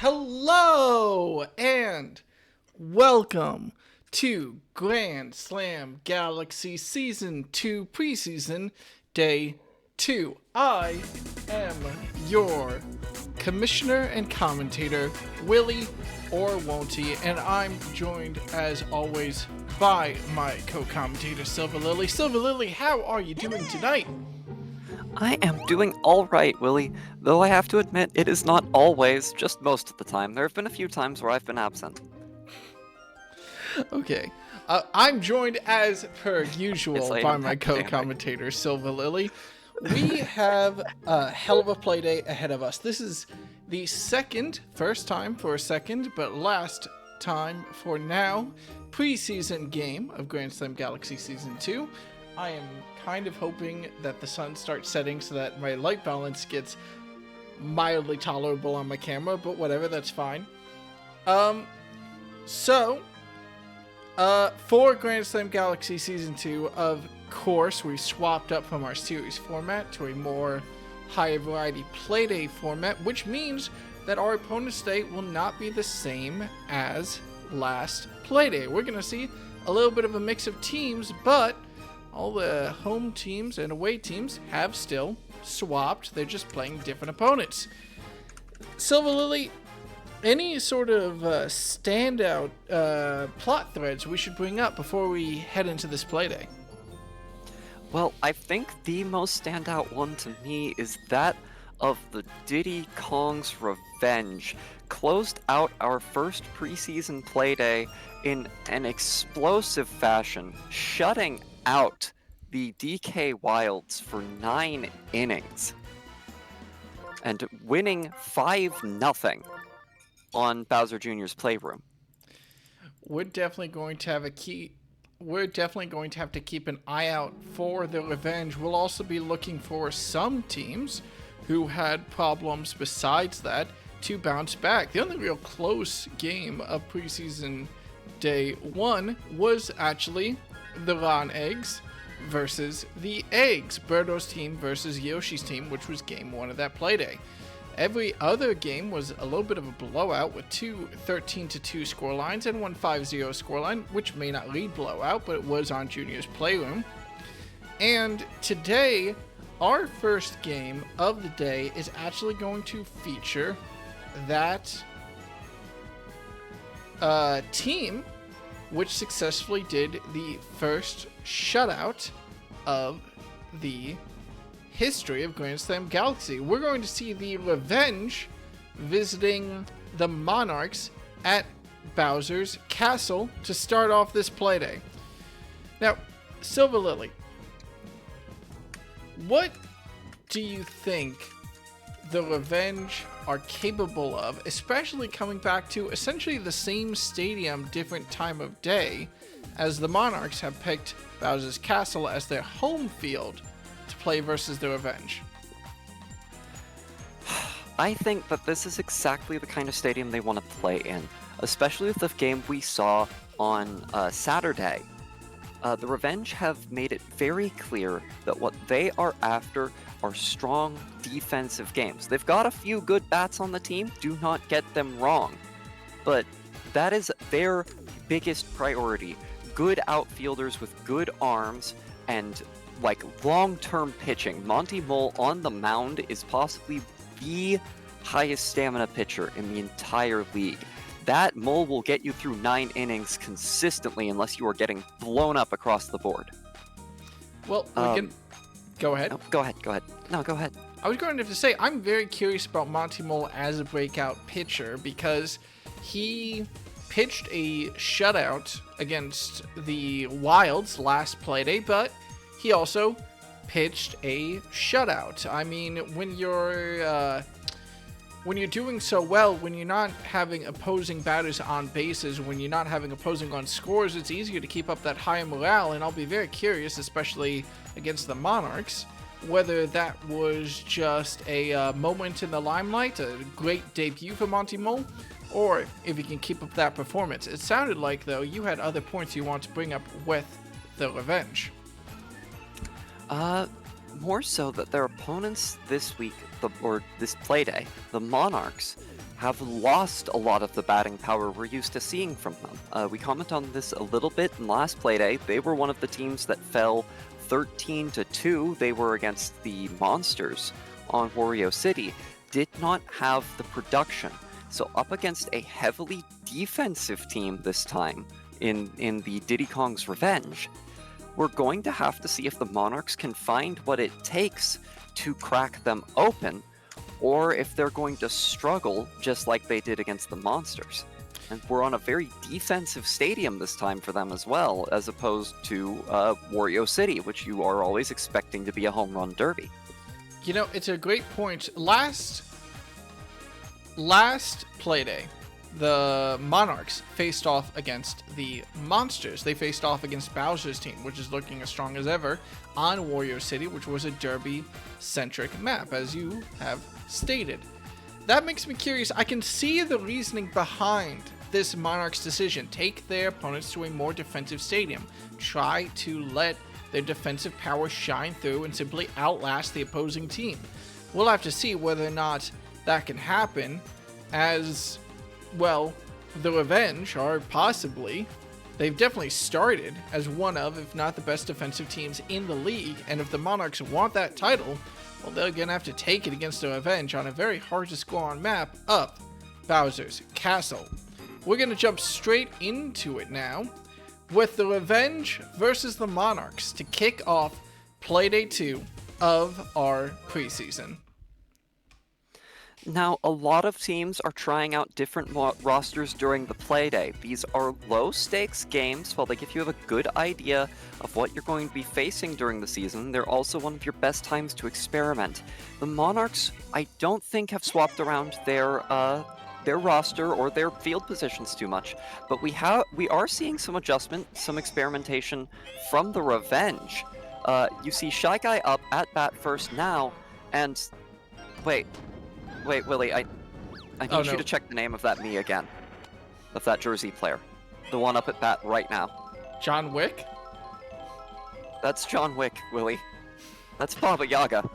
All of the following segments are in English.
Hello and welcome to Grand Slam Galaxy Season 2 Preseason Day 2. I am your commissioner and commentator, Willie or Wonty, and I'm joined as always by my co-commentator, Silver Lily. Silver Lily, how are you doing tonight? I am doing all right, Willie, though I have to admit it is not always, just most of the time. There have been a few times where I've been absent. Okay. I'm joined as per usual Yes, I by am my dynamic. co-commentator, Silver Lily. We have a hell of a play day ahead of us. This is the first time for a second, but last time for now, preseason game of Grand Slam Galaxy Season 2. I am kind of hoping that the sun starts setting so that my light balance gets mildly tolerable on my camera, but whatever, that's fine. For Grand Slam Galaxy Season 2, of course, we swapped up from our series format to a more higher variety playday format, which means that our opponent's day will not be the same as last playday. We're going to see a little bit of a mix of teams, but all the home teams and away teams have still swapped. They're just playing different opponents. Silver Lily, any sort of standout plot threads we should bring up before we head into this playday? Well, I think the most standout one to me is that of the Diddy Kong's Revenge. Closed out our first preseason playday in an explosive fashion, shutting out the DK Wilds for 9 innings and winning 5-0 on Bowser Jr.'s Playroom. We're definitely going to have to keep an eye out for the Revenge. We'll also be looking for some teams who had problems besides that to bounce back. The only real close game of preseason day 1 was actually the Ron Eggs versus the Eggs. Birdo's team versus Yoshi's team, which was game 1 of that playday. Every other game was a little bit of a blowout with two 13-2 scorelines and one 5-0 scoreline, which may not read blowout, but it was on Junior's Playroom. And today, our first game of the day is actually going to feature that team which successfully did the first shutout of the history of Grand Slam Galaxy. We're going to see the Revenge visiting the Monarchs at Bowser's Castle to start off this playday. Now, Silver Lily, what do you think the Revenge are capable of, especially coming back to essentially the same stadium, different time of day, as the Monarchs have picked Bowser's Castle as their home field to play versus the Revenge? I think that this is exactly the kind of stadium they want to play in, especially with the game we saw on Saturday. The Revenge have made it very clear that what they are after are strong defensive games. They've got a few good bats on the team, do not get them wrong, but that is their biggest priority. Good outfielders with good arms and long-term pitching. Monty Mole on the mound is possibly the highest stamina pitcher in the entire league. That Mole will get you through 9 innings consistently unless you are getting blown up across the board. Well, go ahead. No, go ahead. No, go ahead. I was going to say, I'm very curious about Monty Mole as a breakout pitcher because he pitched a shutout against the Wilds last playday, but he also pitched a shutout. I mean, when you're doing so well, when you're not having opposing batters on bases, when you're not having opposing on scores, it's easier to keep up that high morale, and I'll be very curious, especially against the Monarchs, whether that was just a moment in the limelight, a great debut for Monty Mole, or if he can keep up that performance. It sounded like, though, you had other points you want to bring up with the Revenge. More so that their opponents this week, or this playday, the Monarchs, have lost a lot of the batting power we're used to seeing from them. We comment on this a little bit in last Playday. They were one of the teams that fell 13-2. They were against the Monsters on Wario City. Did not have the production. So up against a heavily defensive team this time in the Diddy Kong's Revenge, we're going to have to see if the Monarchs can find what it takes to crack them open, or if they're going to struggle just like they did against the Monsters. And we're on a very defensive stadium this time for them as well, as opposed to Wario City, which you are always expecting to be a home run derby. You know, it's a great point. Last Playday, the Monarchs faced off against the Monsters. They faced off against Bowser's team, which is looking as strong as ever, on Wario City, which was a derby-centric map, as you have stated. That makes me curious. I can see the reasoning behind this Monarchs decision. Take their opponents to a more defensive stadium. Try to let their defensive power shine through and simply outlast the opposing team. We'll have to see whether or not that can happen, as, well, the Revenge are possibly, they've definitely started as one of, if not the best defensive teams in the league, and if the Monarchs want that title, well, they're going to have to take it against the Revenge on a very hard to score on map up Bowser's Castle. We're going to jump straight into it now with the Revenge versus the Monarchs to kick off Playday 2 of our preseason. Now, a lot of teams are trying out different rosters during the Playday. These are low-stakes games. While they give you a good idea of what you're going to be facing during the season, they're also one of your best times to experiment. The Monarchs, I don't think, have swapped around their roster or their field positions too much, but we are seeing some adjustment, some experimentation from the Revenge. You see Shy Guy up at bat first now, and wait, Willie, I need you to check the name of that me again. Of that Jersey player. The one up at bat right now. John Wick? That's John Wick, Willie. That's Baba Yaga.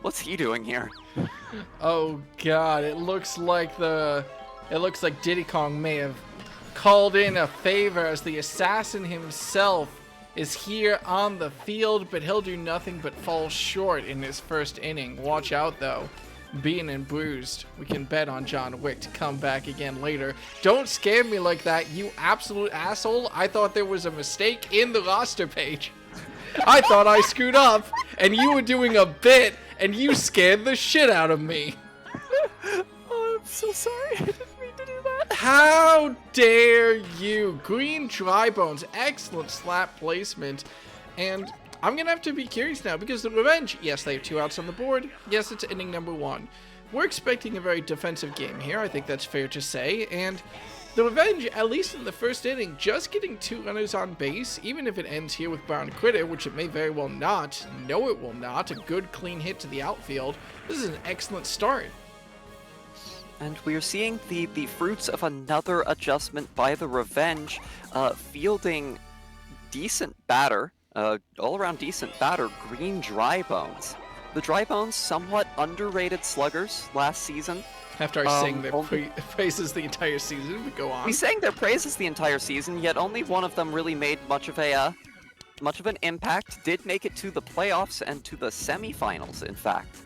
What's he doing here? Oh god, it looks like Diddy Kong may have called in a favor, as the assassin himself is here on the field, but he'll do nothing but fall short in his first inning. Watch out though. Beaten and bruised. We can bet on John Wick to come back again later. Don't scare me like that, you absolute asshole. I thought there was a mistake in the roster page. I thought I screwed up, and you were doing a bit, and you scared the shit out of me. Oh, I'm so sorry. I didn't mean to do that. How dare you? Green Dry Bones. Excellent slap placement. And I'm going to have to be curious now, because the Revenge, yes, they have 2 outs on the board. Yes, it's inning number 1. We're expecting a very defensive game here. I think that's fair to say. And the Revenge, at least in the first inning, just getting 2 runners on base, even if it ends here with Brown Critter, which it may very well not. No, it will not. A good, clean hit to the outfield. This is an excellent start. And we are seeing the fruits of another adjustment by the Revenge, fielding decent batter. All-around decent batter, Green Dry Bones. The Dry Bones, somewhat underrated sluggers last season. After I sang their praises the entire season, we go on. We sang their praises the entire season, yet only one of them really made much of an impact. Did make it to the playoffs and to the semifinals, in fact.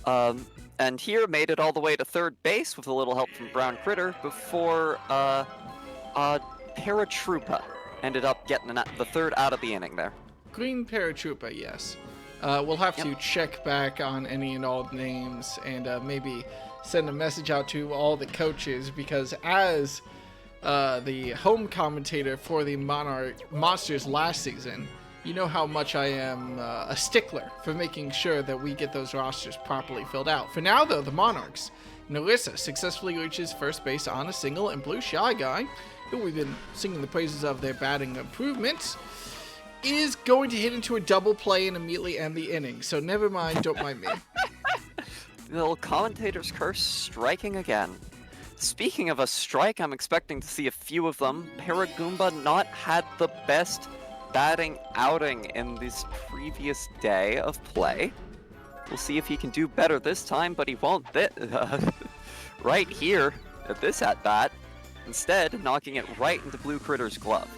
And here made it all the way to third base with a little help from Brown Critter before Paratroopa ended up getting the third out of the inning there. Green Paratroopa, yes. We'll have to check back on any and all names and maybe send a message out to all the coaches, because as the home commentator for the Monsters last season, you know how much I am a stickler for making sure that we get those rosters properly filled out. For now, though, the Monarchs, Narissa successfully reaches first base on a single, and Blue Shy Guy, who we've been singing the praises of their batting improvements, is going to hit into a double play and immediately end the inning. So never mind, don't mind me. The little commentator's curse striking again. Speaking of a strike, I'm expecting to see a few of them. Paragoomba not had the best batting outing in this previous day of play. We'll see if he can do better this time, but he won't. right here at this at-bat, instead knocking it right into Blue Critter's glove.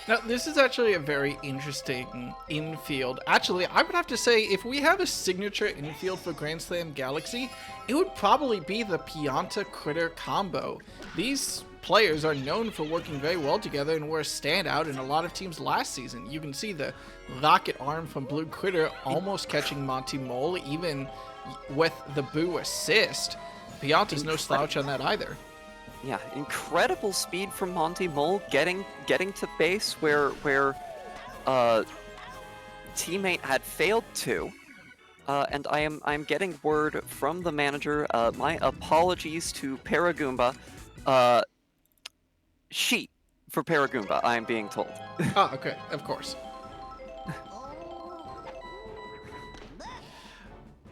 Now, this is actually a very interesting infield. Actually, I would have to say, if we have a signature infield for Grand Slam Galaxy, it would probably be the Pianta-Critter combo. These players are known for working very well together and were a standout in a lot of teams last season. You can see the rocket arm from Blue Critter almost catching Monty Mole, even with the Boo assist. Pianta's no slouch on that either. Yeah, incredible speed from Monty Mole, getting to base where teammate had failed to. And I'm getting word from the manager. My apologies to Paragoomba. Sheet for Paragoomba, I am being told. Oh, okay, of course.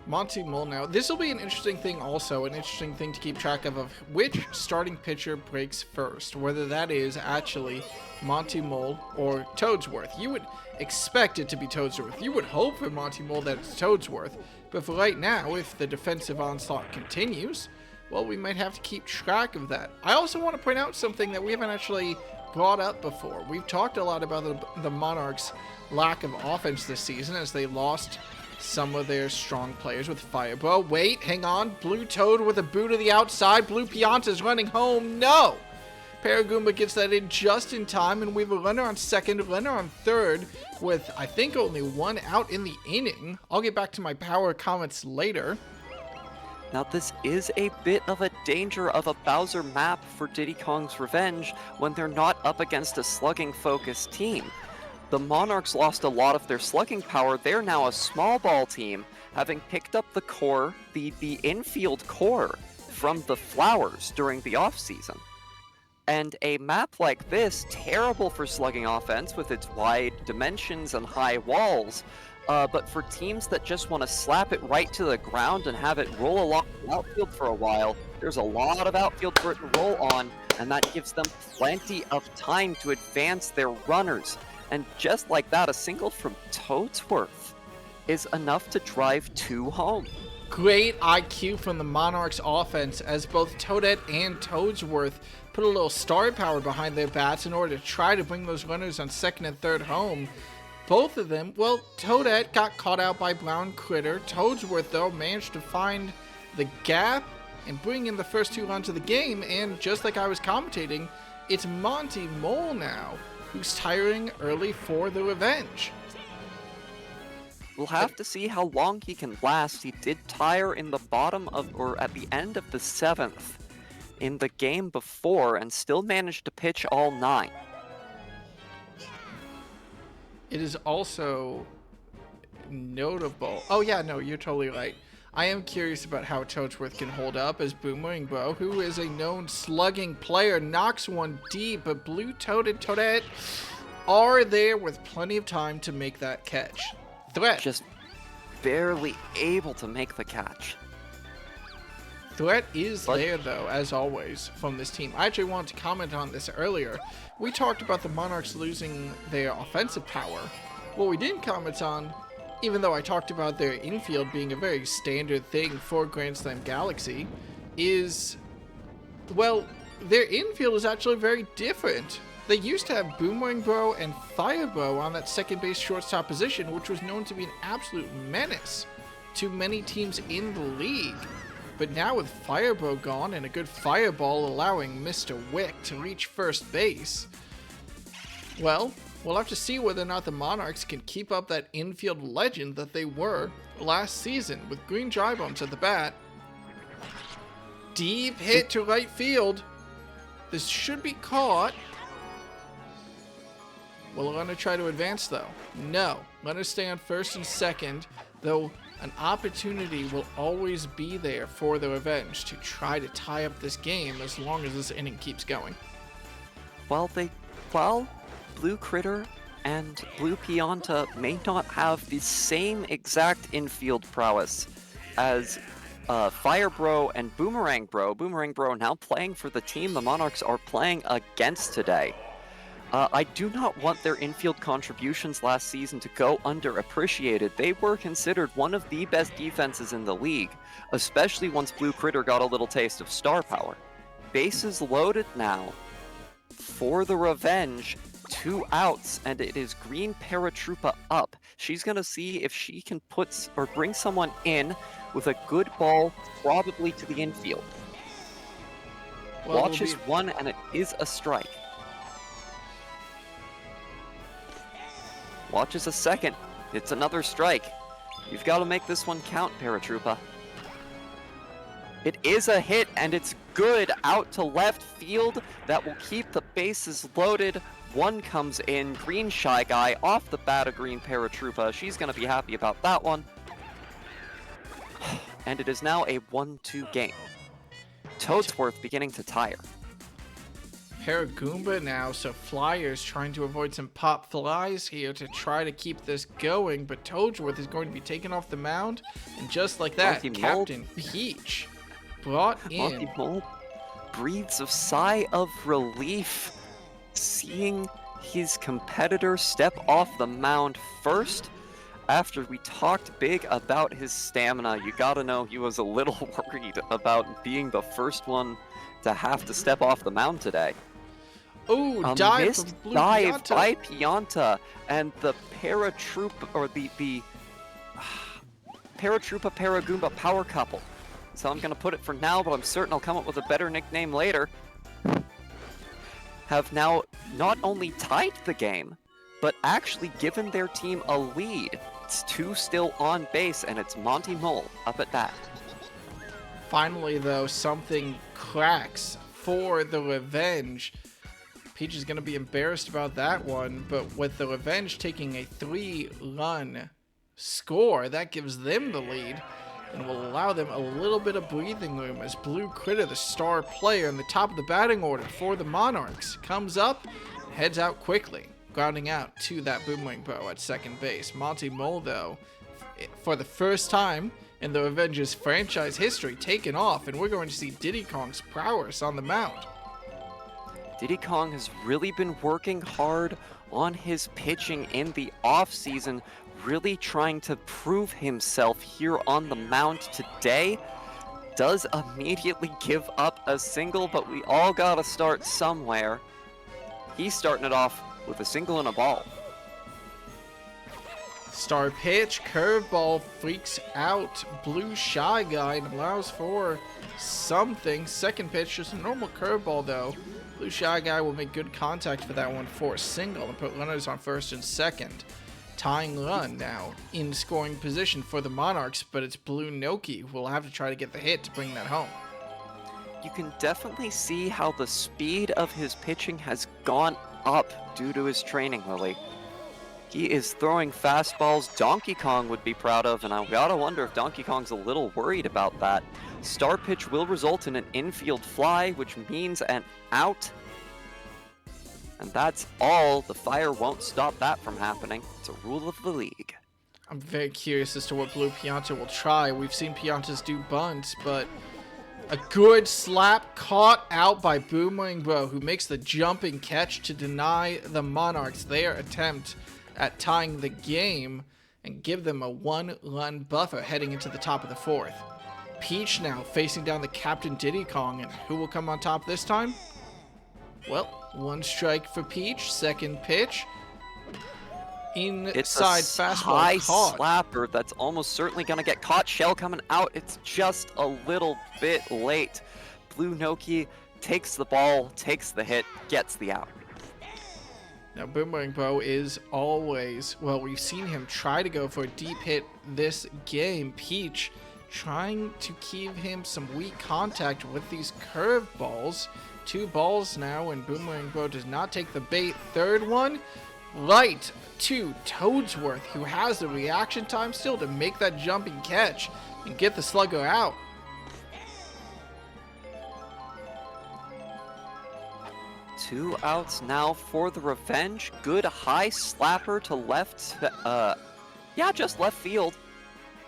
Monty Mole now. This will be an interesting thing also, an interesting thing to keep track of which starting pitcher breaks first, whether that is actually Monty Mole or Toadsworth. You would expect it to be Toadsworth. You would hope for Monty Mole that it's Toadsworth, but for right now, if the defensive onslaught continues, well, we might have to keep track of that. I also want to point out something that we haven't actually brought up before. We've talked a lot about the Monarchs' lack of offense this season as they lost some of their strong players with Fireball. Wait, hang on. Blue Toad with a boot to the outside. Blue Pianta's running home. No! Paragoomba gets that in just in time, and we have a runner on second, a runner on third, with, I think, only one out in the inning. I'll get back to my power comments later. Now this is a bit of a danger of a Bowser map for Diddy Kong's Revenge when they're not up against a slugging-focused team. The Monarchs lost a lot of their slugging power. They're now a small ball team, having picked up the core, the infield core from the Flowers during the offseason. And a map like this, terrible for slugging offense with its wide dimensions and high walls, but for teams that just want to slap it right to the ground and have it roll along the outfield for a while, there's a lot of outfield for it to roll on, and that gives them plenty of time to advance their runners. And just like that, a single from Toadsworth is enough to drive 2 home. Great IQ from the Monarchs offense as both Toadette and Toadsworth put a little star power behind their bats in order to try to bring those runners on second and third home. Both of them, well, Toadette got caught out by Brown Critter. Toadsworth, though, managed to find the gap and bring in the first 2 runs of the game. And just like I was commentating, it's Monty Mole now, who's tiring early for the revenge. We'll have to see how long he can last. He did tire in the bottom of, or at the end of the 7th in the game before and still managed to pitch all 9. It is also notable. Oh yeah, no, you're totally right. I am curious about how Toadsworth can hold up as Boomerang Bro, who is a known slugging player, knocks one deep, but Blue Toad and Toadette are there with plenty of time to make that catch. Threat. Just barely able to make the catch. Threat is there, though, as always, from this team. I actually wanted to comment on this earlier. We talked about the Monarchs losing their offensive power. What we didn't comment on, even though I talked about their infield being a very standard thing for Grand Slam Galaxy, is, well, their infield is actually very different. They used to have Boomerang Bro and Fire Bro on that second base shortstop position, which was known to be an absolute menace to many teams in the league. But now with Fire Bro gone and a good fireball allowing Mr. Wick to reach first base, well, we'll have to see whether or not the Monarchs can keep up that infield legend that they were last season with Green Drybones at the bat. Deep hit to right field. This should be caught. Will the runner try to advance, though? No. Runners stay on first and second, though an opportunity will always be there for the Revenge to try to tie up this game as long as this inning keeps going. While Blue Critter and Blue Pianta may not have the same exact infield prowess as Fire Bro and Boomerang Bro now playing for the team the Monarchs are playing against today. I do not want their infield contributions last season to go underappreciated. They were considered one of the best defenses in the league, especially once Blue Critter got a little taste of star power. Bases loaded now for the Revenge. 2 outs, and it is Green Paratroopa up. She's gonna see if she can put or bring someone in with a good ball, probably to the infield. Well, Watch is 1, and it is a strike. Watch is a second. It's another strike. You've got to make this one count, Paratroopa. It is a hit, and it's good out to left field. That will keep the bases loaded. 1 comes in. Green Shy Guy off the bat of Green Paratroopa. She's going to be happy about that one. And it is now a 1-2 game. Toadsworth beginning to tire. Paragoomba now, so Flyers trying to avoid some pop flies here to try to keep this going, but Toadsworth is going to be taken off the mound, and just like that, Monty Captain Peach brought in. Monty Mold breathes a sigh of relief, seeing his competitor step off the mound first. After we talked big about his stamina, you gotta know he was a little worried about being the first one to have to step off the mound today. Oh, A dive missed from Blue dive Pianta. by Pianta, and the Paratroopa, or the Paratroopa Paragoomba power couple. So I'm gonna put it for now, but I'm certain I'll come up with a better nickname later. Have now not only tied the game, but actually given their team a lead. It's 2 still on base, and it's Monty Mole up at bat. Finally, though, something cracks for the Revenge. Peach is going to be embarrassed about that one, but with the Revenge taking a 3-run score, that gives them the lead and will allow them a little bit of breathing room as Blue Critter, the star player in the top of the batting order for the Monarchs, comes up and heads out quickly, grounding out to that boomerang bow at second base. Monty Mole, though, for the first time in the Revenge's franchise history, taken off, and we're going to see Diddy Kong's prowess on the mound. Diddy Kong has really been working hard on his pitching in the offseason, really trying to prove himself here on the mound today. Does immediately give up a single, but we all gotta start somewhere. He's starting it off with a single and a ball. Star pitch, curveball freaks out Blue Shy Guy and allows for something. Second pitch, just a normal curveball though. Blue Shy Guy will make good contact for that one for a single and put runners on first and second. Tying run now in scoring position for the Monarchs, but it's Blue Noki who will have to try to get the hit to bring that home. You can definitely see how the speed of his pitching has gone up due to his training, Lily. He is throwing fastballs Donkey Kong would be proud of, and I gotta wonder if Donkey Kong's a little worried about that. Star pitch will result in an infield fly, which means an out. And that's all. The Fire won't stop that from happening. It's a rule of the league. I'm very curious as to what Blue Pianta will try. We've seen Piantas do bunts, but a good slap caught out by Boomerang Bro, who makes the jumping catch to deny the Monarchs their attempt at tying the game and give them a 1-run buffer heading into the top of the 4th. Peach now facing down the Captain Diddy Kong, and who will come on top this time? Well, 1 strike for Peach. Second pitch. Inside It's a fastball high caught. slapper that's almost certainly going to get caught. Shell coming out. It's just a little bit late. Blue Noki takes the ball, takes the hit, gets the out. Now, Boomerang Bo is always, well, we've seen him try to go for a deep hit this game. Peach trying to give him some weak contact with these curveballs. 2 balls now, and Boomerang Bo does not take the bait. Third one, right to Toadsworth, who has the reaction time still to make that jumping catch and get the slugger out. Two outs now for the Revenge. Good high slapper to left, just left field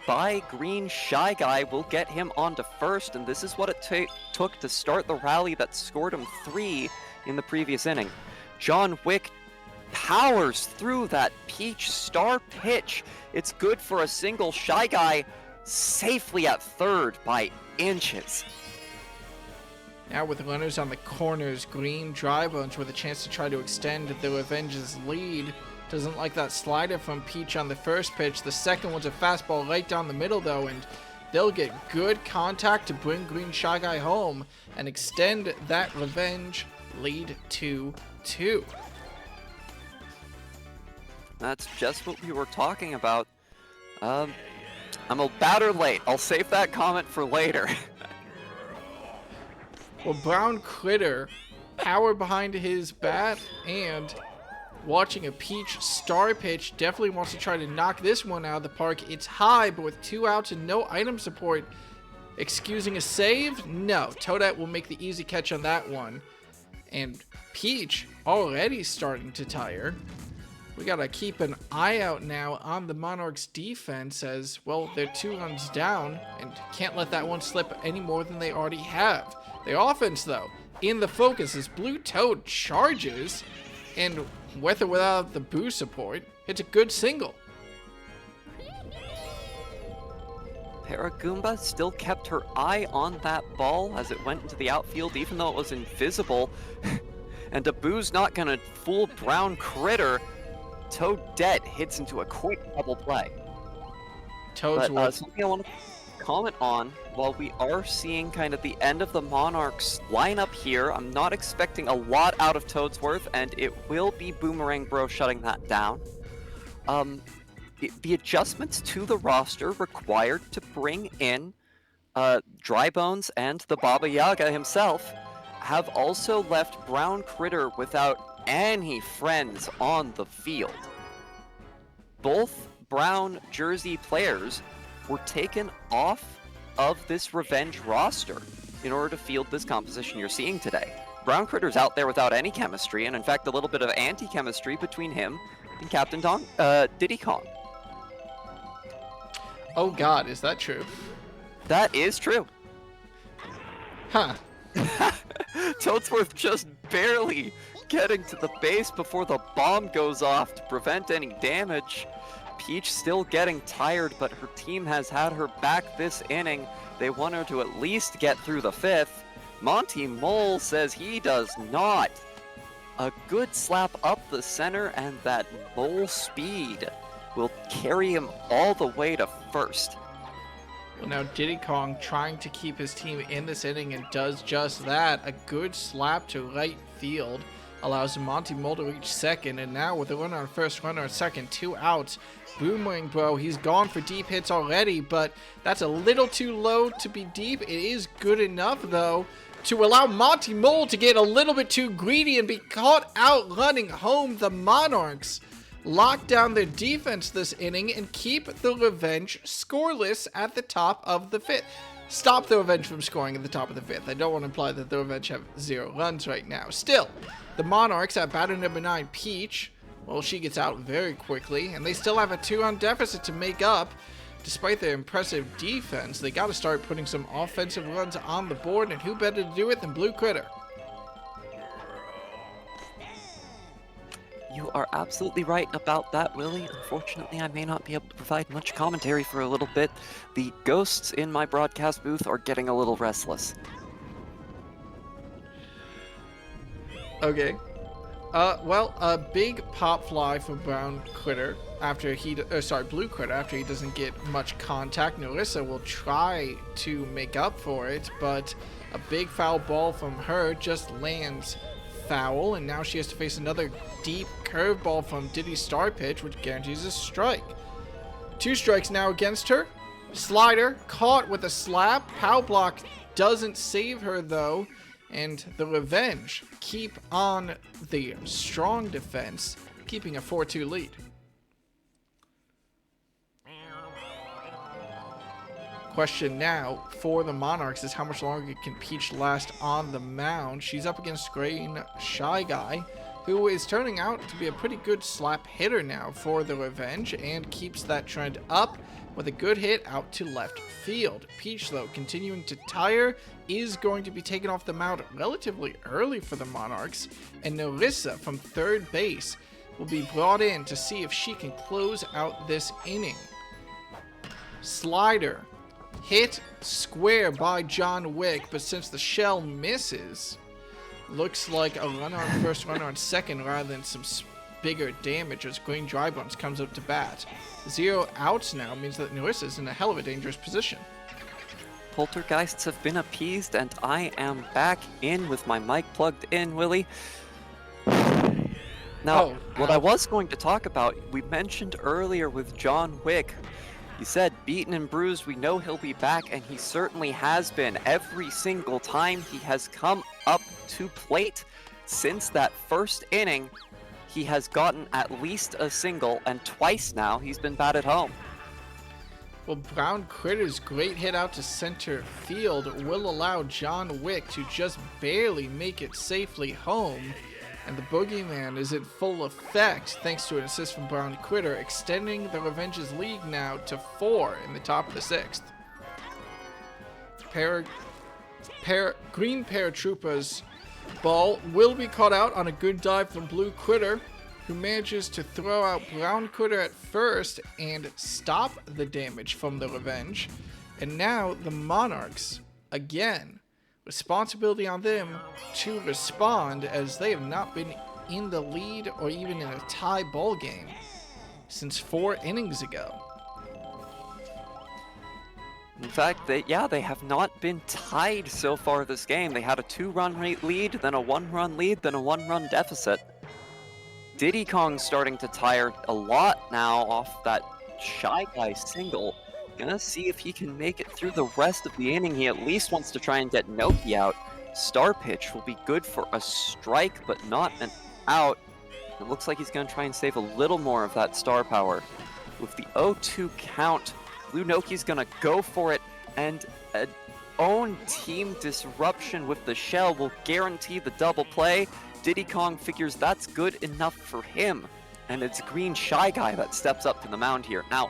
by Green Shy Guy will get him onto first, and this is what it took to start the rally that scored him 3 in the previous inning. John Wick powers through that Peach star pitch. It's good for a single. Shy Guy safely at third by inches. Now with runners on the corners, Green Drybones with a chance to try to extend the Revenge's lead. Doesn't like that slider from Peach on the first pitch. The second one's a fastball right down the middle though, and they'll get good contact to bring Green Shy Guy home and extend that Revenge lead to 2. That's just what we were talking about. I'm a batter late. I'll save that comment for later. Well, Brown Critter, power behind his bat, and watching a Peach star pitch, definitely wants to try to knock this one out of the park. It's high, but with 2 outs and no item support, excusing a save? No, Toadette will make the easy catch on that one. And Peach already starting to tire. We gotta keep an eye out now on the Monarchs defense as, well, they're 2 runs down and can't let that one slip any more than they already have. Their offense, though, in the focus as Blue Toad charges, and with or without the boo support, it's a good single. Paragoomba still kept her eye on that ball as it went into the outfield, even though it was invisible. And Daboo's not gonna fool Brown Critter. Toadette hits into a quick double play. Something I want to comment on, while we are seeing kind of the end of the Monarchs lineup here, I'm not expecting a lot out of Toadsworth, and it will be Boomerang Bro shutting that down. The adjustments to the roster required to bring in Drybones and the Baba Yaga himself have also left Brown Critter without any friends on the field. Both brown jersey players were taken off of this Revenge roster in order to field this composition you're seeing today. Brown Critter's out there without any chemistry, and in fact a little bit of anti-chemistry between him and Captain Diddy Kong. Oh god, is that true? That is true. Huh. Toadsworth just barely getting to the base before the bomb goes off to prevent any damage. Peach still getting tired, but her team has had her back this inning. They want her to at least get through the 5th. Monty Mole says he does not. A good slap up the center, and that Mole speed will carry him all the way to first. Well, now Diddy Kong trying to keep his team in this inning and does just that. A good slap to right field allows Monty Mole to reach second, and now with a runner on first, runner on second, 2 outs. Boomerang Bro, he's gone for deep hits already, but that's a little too low to be deep. It is good enough, though, to allow Monty Mole to get a little bit too greedy and be caught out running home. The Monarchs lock down their defense this inning and keep the Revenge scoreless at the top of the 5th. Stop the Revenge from scoring at the top of the 5th. I don't want to imply that the Revenge have 0 runs right now. Still, the Monarchs at batter number 9, Peach, well, she gets out very quickly, and they still have a 2-run deficit to make up. Despite their impressive defense, they got to start putting some offensive runs on the board, and who better to do it than Blue Critter? You are absolutely right about that, Willie. Unfortunately, I may not be able to provide much commentary for a little bit. The ghosts in my broadcast booth are getting a little restless. Okay. Well, a big pop fly for Brown Critter after Blue Critter after he doesn't get much contact. Narissa will try to make up for it, but a big foul ball from her just lands foul, and now she has to face another deep curveball from Diddy's star pitch, which guarantees a strike. 2 strikes now against her. Slider caught with a slap. Pow block doesn't save her though, and the Revenge keep on the strong defense, keeping a 4-2 lead. Question now for the Monarchs is how much longer can Peach last on the mound. She's up against Green Shy Guy, who is turning out to be a pretty good slap hitter now for the Revenge and keeps that trend up with a good hit out to left field. Peach, though, continuing to tire, is going to be taken off the mound relatively early for the Monarchs, and Narissa from third base will be brought in to see if she can close out this inning. Slider hit square by John Wick, but since the shell misses, looks like a runner on first, runner on second, rather than some bigger damage as Green Drybones comes up to bat. 0 outs now means that Narissa is in a hell of a dangerous position. Poltergeists have been appeased, and I am back in with my mic plugged in, Willie. Now, what I was going to talk about, we mentioned earlier with John Wick. He said, beaten and bruised, we know he'll be back, and he certainly has been. Every single time he has come up to plate since that first inning, he has gotten at least a single, and twice now he's been batted home. Well, Brown Critter's great hit out to center field will allow John Wick to just barely make it safely home. And the Boogeyman is in full effect thanks to an assist from Brown Critter, extending the Revenge's lead now to 4 in the top of the 6th. Green Paratroopa's ball will be caught out on a good dive from Blue Critter, who manages to throw out Brown Critter at first and stop the damage from the Revenge. And now the Monarchs, again, responsibility on them to respond, as they have not been in the lead or even in a tie ball game since 4 innings ago. In fact, they have not been tied so far this game. They had a 2-run lead, then a 1-run lead, then a 1-run deficit. Diddy Kong's starting to tire a lot now off that Shy Guy single. Gonna see if he can make it through the rest of the inning. He at least wants to try and get Noki out. Star pitch will be good for a strike, but not an out. It looks like he's gonna try and save a little more of that star power. With the 0-2 count, Blue Noki's gonna go for it, and an own team disruption with the shell will guarantee the double play. Diddy Kong figures that's good enough for him, and it's Green Shy Guy that steps up to the mound here. Now,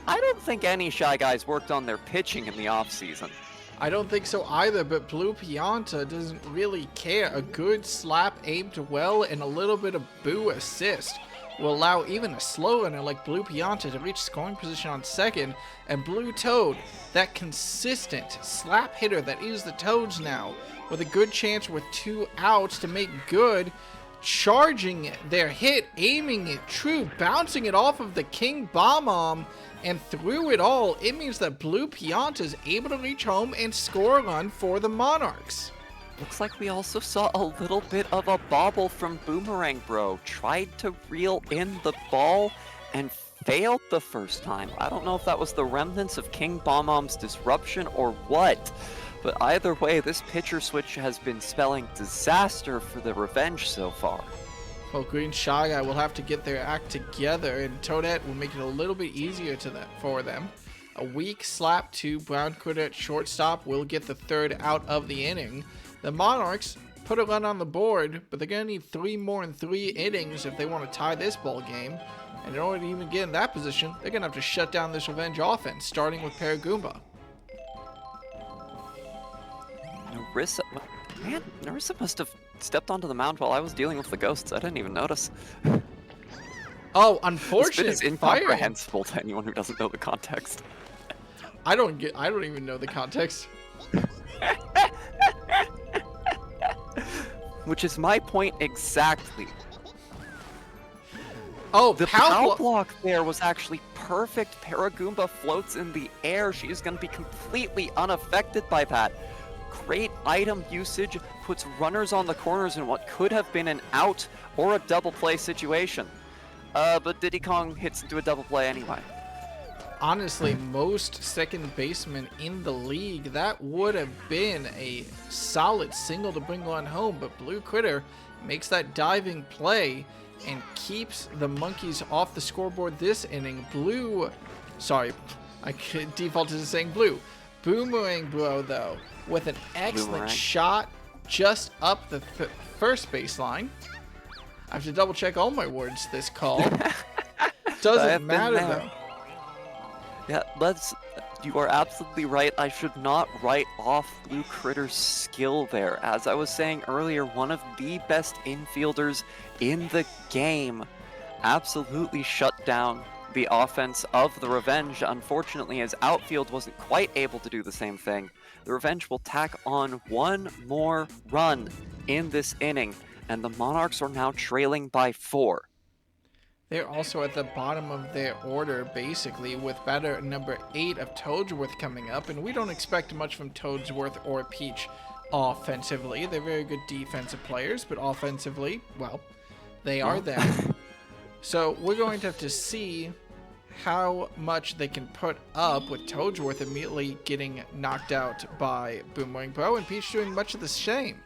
I don't think any Shy Guys worked on their pitching in the offseason. I don't think so either, but Blue Pianta doesn't really care. A good slap aimed well and a little bit of boo assist will allow even a slow runner like Blue Pianta to reach scoring position on second, and Blue Toad, that consistent slap hitter that is the Toads now, with a good chance with 2 outs to make good, charging their hit, aiming it true, bouncing it off of the King Bomb, and through it all, it means that Blue Pianta is able to reach home and score a run for the Monarchs. Looks like we also saw a little bit of a bobble from Boomerang Bro. Tried to reel in the ball and failed the first time. I don't know if that was the remnants of King Bomb's disruption or what, but either way, this pitcher switch has been spelling disaster for the Revenge so far. Well, Green Shy Guy will have to get their act together, and Toadette will make it a little bit easier for them. A weak slap to Brown Critter at shortstop will get the 3rd out of the inning. The Monarchs put a run on the board, but they're going to need 3 more in 3 innings if they want to tie this ball game. And in order to even get in that position, they're going to have to shut down this Revenge offense, starting with Paragoomba. Narissa must have stepped onto the mound while I was dealing with the ghosts. I didn't even notice. Oh, unfortunate. This bit is incomprehensible to anyone who doesn't know the context. I don't even know the context. Which is my point exactly. Oh, the pow block there was actually perfect. Paragoomba floats in the air. She is going to be completely unaffected by that. Great item usage, puts runners on the corners in what could have been an out or a double play situation. But Diddy Kong hits into a double play anyway. Honestly, most second basemen in the league, that would have been a solid single to bring one home, but Blue Critter makes that diving play and keeps the Monkeys off the scoreboard this inning. Sorry, I defaulted to saying Blue. Boomerang Bro, though, with an excellent shot just up the first baseline. I have to double check all my words this call. Doesn't matter though. Yeah, you are absolutely right. I should not write off Blue Critter's skill there. As I was saying earlier, one of the best infielders in the game absolutely shut down the offense of the Revenge. Unfortunately, his outfield wasn't quite able to do the same thing. The Revenge will tack on one more run in this inning, and the Monarchs are now trailing by 4. They're also at the bottom of their order, basically, with batter number 8 of Toadsworth coming up, and we don't expect much from Toadsworth or Peach offensively. They're very good defensive players, but offensively, well, they are them. So we're going to have to see how much they can put up with Toadsworth immediately getting knocked out by Boomerang Bro, and Peach doing much of the same.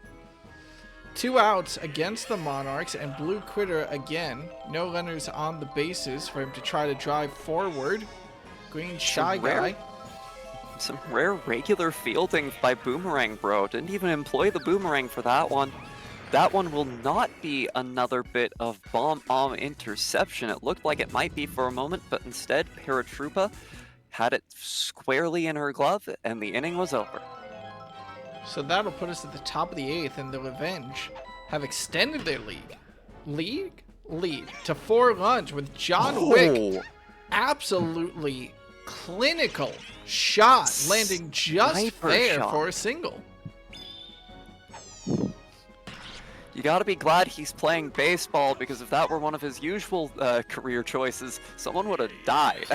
2 outs against the Monarchs, and Blue Critter again. No runners on the bases for him to try to drive forward. Green Shy Guy. Some rare regular fielding by Boomerang Bro. Didn't even employ the boomerang for that one. That one will not be another bit of bomb-bomb interception. It looked like it might be for a moment, but instead, Paratroopa had it squarely in her glove, and the inning was over. So that'll put us at the top of the 8th, and the Revenge have extended their lead to 4 runs with John Wick absolutely clinical shot landing just fair for a single. You gotta be glad he's playing baseball, because if that were one of his usual career choices, someone would have died.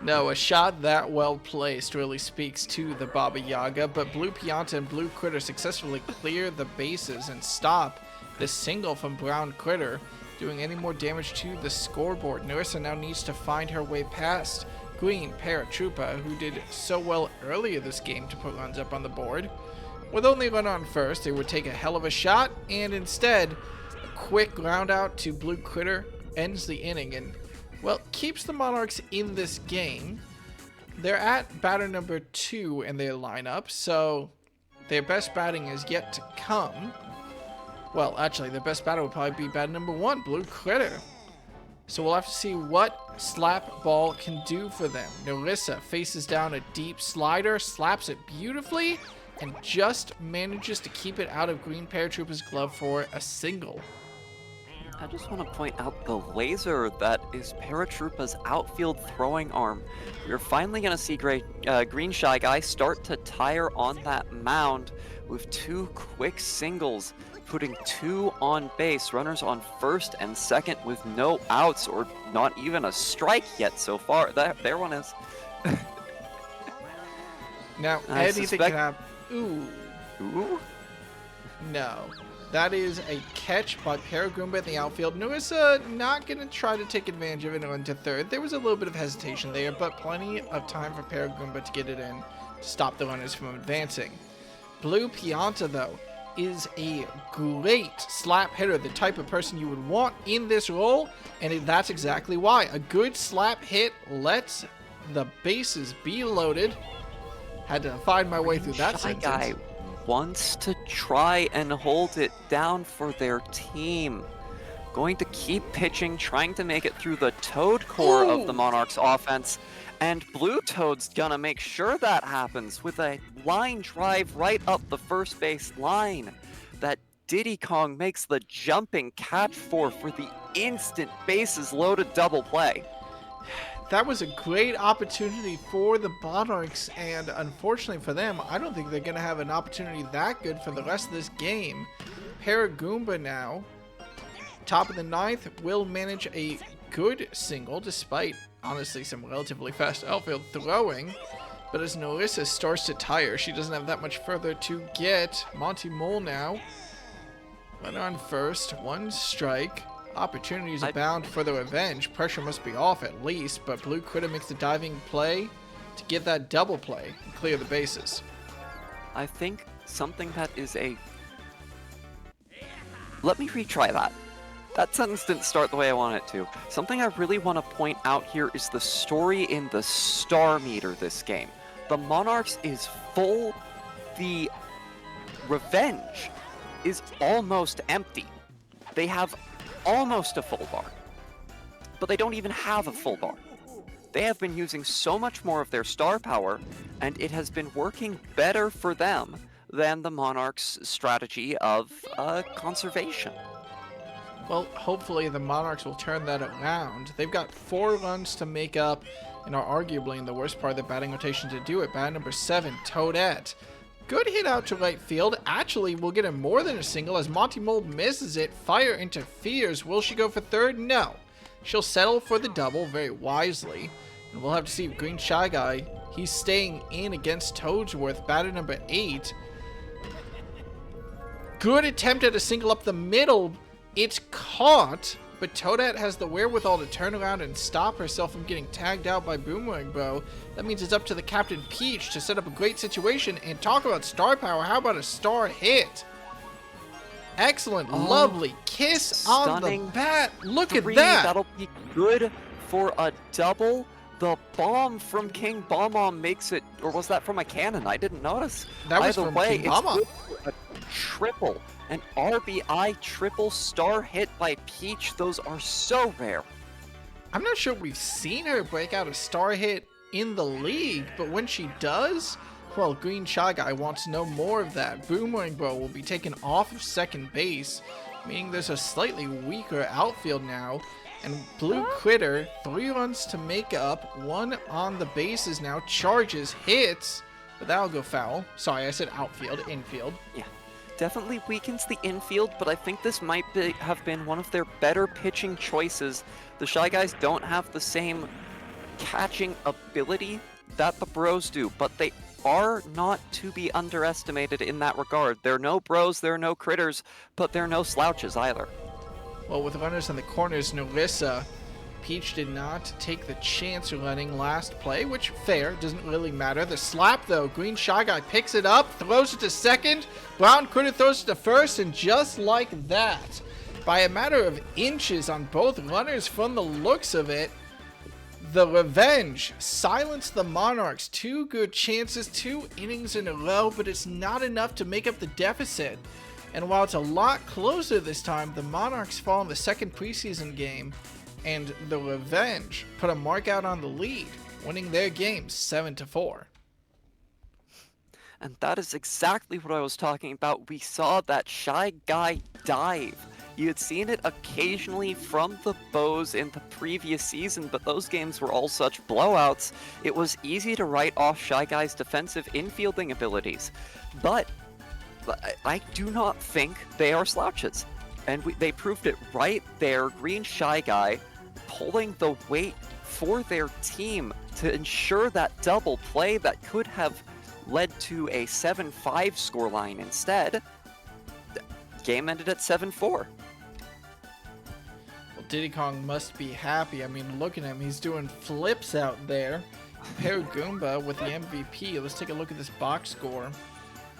No, a shot that well placed really speaks to the Baba Yaga, but Blue Pianta and Blue Critter successfully clear the bases and stop the single from Brown Critter, doing any more damage to the scoreboard. Narissa now needs to find her way past Green Paratroopa, who did so well earlier this game to put runs up on the board. With only one on first, they would take a hell of a shot, and instead, a quick ground out to Blue Critter ends the inning, and well, keeps the Monarchs in this game. They're at batter number 2 in their lineup, so their best batting is yet to come. Well, actually, their best batter would probably be batter number 1, Blue Critter. So we'll have to see what Slap Ball can do for them. Narissa faces down a deep slider, slaps it beautifully, and just manages to keep it out of Green Paratroopa's glove for a single. I just want to point out the laser that is Paratroopa's outfield throwing arm. We're finally going to see Green Shy Guy start to tire on that mound with 2 quick singles, putting 2 on base, runners on first and second with no outs or not even a strike yet so far. There one is. Now, anything can happen. Ooh. No. That is a catch by Paragoomba in the outfield. Narissa not going to try to take advantage of it and run to third. There was a little bit of hesitation there, but plenty of time for Paragoomba to get it in to stop the runners from advancing. Blue Pianta, though, is a great slap hitter, the type of person you would want in this role, and that's exactly why. A good slap hit lets the bases be loaded. Had to find my way through that sentence. Guy wants to try and hold it down for their team. Going to keep pitching, trying to make it through the Toad core of the Monarchs offense. And Blue Toad's gonna make sure that happens with a line drive right up the first base line that Diddy Kong makes the jumping catch for the instant bases loaded double play. That was a great opportunity for the Monarchs, and unfortunately for them, I don't think they're going to have an opportunity that good for the rest of this game. Paragoomba now, top of the 9th, will manage a good single, despite, honestly, some relatively fast outfield throwing. But as Narissa starts to tire, she doesn't have that much further to get. Monty Mole now, runner on first, 1 strike. Opportunities abound for the Revenge. Pressure must be off at least, but Blue Critter makes the diving play to get that double play and clear the bases. I think something that is a... Let me retry that. That sentence didn't start the way I want it to. Something I really want to point out here is the story in the star meter this game. The Monarchs is full. The Revenge is almost empty. They have almost a full bar. But they don't even have a full bar. They have been using so much more of their star power, and it has been working better for them than the Monarchs' strategy of conservation. Well, hopefully the Monarchs will turn that around. They've got 4 runs to make up and are arguably in the worst part of the batting rotation to do it. Bat number 7, Toadette. Good hit out to right field. Actually, we'll get him more than a single as Monty Mole misses it. Fire interferes. Will she go for third? No. She'll settle for the double very wisely. And we'll have to see if Green Shy Guy, he's staying in against Toadsworth. Batter number 8. Good attempt at a single up the middle. It's caught, but Toadette has the wherewithal to turn around and stop herself from getting tagged out by Boomerang Bro. That means it's up to the Captain Peach to set up a great situation. And talk about star power, how about a star hit? Excellent, lovely kiss stunning on the bat. Look at three. that. That'll be good for a double. The bomb from King Bob-omb makes it, or was that from a cannon? I didn't notice. That was Either from way, King it's Bob-omb. good for a triple. An RBI triple star hit by Peach. Those are so rare. I'm not sure we've seen her break out a star hit in the league, but when she does, well, Green Shy Guy wants no more of that. Boomerang Bro will be taken off of second base, meaning there's a slightly weaker outfield now. And Blue Critter, 3 runs to make up, 1 on the bases now, charges, hits, but that'll go foul. Sorry, I said outfield, infield. Yeah, definitely weakens the infield, but I think this might have been one of their better pitching choices. The Shy Guys don't have the same catching ability that the Bros do, but they are not to be underestimated in that regard. They're no Bros, they're no Critters, but they're no slouches either. Well, with runners on the corners, Narissa, Peach did not take the chance running last play, which, fair, doesn't really matter. The slap, though, Green Shy Guy picks it up, throws it to second, Brown Critter throws it to first, and just like that, by a matter of inches on both runners from the looks of it, the Revenge silenced the Monarchs. 2 good chances, 2 innings in a row, but it's not enough to make up the deficit. And while it's a lot closer this time, the Monarchs fall in the second preseason game, and the Revenge put a mark out on the lead, winning their game 7-4. And that is exactly what I was talking about. We saw that Shy Guy dive. You had seen it occasionally from the Bows in the previous season, but those games were all such blowouts, it was easy to write off Shy Guy's defensive infielding abilities. But I do not think they are slouches. And they proved it right there. Green Shy Guy pulling the weight for their team to ensure that double play that could have led to a 7-5 scoreline instead. Game ended at 7-4. Well, Diddy Kong must be happy. I mean, look at him. He's doing flips out there. Paragoomba with the MVP. Let's take a look at this box score.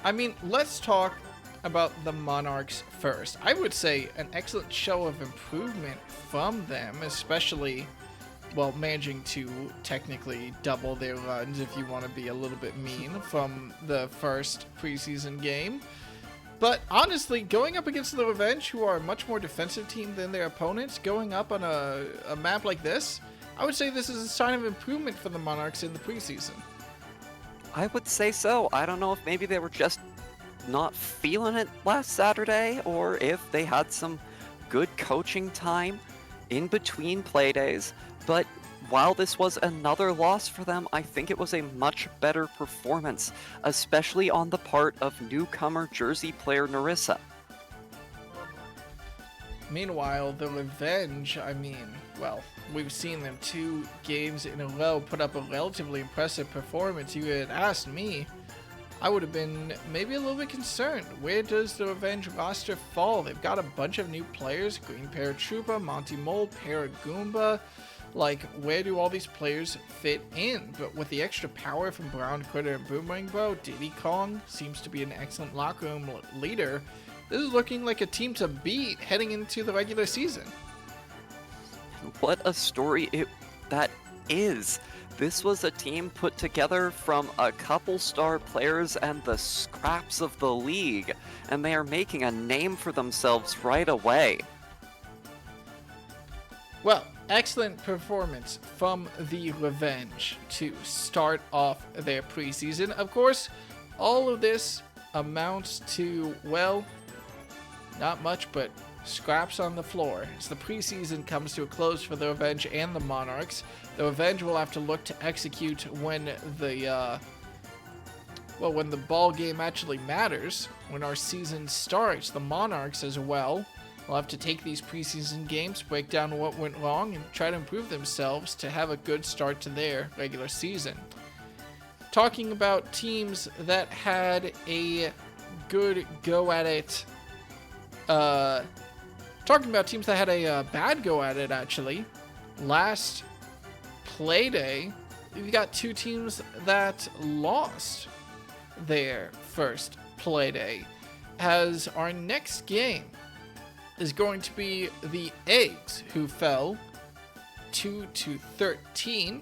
I mean, let's talk about the Monarchs first. I would say an excellent show of improvement from them, especially, well, managing to technically double their runs, if you want to be a little bit mean, from the first preseason game. But honestly, going up against the Revenge, who are a much more defensive team than their opponents, going up on a map like this, I would say this is a sign of improvement for the Monarchs in the preseason. I would say so. I don't know if maybe they were just not feeling it last Saturday, or if they had some good coaching time in between playdays. But while this was another loss for them, I think it was a much better performance, especially on the part of newcomer Jersey player Narissa. Meanwhile, the Revenge, I mean, well, we've seen them 2 games in a row put up a relatively impressive performance. You had asked me, I would have been maybe a little bit concerned. Where does the Revenge roster fall? They've got a bunch of new players, Green Paratroopa, Monty Mole, Paragoomba. Like, where do all these players fit in? But with the extra power from Brown Critter and Boomerang Bro, Diddy Kong seems to be an excellent locker room leader. This is looking like a team to beat heading into the regular season. What a story that is. This was a team put together from a couple star players and the scraps of the league, and they are making a name for themselves right away. Well, excellent performance from the Revenge to start off their preseason. Of course, all of this amounts to, well, not much, but scraps on the floor. As the preseason comes to a close for the Revenge and the Monarchs, the Revenge will have to look to execute when when the ball game actually matters, when our season starts. The Monarchs as well will have to take these preseason games, break down what went wrong, and try to improve themselves to have a good start to their regular season. Talking about teams that had a good go at it, talking about teams that had a bad go at it, actually. Last play day, we got two teams that lost their first play day, as our next game is going to be the Eggs, who fell 2-13,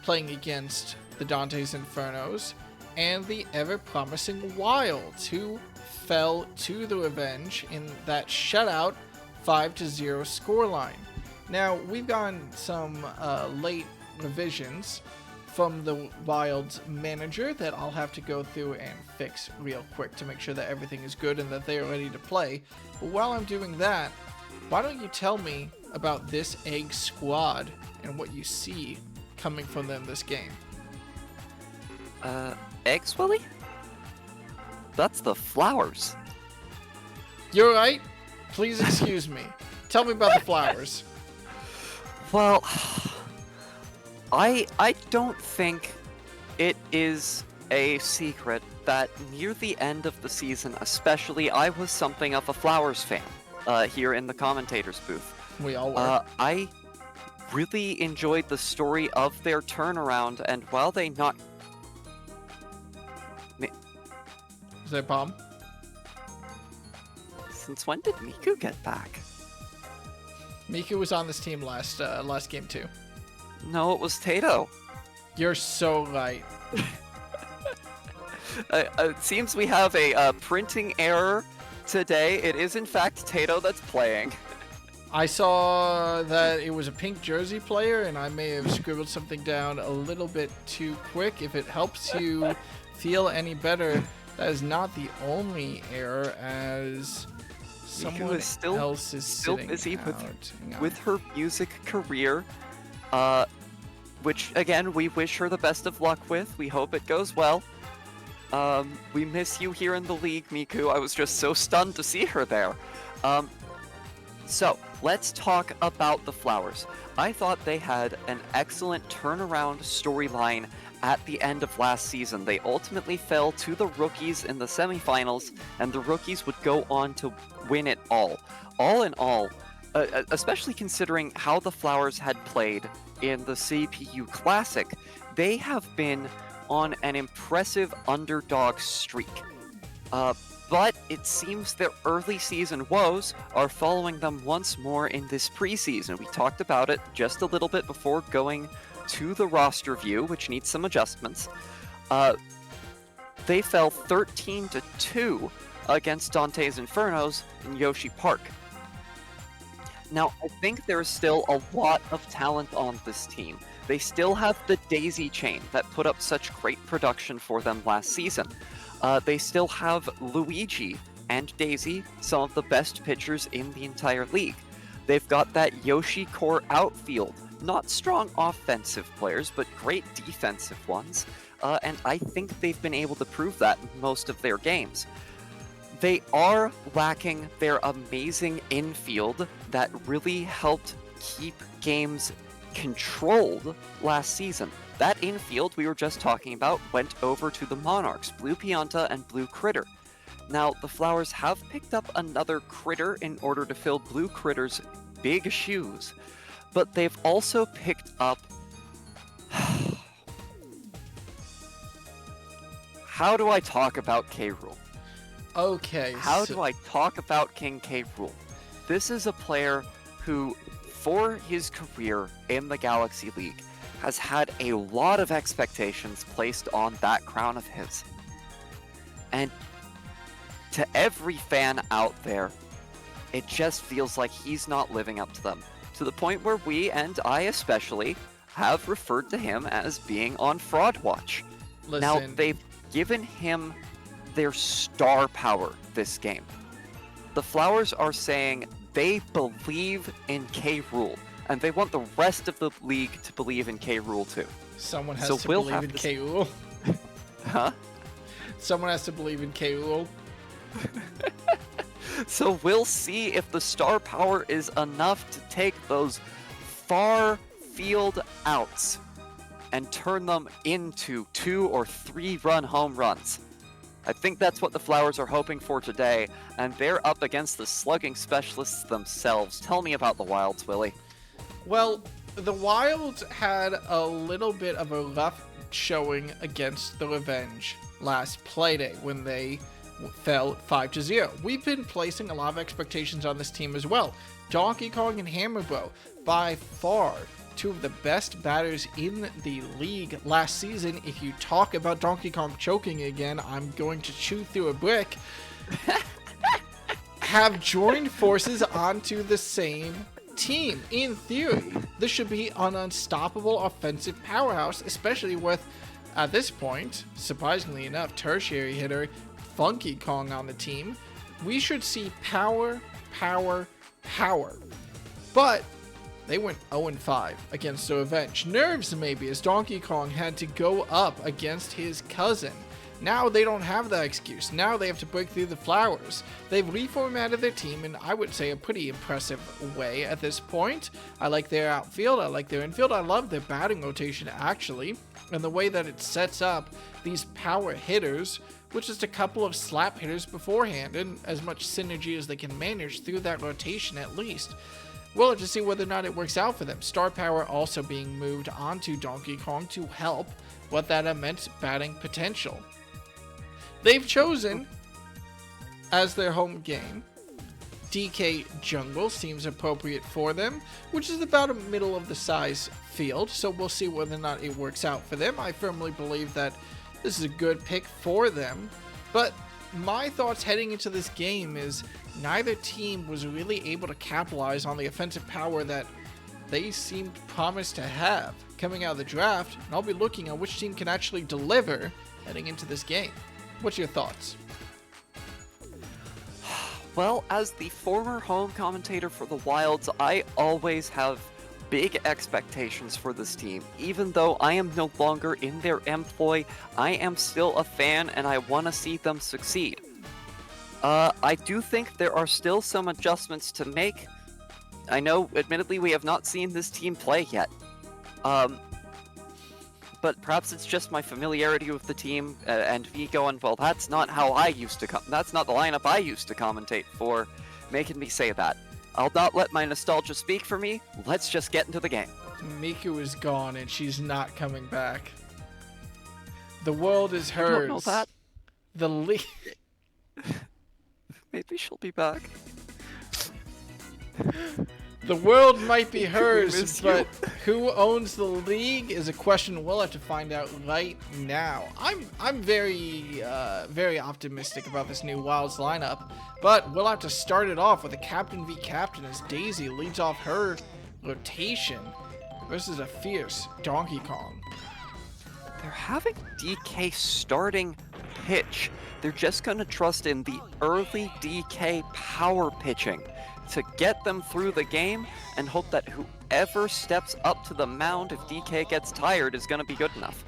playing against the Dante's Infernos, and the ever-promising Wilds, who fell to the Revenge in that shutout 5-0 scoreline. Now, we've gotten some late revisions from the Wild's manager that I'll have to go through and fix real quick to make sure that everything is good and that they are ready to play. But while I'm doing that, why don't you tell me about this Egg squad and what you see coming from them this game? Eggs, Willie? That's the Flowers. You're right. Please excuse me. Tell me about the Flowers. Well, I don't think it is a secret that near the end of the season, especially, I was something of a Flowers fan here in the commentator's booth. We all were. I really enjoyed the story of their turnaround, and while they not... Is that a bomb? Since when did Miku get back? Miku was on this team last game too. No, it was Tato. You're so right. It seems we have a printing error today. It is in fact Tato that's playing. I saw that it was a pink jersey player, and I may have scribbled something down a little bit too quick. If it helps you feel any better, that is not the only error, as someone is still, else is still sitting busy out. with her music career, which again we wish her the best of luck with. We hope it goes well. We miss you here in the league, Miku. I was just so stunned to see her there. So let's talk about the Flowers. I thought they had an excellent turnaround storyline at the end of last season. They ultimately fell to the Rookies in the semifinals, and the Rookies would go on to win it all. All in all, especially considering how the Flowers had played in the CPU Classic, they have been on an impressive underdog streak. But it seems their early season woes are following them once more in this preseason. We talked about it just a little bit before going to the roster view, which needs some adjustments. They fell 13-2 against Dante's Infernos in Yoshi Park. Now, I think there's still a lot of talent on this team. They still have the Daisy Chain that put up such great production for them last season. They still have Luigi and Daisy, some of the best pitchers in the entire league. They've got that Yoshi core outfield. Not strong offensive players, but great defensive ones. And I think they've been able to prove that in most of their games. They are lacking their amazing infield that really helped keep games controlled last season. That infield we were just talking about went over to the Monarchs, Blue Pianta and Blue Critter. Now, the Flowers have picked up another Critter in order to fill Blue Critter's big shoes, but they've also picked up... How do I talk about K-Rool? Okay. How do I talk about King K-Rool? This is a player who, for his career in the Galaxy League, has had a lot of expectations placed on that crown of his. And to every fan out there, it just feels like he's not living up to them. to the point where we, and I especially, have referred to him as being on fraud watch. Listen. Now, they've given him their star power this game. The Flowers are saying they believe in K. Rool, and they want the rest of the league to believe in K. Rool too. Someone has So to we'll believe have in to K. Rool. Huh? Someone has to believe in K. Rool. So we'll see if the star power is enough to take those far field outs and turn them into 2 or 3 run home runs. I think that's what the Flowers are hoping for today, and they're up against the slugging specialists themselves. Tell me about the Wilds, Willie. Well, the Wilds had a little bit of a rough showing against the Revenge last playday when they fell 5-0. We've been placing a lot of expectations on this team as well. Donkey Kong and Hammerbro, by far, 2 of the best batters in the league last season. If you talk about Donkey Kong choking again, I'm going to chew through a brick. Have joined forces onto the same team. In theory, this should be an unstoppable offensive powerhouse, especially with, at this point, surprisingly enough, tertiary hitter Funky Kong on the team. We should see power, power, power. But they went 0-5 against the Revenge. Nerves maybe, as Donkey Kong had to go up against his cousin. Now they don't have that excuse. Now they have to break through the Flowers. They've reformatted their team in, I would say, a pretty impressive way at this point. I like their outfield. I like their infield. I love their batting rotation, actually. And the way that it sets up these power hitters with just a couple of slap hitters beforehand, and as much synergy as they can manage through that rotation at least. We'll have to see whether or not it works out for them. Star Power also being moved onto Donkey Kong to help with that immense batting potential. They've chosen as their home game DK Jungle, seems appropriate for them, which is about a middle of the size field, so we'll see whether or not it works out for them. I firmly believe that this is a good pick for them, but my thoughts heading into this game is neither team was really able to capitalize on the offensive power that they seemed promised to have coming out of the draft, and I'll be looking at which team can actually deliver heading into this game. What's your thoughts? Well, as the former home commentator for the Wilds, I always have big expectations for this team. Even though I am no longer in their employ, I am still a fan and I want to see them succeed. I do think there are still some adjustments to make. I know, admittedly, we have not seen this team play yet. But perhaps it's just my familiarity with the team and me going, well, that's not how I used to that's not the lineup I used to commentate for, making me say that. I'll not let my nostalgia speak for me. Let's just get into the game. Miku is gone and she's not coming back. The world is hers. I don't know that. The league. Maybe she'll be back. The world might be We hers, miss but who owns the league is a question we'll have to find out right now. I'm very optimistic about this new Wilds lineup, but we'll have to start it off with a captain v captain as Daisy leads off her rotation versus a fierce Donkey Kong. They're having DK starting pitch. They're just going to trust in the early DK power pitching to get them through the game and hope that whoever steps up to the mound if DK gets tired is going to be good enough.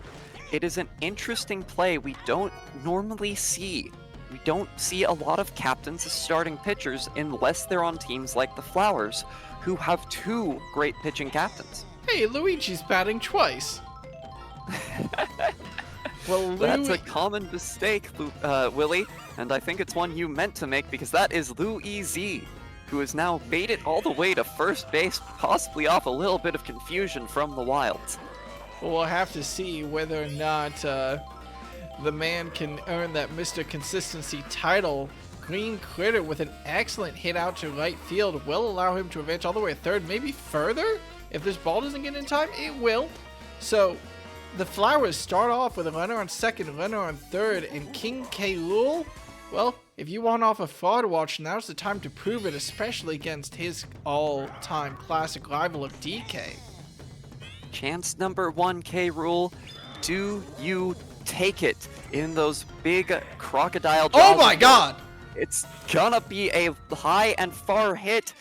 It is an interesting play we don't normally see. We don't see a lot of captains as starting pitchers unless they're on teams like the Flowers, who have 2 great pitching captains. Hey, Luigi's batting twice. Well, That's a common mistake, Willie, and I think it's one you meant to make because that is Louis, who has now made it all the way to first base, possibly off a little bit of confusion from the Wilds. Well, we'll have to see whether or not the man can earn that Mr. Consistency title. Green Critter with an excellent hit out to right field will allow him to advance all the way to third, maybe further. If this ball doesn't get in time, it will. So the Flowers start off with a runner on second, runner on third, and King K. Rool Well, if you want off a fraud watch, now's the time to prove it, especially against his all-time classic rival of DK. Chance number 1, K. Rool. Do you take it in those big crocodile jaws? Oh my god! It's gonna be a high and far hit,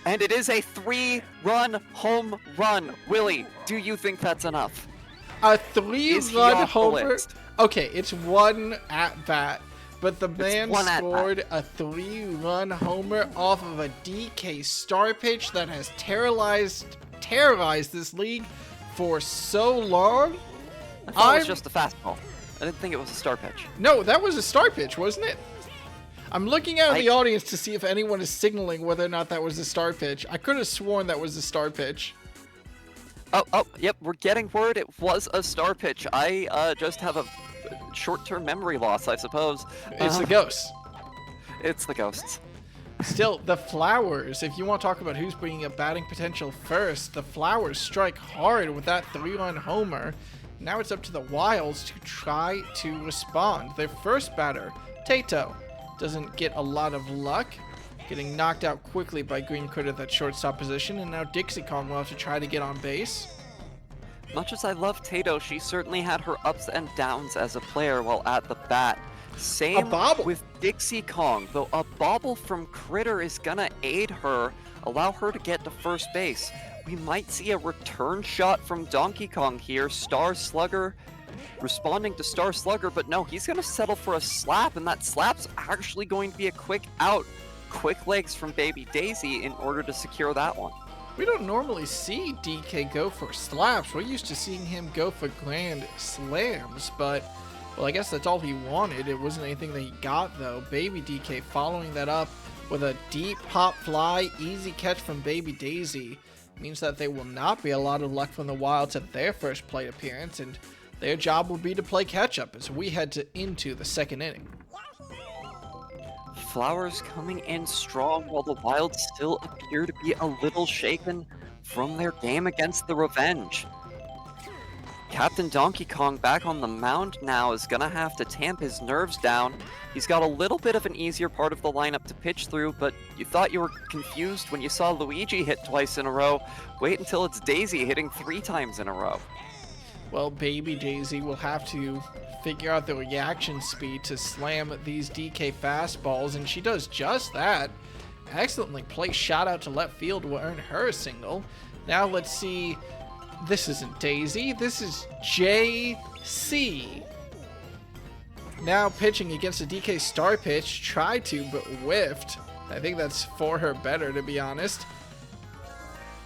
and it is a 3-run home run. Willie, do you think that's enough? A Is he 3-run off the homer? list? Okay, it's one at-bat, but the man one at-bat. scored a 3-run homer off of a DK star pitch that has terrorized this league for so long. I thought it was just a fastball. I didn't think it was a star pitch. No, that was a star pitch, wasn't it? I'm looking out at the audience to see if anyone is signaling whether or not that was a star pitch. I could have sworn that was a star pitch. Oh, yep, we're getting word it was a star pitch. I just have a short-term memory loss, I suppose. It's the ghosts. It's the ghosts. Still, the Flowers, if you want to talk about who's bringing up batting potential first, the Flowers strike hard with that 3-run homer. Now it's up to the Wilds to try to respond. Their first batter, Tato, doesn't get a lot of luck, getting knocked out quickly by Green Critter at that shortstop position, and now Dixie Kong will have to try to get on base. Much as I love Tato, she certainly had her ups and downs as a player while at the bat. Same with Dixie Kong, though a bobble from Critter is gonna aid her, allow her to get to first base. We might see a return shot from Donkey Kong here. Star Slugger responding to Star Slugger, but no, he's gonna settle for a slap, and that slap's actually going to be a quick out. Quick legs from Baby Daisy in order to secure that one. We don't normally see DK go for slaps. We're used to seeing him go for grand slams, but, well, I guess that's all he wanted. It wasn't anything that he got, though. Baby DK following that up with a deep pop fly, easy catch from Baby Daisy. Means that there will not be a lot of luck from the Wilds at their first plate appearance, and their job will be to play catch-up as we head into the second inning. Flowers coming in strong while the Wilds still appear to be a little shaken from their game against the Revenge. Captain Donkey Kong back on the mound now is gonna have to tamp his nerves down. He's got a little bit of an easier part of the lineup to pitch through, but you thought you were confused when you saw Luigi hit twice in a row. Wait until it's Daisy hitting 3 times in a row. Well, Baby Daisy will have to figure out the reaction speed to slam these DK fastballs, and she does just that. Excellently placed shot out to left field will earn her a single. Now let's see. This isn't Daisy, this is JC. Now pitching against a DK star pitch, tried to, but whiffed. I think that's for her better, to be honest.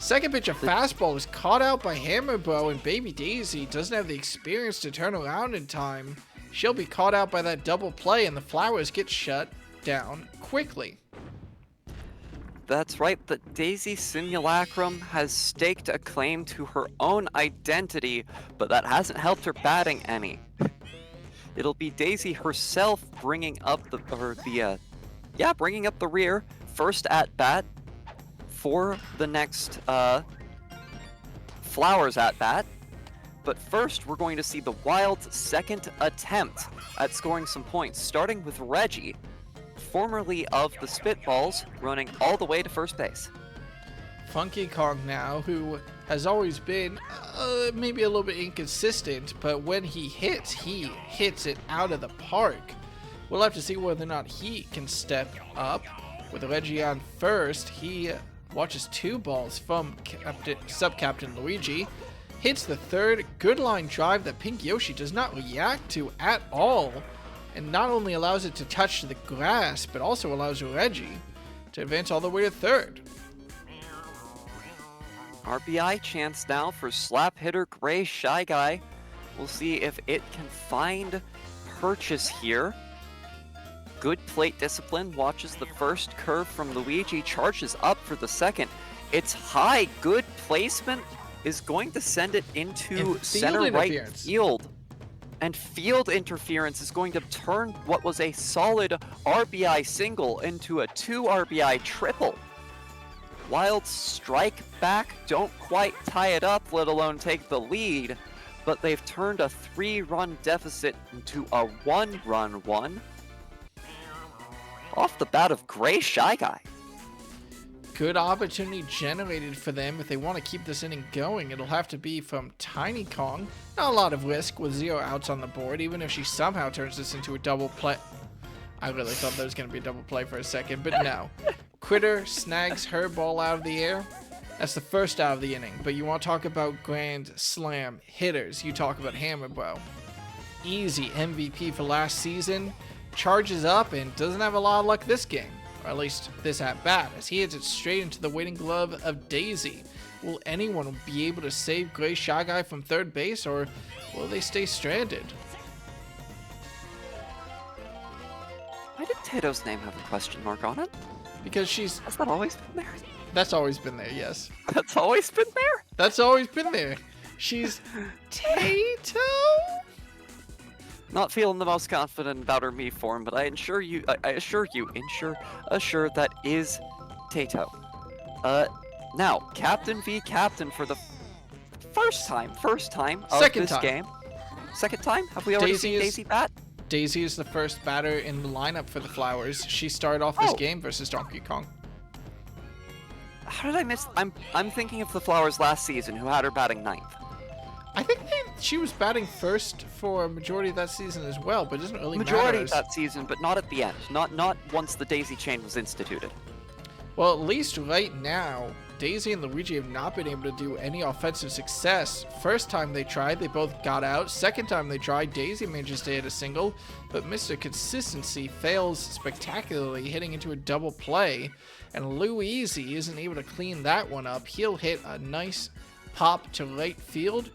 Second pitch, a fastball is caught out by Hammerbro, and Baby Daisy doesn't have the experience to turn around in time. She'll be caught out by that double play, and the Flowers get shut down quickly. That's right, the Daisy Simulacrum has staked a claim to her own identity, but that hasn't helped her batting any. It'll be Daisy herself bringing up bringing up the rear, first at bat for the next Flowers at bat. But first, we're going to see the Wild's second attempt at scoring some points, starting with Reggie, formerly of the Spitballs, running all the way to first base. Funky Kong now, who has always been maybe a little bit inconsistent, but when he hits it out of the park. We'll have to see whether or not he can step up. With Reggie on first, he watches 2 balls from Sub-Captain Luigi, hits the third, good line drive that Pink Yoshi does not react to at all, and not only allows it to touch the grass, but also allows Reggie to advance all the way to third. RBI chance now for slap hitter Gray Shy Guy. We'll see if it can find purchase here. Good plate discipline, watches the first curve from Luigi, charges up for the second. It's high, good placement is going to send it into center right field. And field interference is going to turn what was a solid RBI single into a 2 RBI triple. Wild strike back, don't quite tie it up, let alone take the lead, but they've turned a 3-run deficit into a 1-run one. off the bat of Gray Shy Guy. Good opportunity generated for them. If they want to keep this inning going, it'll have to be from Tiny Kong. Not a lot of risk with 0 outs on the board, even if she somehow turns this into a double play. I really thought there was going to be a double play for a second, but no. Critter snags her ball out of the air. That's the first out of the inning, but you want to talk about Grand Slam hitters. You talk about Hammer Bro. Easy MVP for last season. Charges up and doesn't have a lot of luck this game. Or at least this at bat, as he hits it straight into the waiting glove of Daisy. Will anyone be able to save Gray Shy Guy from third base, or will they stay stranded? Why did Tato's name have a question mark on it? Because she's... Has that always been there? That's always been there, yes. That's always been there? That's always been there. She's Tato? Not feeling the most confident about her me form, but I assure you that is Tato. Now, Captain v Captain for the first time of Second this time. game. Second time? Have we already seen Daisy bat? Daisy is the first batter in the lineup for the Flowers. She started off this game versus Donkey Kong. How did I miss? I'm thinking of the Flowers last season, who had her batting ninth. I think she was batting first for a majority of that season as well, but it doesn't really matter. Majority of that season, but not at the end. Not once the Daisy chain was instituted. Well, at least right now, Daisy and Luigi have not been able to do any offensive success. First time they tried, they both got out. Second time they tried, Daisy manages to hit a single, but Mr. Consistency fails spectacularly, hitting into a double play. And Luigi isn't able to clean that one up. He'll hit a nice pop to right field,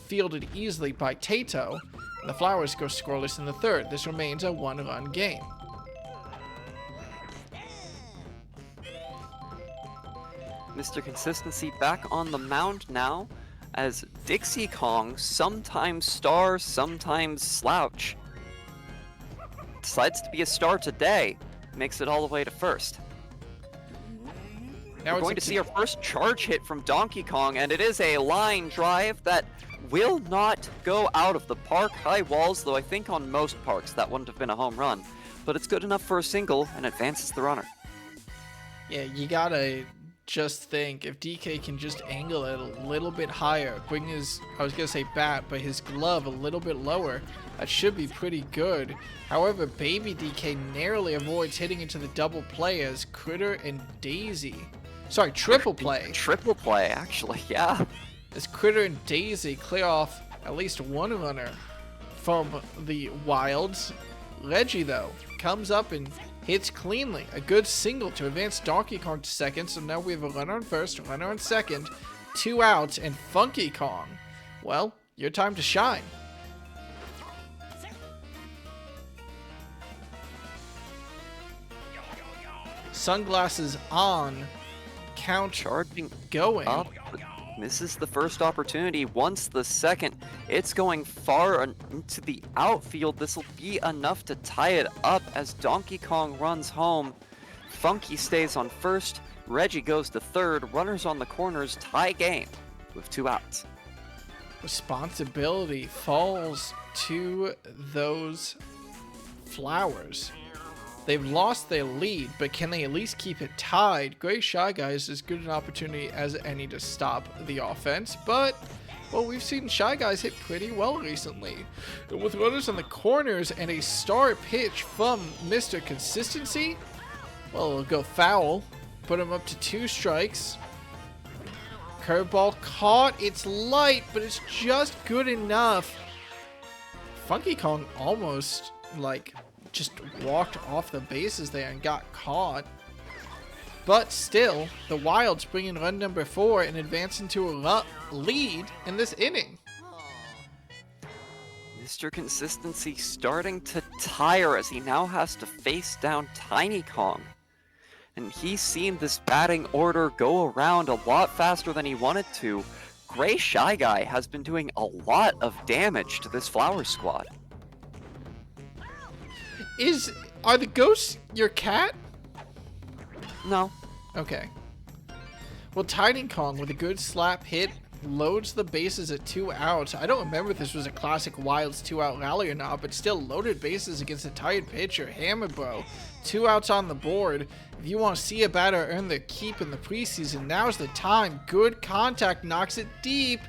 fielded easily by Tato. And the Flowers go scoreless in the third. This remains a one-run game. Mr. Consistency back on the mound now, as Dixie Kong, sometimes star, sometimes slouch, decides to be a star today, makes it all the way to first. Now we're going to see our first charge hit from Donkey Kong, and it is a line drive that will not go out of the park high walls, though I think on most parks that wouldn't have been a home run. But it's good enough for a single and advances the runner. Yeah, you gotta just think, if DK can just angle it a little bit higher, bring his, I was gonna say bat, but his glove a little bit lower, that should be pretty good. However, Baby DK narrowly avoids hitting into the double play as Critter and Daisy, sorry, triple play. Triple play, actually, yeah. As Critter and Daisy clear off at least one runner from the Wilds. Reggie, though, comes up and hits cleanly. A good single to advance Donkey Kong to second, so now we have a runner on first, a runner on second, 2 outs, and Funky Kong. Well, your time to shine. Sunglasses on, count Charging going. up. This is the first opportunity. Once the second, it's going far into the outfield. This will be enough to tie it up as Donkey Kong runs home. Funky stays on first. Reggie goes to third. Runners on the corners, tie game with 2 outs. Responsibility falls to those Flowers. They've lost their lead, but can they at least keep it tied? Gray Shy Guy is as good an opportunity as any to stop the offense, but, well, we've seen Shy Guys hit pretty well recently. With runners on the corners and a star pitch from Mr. Consistency, well, it'll go foul. Put him up to 2 strikes. Curveball caught. It's light, but it's just good enough. Funky Kong almost, just walked off the bases there and got caught. But still, the Wilds bring in run number 4 and advance into a lead in this inning. Mr. Consistency starting to tire as he now has to face down Tiny Kong. And he's seen this batting order go around a lot faster than he wanted to. Gray Shy Guy has been doing a lot of damage to this Flower squad. Are the ghosts your cat? No. Okay. Well, Tiny Kong with a good slap hit loads the bases at 2 outs. I don't remember if this was a classic Wilds 2-out rally or not, but still loaded bases against a tired pitcher. Hammer Bro, 2 outs on the board. If you want to see a batter earn their keep in the preseason, now's the time. Good contact, knocks it deep.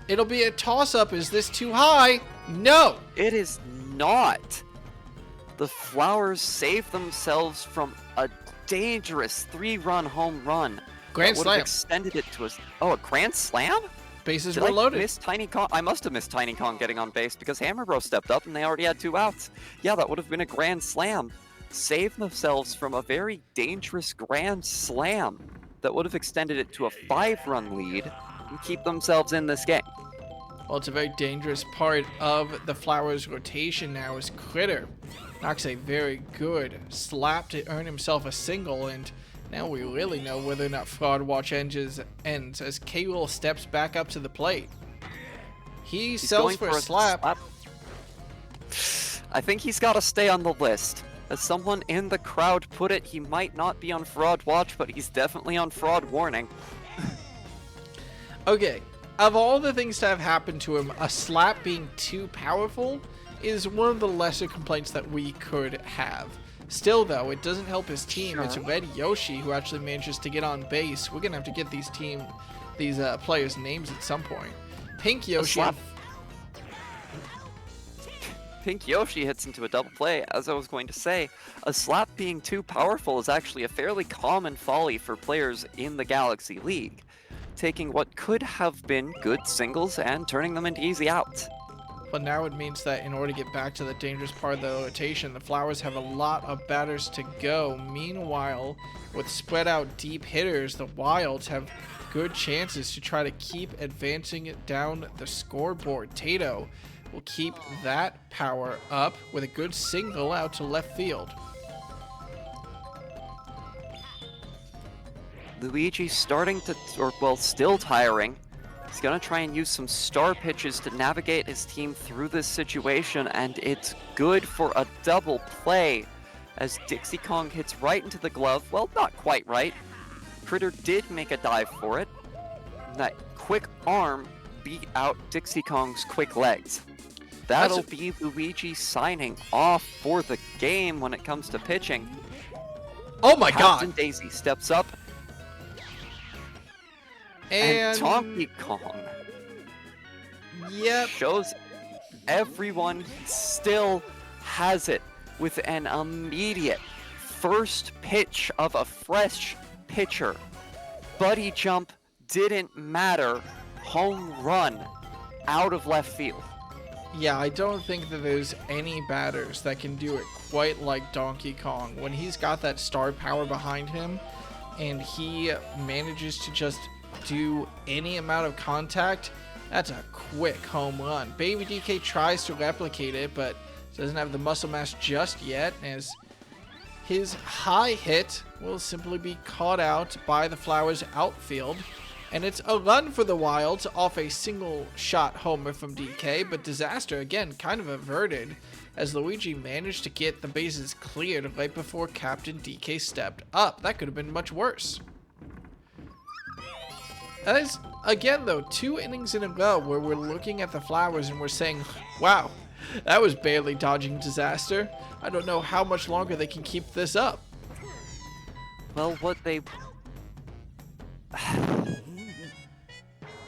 It'll be a toss-up. Is this too high? No! It is not. The Flowers save themselves from a dangerous 3-run home run. Grand would slam. have extended it to a grand slam? Bases Did were I loaded. miss Tiny Kong? I must have missed Tiny Kong getting on base because Hammer Bro stepped up and they already had 2 outs. Yeah, that would have been a grand slam. Save themselves from a very dangerous grand slam that would have extended it to a 5-run lead and keep themselves in this game. Well, it's a very dangerous part of the Flowers rotation now as Critter knocks a very good slap to earn himself a single, and now we really know whether or not Fraud Watch ends as K-Will steps back up to the plate. He's sells for a slap. I think he's got to stay on the list. As someone in the crowd put it, he might not be on Fraud Watch, but he's definitely on Fraud Warning. Okay, of all the things to have happened to him, a slap being too powerful is one of the lesser complaints that we could have. Still, though, it doesn't help his team. Sure. It's Red Yoshi who actually manages to get on base. We're gonna have to get these players' names at some point. Pink Yoshi. Pink Yoshi hits into a double play. As I was going to say, a slap being too powerful is actually a fairly common folly for players in the Galaxy League, taking what could have been good singles and turning them into easy outs. But now it means that in order to get back to the dangerous part of the rotation, the Flowers have a lot of batters to go. Meanwhile, with spread out deep hitters, the Wilds have good chances to try to keep advancing it down the scoreboard. Tato will keep that power up with a good single out to left field. Luigi starting to, still tiring. He's going to try and use some star pitches to navigate his team through this situation, and it's good for a double play as Dixie Kong hits right into the glove. Well, not quite right. Critter did make a dive for it. That quick arm beat out Dixie Kong's quick legs. That'll be Luigi signing off for the game when it comes to pitching. Oh my Captain god! Daisy steps up. And Donkey Kong yep. shows everyone he still has it with an immediate first pitch of a fresh pitcher. Buddy jump didn't matter. Home run out of left field. Yeah, I don't think that there's any batters that can do it quite like Donkey Kong. When he's got that star power behind him and he manages to just do any amount of contact, that's a quick home run. Baby DK tries to replicate it, but doesn't have the muscle mass just yet, as his high hit will simply be caught out by the Flowers outfield. And it's a run for the Wilds off a single shot homer from DK, but disaster again kind of averted as Luigi managed to get the bases cleared right before Captain DK stepped up. That could have been much worse. As again though, 2 innings in a row where we're looking at the Flowers and we're saying, wow, that was barely dodging disaster. I don't know how much longer they can keep this up. Well,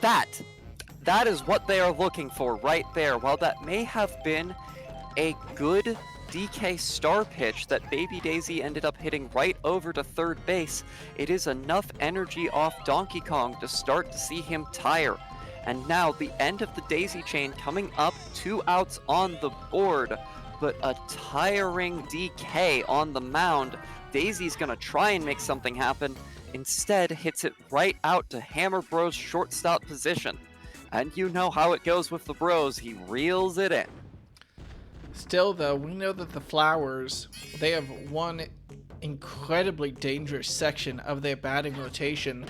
That is what they are looking for right there. While that may have been a good DK star pitch that Baby Daisy ended up hitting right over to third base, it is enough energy off Donkey Kong to start to see him tire. And now the end of the daisy chain coming up, 2 outs on the board, but a tiring DK on the mound. Daisy's gonna try and make something happen. Instead, hits it right out to Hammer Bro's shortstop position. And you know how it goes with the Bros, he reels it in. Still though, we know that the Flowers, they have one incredibly dangerous section of their batting rotation.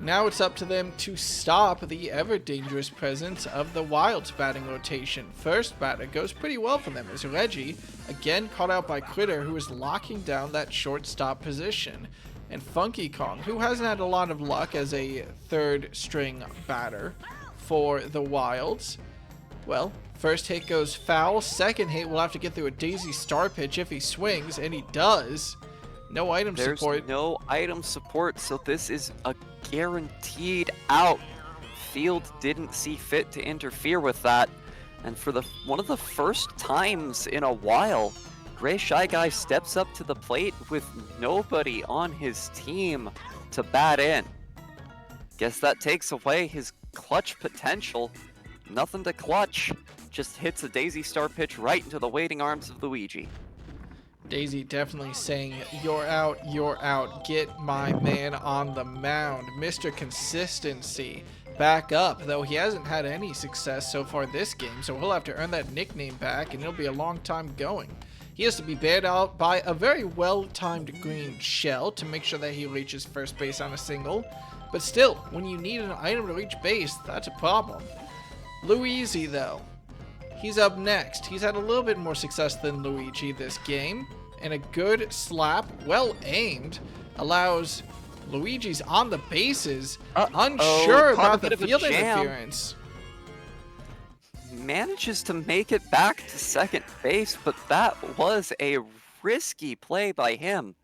Now it's up to them to stop the ever-dangerous presence of the Wilds batting rotation. First batter goes pretty well for them as Reggie, again caught out by Critter, who is locking down that shortstop position. And Funky Kong, who hasn't had a lot of luck as a third string batter for the Wilds. Well, first hit goes foul. Second hit will have to get through a Daisy Star pitch if he swings, and he does. No item support. There's no item support, so this is a guaranteed out. Field didn't see fit to interfere with that, and for one of the first times in a while, Gray Shy Guy steps up to the plate with nobody on his team to bat in. Guess that takes away his clutch potential. Nothing to clutch, just hits a Daisy Star pitch right into the waiting arms of Luigi. Daisy definitely saying, you're out, get my man on the mound. Mr. Consistency back up, though he hasn't had any success so far this game, so he'll have to earn that nickname back, and it'll be a long time going. He has to be bailed out by a very well-timed green shell to make sure that he reaches first base on a single, but still, when you need an item to reach base, that's a problem. Luigi, though, he's up next. He's had a little bit more success than Luigi this game, and a good slap, well aimed, allows Luigi's on the bases, unsure about the field interference. Manages to make it back to second base, but that was a risky play by him.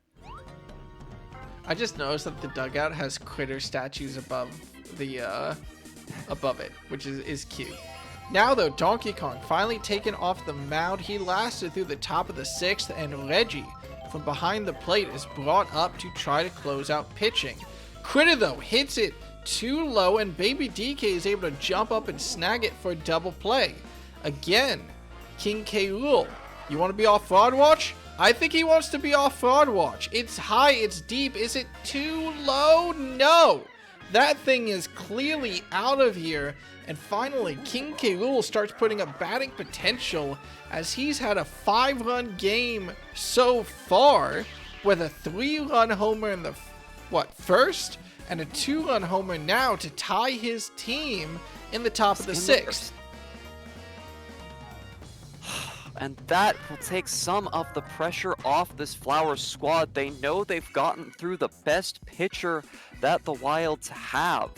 I just noticed that the dugout has critter statues above the above it, which is cute. Now though, Donkey Kong finally taken off the mound. He lasted through the top of the 6th, and Reggie from behind the plate is brought up to try to close out pitching. Critter though hits it too low, and Baby DK is able to jump up and snag it for a double play. Again, King K. Rool, you want to be off fraud watch? I think he wants to be off fraud watch. It's high, it's deep. Is it too low? No! That thing is clearly out of here. And finally, King K. Rool starts putting up batting potential as he's had a 5-run game so far, with a 3-run homer in the first, and a 2-run homer now to tie his team in the top of the 6th. And that will take some of the pressure off this Flowers squad. They know they've gotten through the best pitcher that the Wilds have.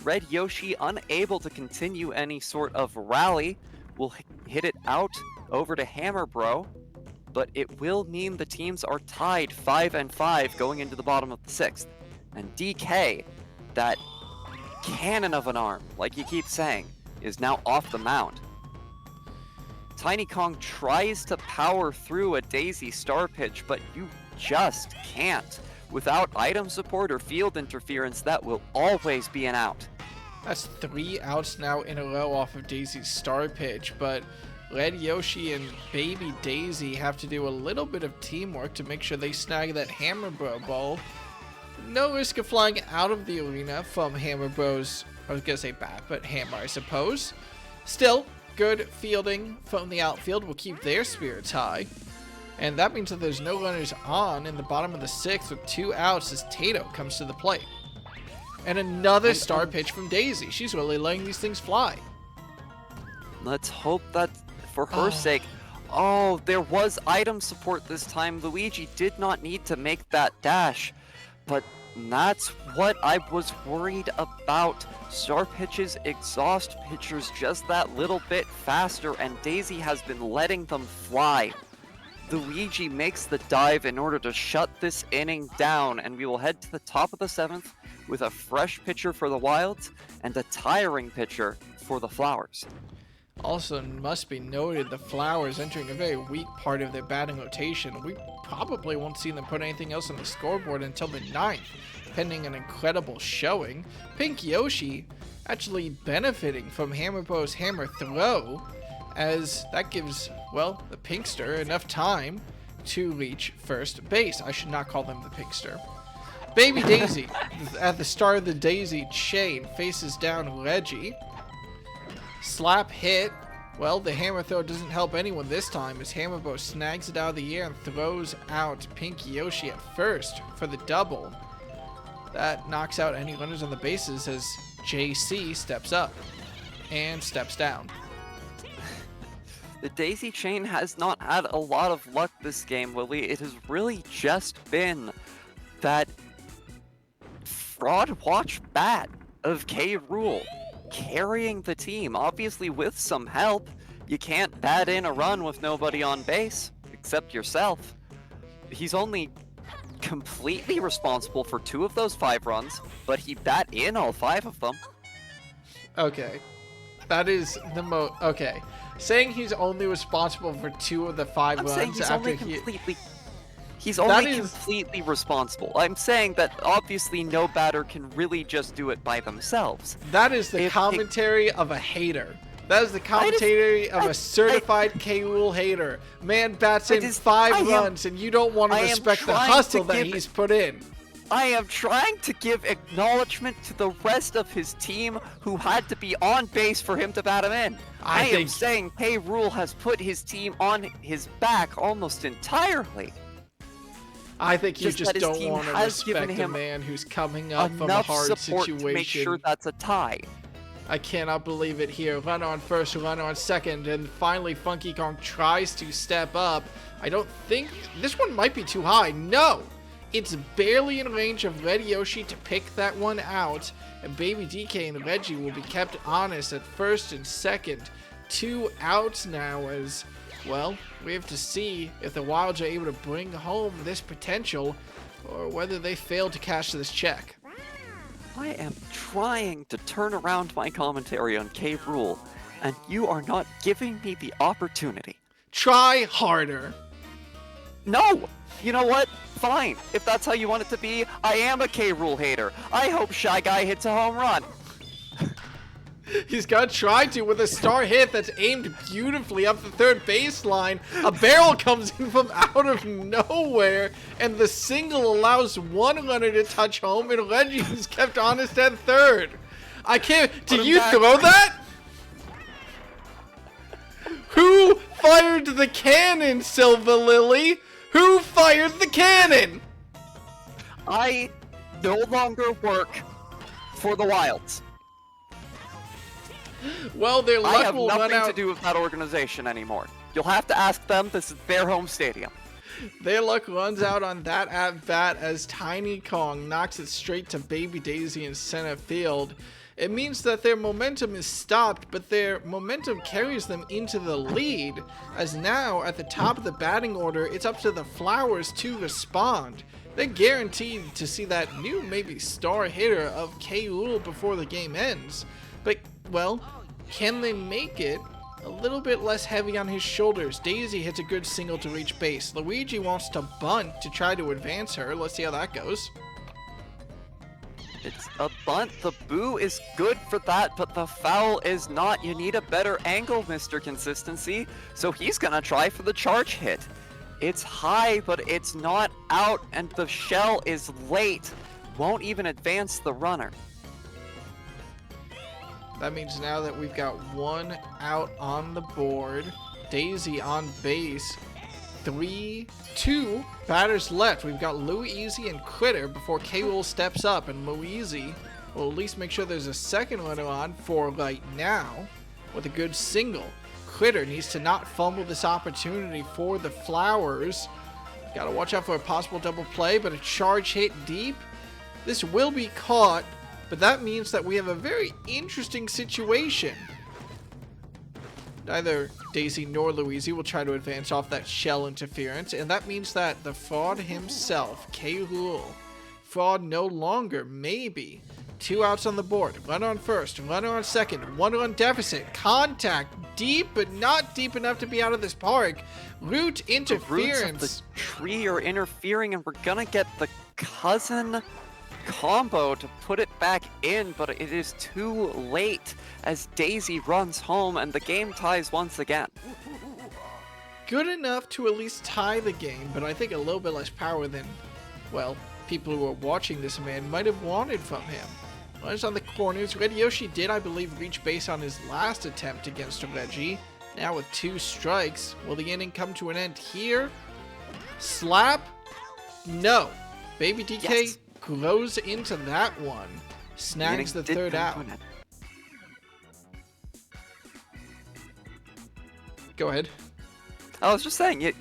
Red Yoshi, unable to continue any sort of rally, will hit it out over to Hammer Bro, but it will mean the teams are tied 5-5 going into the bottom of the 6th. And DK, that cannon of an arm, like you keep saying, is now off the mound. Tiny Kong tries to power through a Daisy Star pitch, but you just can't. Without item support or field interference, that will always be an out. That's 3 outs now in a row off of Daisy's star pitch, but Red Yoshi and Baby Daisy have to do a little bit of teamwork to make sure they snag that Hammer Bro ball. No risk of flying out of the arena from Hammer Bro's, I was gonna say bat, but hammer, I suppose. Still, good fielding from the outfield will keep their spirits high. And that means that there's no runners on in the bottom of the 6th with 2 outs as Tato comes to the plate. And another star pitch from Daisy. She's really letting these things fly. Let's hope that for her sake. Oh, there was item support this time. Luigi did not need to make that dash. But that's what I was worried about. Star pitches exhaust pitchers just that little bit faster, and Daisy has been letting them fly. Luigi makes the dive in order to shut this inning down, and we will head to the top of the 7th with a fresh pitcher for the Wilds and a tiring pitcher for the Flowers. Also, must be noted, the Flowers entering a very weak part of their batting rotation. We probably won't see them put anything else on the scoreboard until the 9th, pending an incredible showing. Pink Yoshi actually benefiting from Hammer Bro's hammer throw, as that gives, well, the Pinkster enough time to reach first base. I should not call them the Pinkster. Baby Daisy, at the start of the Daisy chain, faces down Reggie. Slap hit. Well, the hammer throw doesn't help anyone this time, as Hammer Bro snags it out of the air and throws out Pink Yoshi at first for the double. That knocks out any runners on the bases as JC steps up and steps down. The Daisy chain has not had a lot of luck this game, Willie. It has really just been that fraud watch bat of K. Rool carrying the team, obviously with some help. You can't bat in a run with nobody on base except yourself. He's only completely responsible for 2 of those 5 runs, but he bat in all 5 of them. Okay. That is the most... Okay. Saying he's only responsible for 2 of the 5 runs after He's only completely responsible. I'm saying that obviously no batter can really just do it by themselves. That is the commentary of a hater. That is the commentary of a certified K-Rool hater. Man bats in 5 runs and you don't want to respect the hustle that he's put in. I am trying to give acknowledgement to the rest of his team who had to be on base for him to bat him in. I am saying K-Rool has put his team on his back almost entirely. I think you just don't want to respect a man who's coming up from a hard situation. To make sure that's a tie. I cannot believe it here. Run on first, run on second, and finally Funky Kong tries to step up. I don't think... This one might be too high. No! It's barely in range of Red Yoshi to pick that one out, and Baby DK and Reggie will be kept honest at first and second. 2 outs now as... Well, we have to see if the Wilds are able to bring home this potential, or whether they fail to cash this check. I am trying to turn around my commentary on K. Rool, and you are not giving me the opportunity. Try harder. No! You know what? Fine. If that's how you want it to be, I am a K. Rool hater. I hope Shy Guy hits a home run. He's gonna try to with a star hit that's aimed beautifully up the third baseline. A barrel comes in from out of nowhere, and the single allows one runner to touch home, and Reggie's kept honest at third. I can't. Did you throw that? Who fired the cannon, Silva Lily? Who fired the cannon? I no longer work for the Wilds. Well, their luck will run out. I have nothing to do with that organization anymore. You'll have to ask them. This is their home stadium. Their luck runs out on that at-bat as Tiny Kong knocks it straight to Baby Daisy in center field. It means that their momentum is stopped, but their momentum carries them into the lead, as now, at the top of the batting order, it's up to the Flowers to respond. They're guaranteed to see that new, maybe star hitter of K-Rool before the game ends. But, well, can they make it a little bit less heavy on his shoulders? Daisy hits a good single to reach base. Luigi wants to bunt to try to advance her. Let's see how that goes. It's a bunt. The boo is good for that, but the foul is not. You need a better angle, Mr. Consistency. So he's gonna try for the charge hit. It's high, but it's not out, and the shell is late. Won't even advance the runner. That means now that we've got 1 out on the board. Daisy on base. 3-2 batters left. We've got Louise and Critter before K-Rool steps up, and Louise will at least make sure there's a second runner on for right now with a good single. Critter needs to not fumble this opportunity for the Flowers. Gotta watch out for a possible double play, but a charge hit deep. This will be caught, but that means that we have a very interesting situation. Neither Daisy nor Louise will try to advance off that shell interference, and that means that the fraud himself, K-Rool, fraud no longer, maybe. 2 outs on the board, runner on first, runner on second, 1 run deficit, contact, deep but not deep enough to be out of this park, root interference. The roots of the tree are interfering, and we're gonna get the cousin combo to put it back in, but it is too late as Daisy runs home and the game ties once again. Good enough to at least tie the game, but I think a little bit less power than, well, people who are watching this man might have wanted from him. Runners on the corners. Red Yoshi did, I believe, reach base on his last attempt against Reggie. Now with 2 strikes, will the inning come to an end here? Slap? No. Baby DK grows into that one. Snags the 3rd out. Go ahead. I was just saying,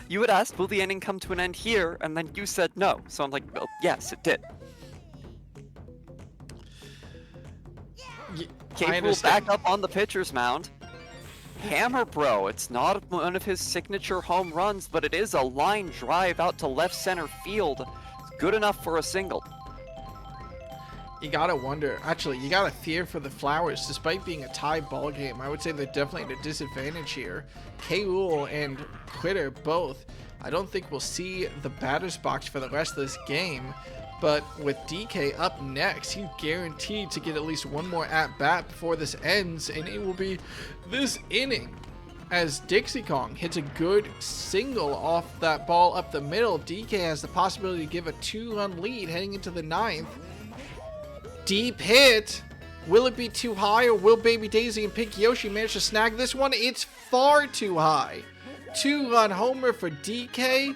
you had asked, will the inning come to an end here? And then you said no. So I'm like, well, yes, it did. I K-Rool understand. back up on the pitcher's mound. Hammer Bro, it's not one of his signature home runs, but it is a line drive out to left center field. It's good enough for a single. You gotta wonder. Actually, you gotta fear for the Flowers. Despite being a tie ball game, I would say they're definitely at a disadvantage here. K-Rool and Critter both. I don't think we'll see the batter's box for the rest of this game. But with DK up next, he's guaranteed to get at least one more at-bat before this ends, and it will be this inning. As Dixie Kong hits a good single off that ball up the middle, DK has the possibility to give a 2-run lead heading into the 9th. Deep hit. Will it be too high, or will Baby Daisy and Pink Yoshi manage to snag this one? It's far too high. 2-run homer for DK.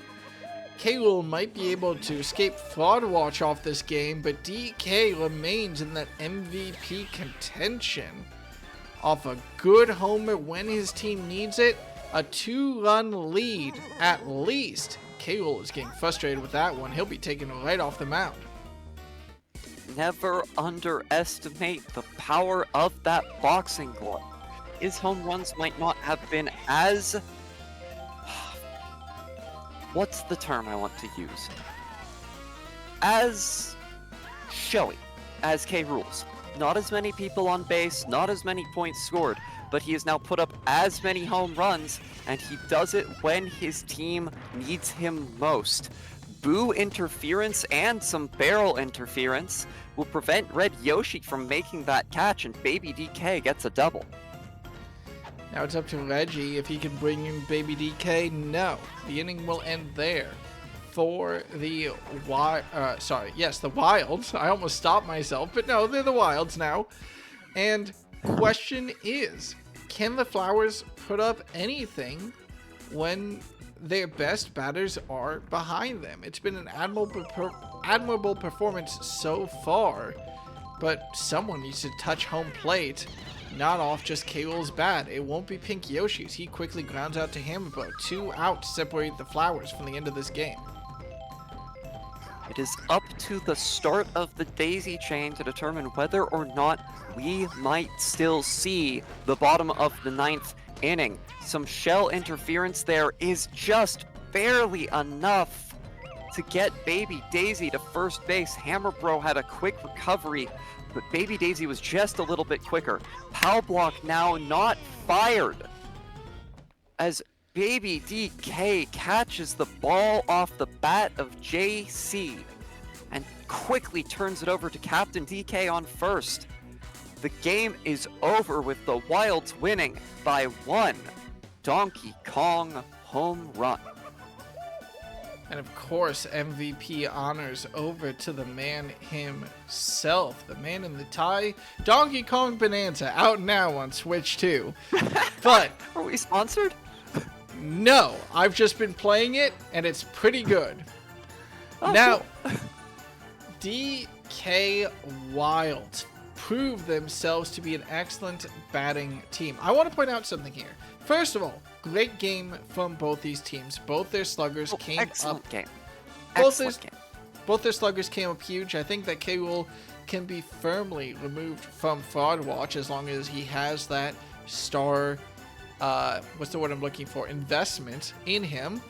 K-Rool might be able to escape fraud watch off this game, but DK remains in that MVP contention. Off a good homer when his team needs it, a 2-run lead at least. K-Rool is getting frustrated with that one. He'll be taken right off the mound. Never underestimate the power of that boxing glove. His home runs might not have been as... What's the term I want to use? As showy as K-Rool's. Not as many people on base, not as many points scored, but he has now put up as many home runs, and he does it when his team needs him most. Boo interference and some barrel interference will prevent Red Yoshi from making that catch, and Baby DK gets a double. Now it's up to Reggie if he can bring in Baby DK. No, the inning will end there for the the Wilds. I almost stopped myself, but no, they're the Wilds now. And question is, can the Flowers put up anything when their best batters are behind them? It's been an admirable performance so far, but someone needs to touch home plate. Not off just K-Rool's bat. It won't be Pink Yoshi's. He quickly grounds out to Hammerbow. 2 out to separate the Flowers from the end of this game. It is up to the start of the daisy chain to determine whether or not we might still see the bottom of the 9th inning. Some shell interference there is just barely enough to get Baby Daisy to first base. Hammerbro had a quick recovery, but Baby Daisy was just a little bit quicker. Pow block now not fired, as Baby DK catches the ball off the bat of JC and quickly turns it over to Captain DK on first. The game is over with the Wilds winning by 1 Donkey Kong home run. And of course, MVP honors over to the man himself, the man in the tie, Donkey Kong Bonanza, out now on Switch 2. But Are we sponsored? no, I've just been playing it, and it's pretty good. Oh, Now, cool. DK Wilds prove themselves to be an excellent batting team. I want to point out something here. First of all, great game from both these teams. Both their sluggers came excellent up. Game. Both Excellent game. Both their sluggers came up huge. I think that K-Rool can be firmly removed from fraud watch as long as he has that star, what's the word I'm looking for, investment in him.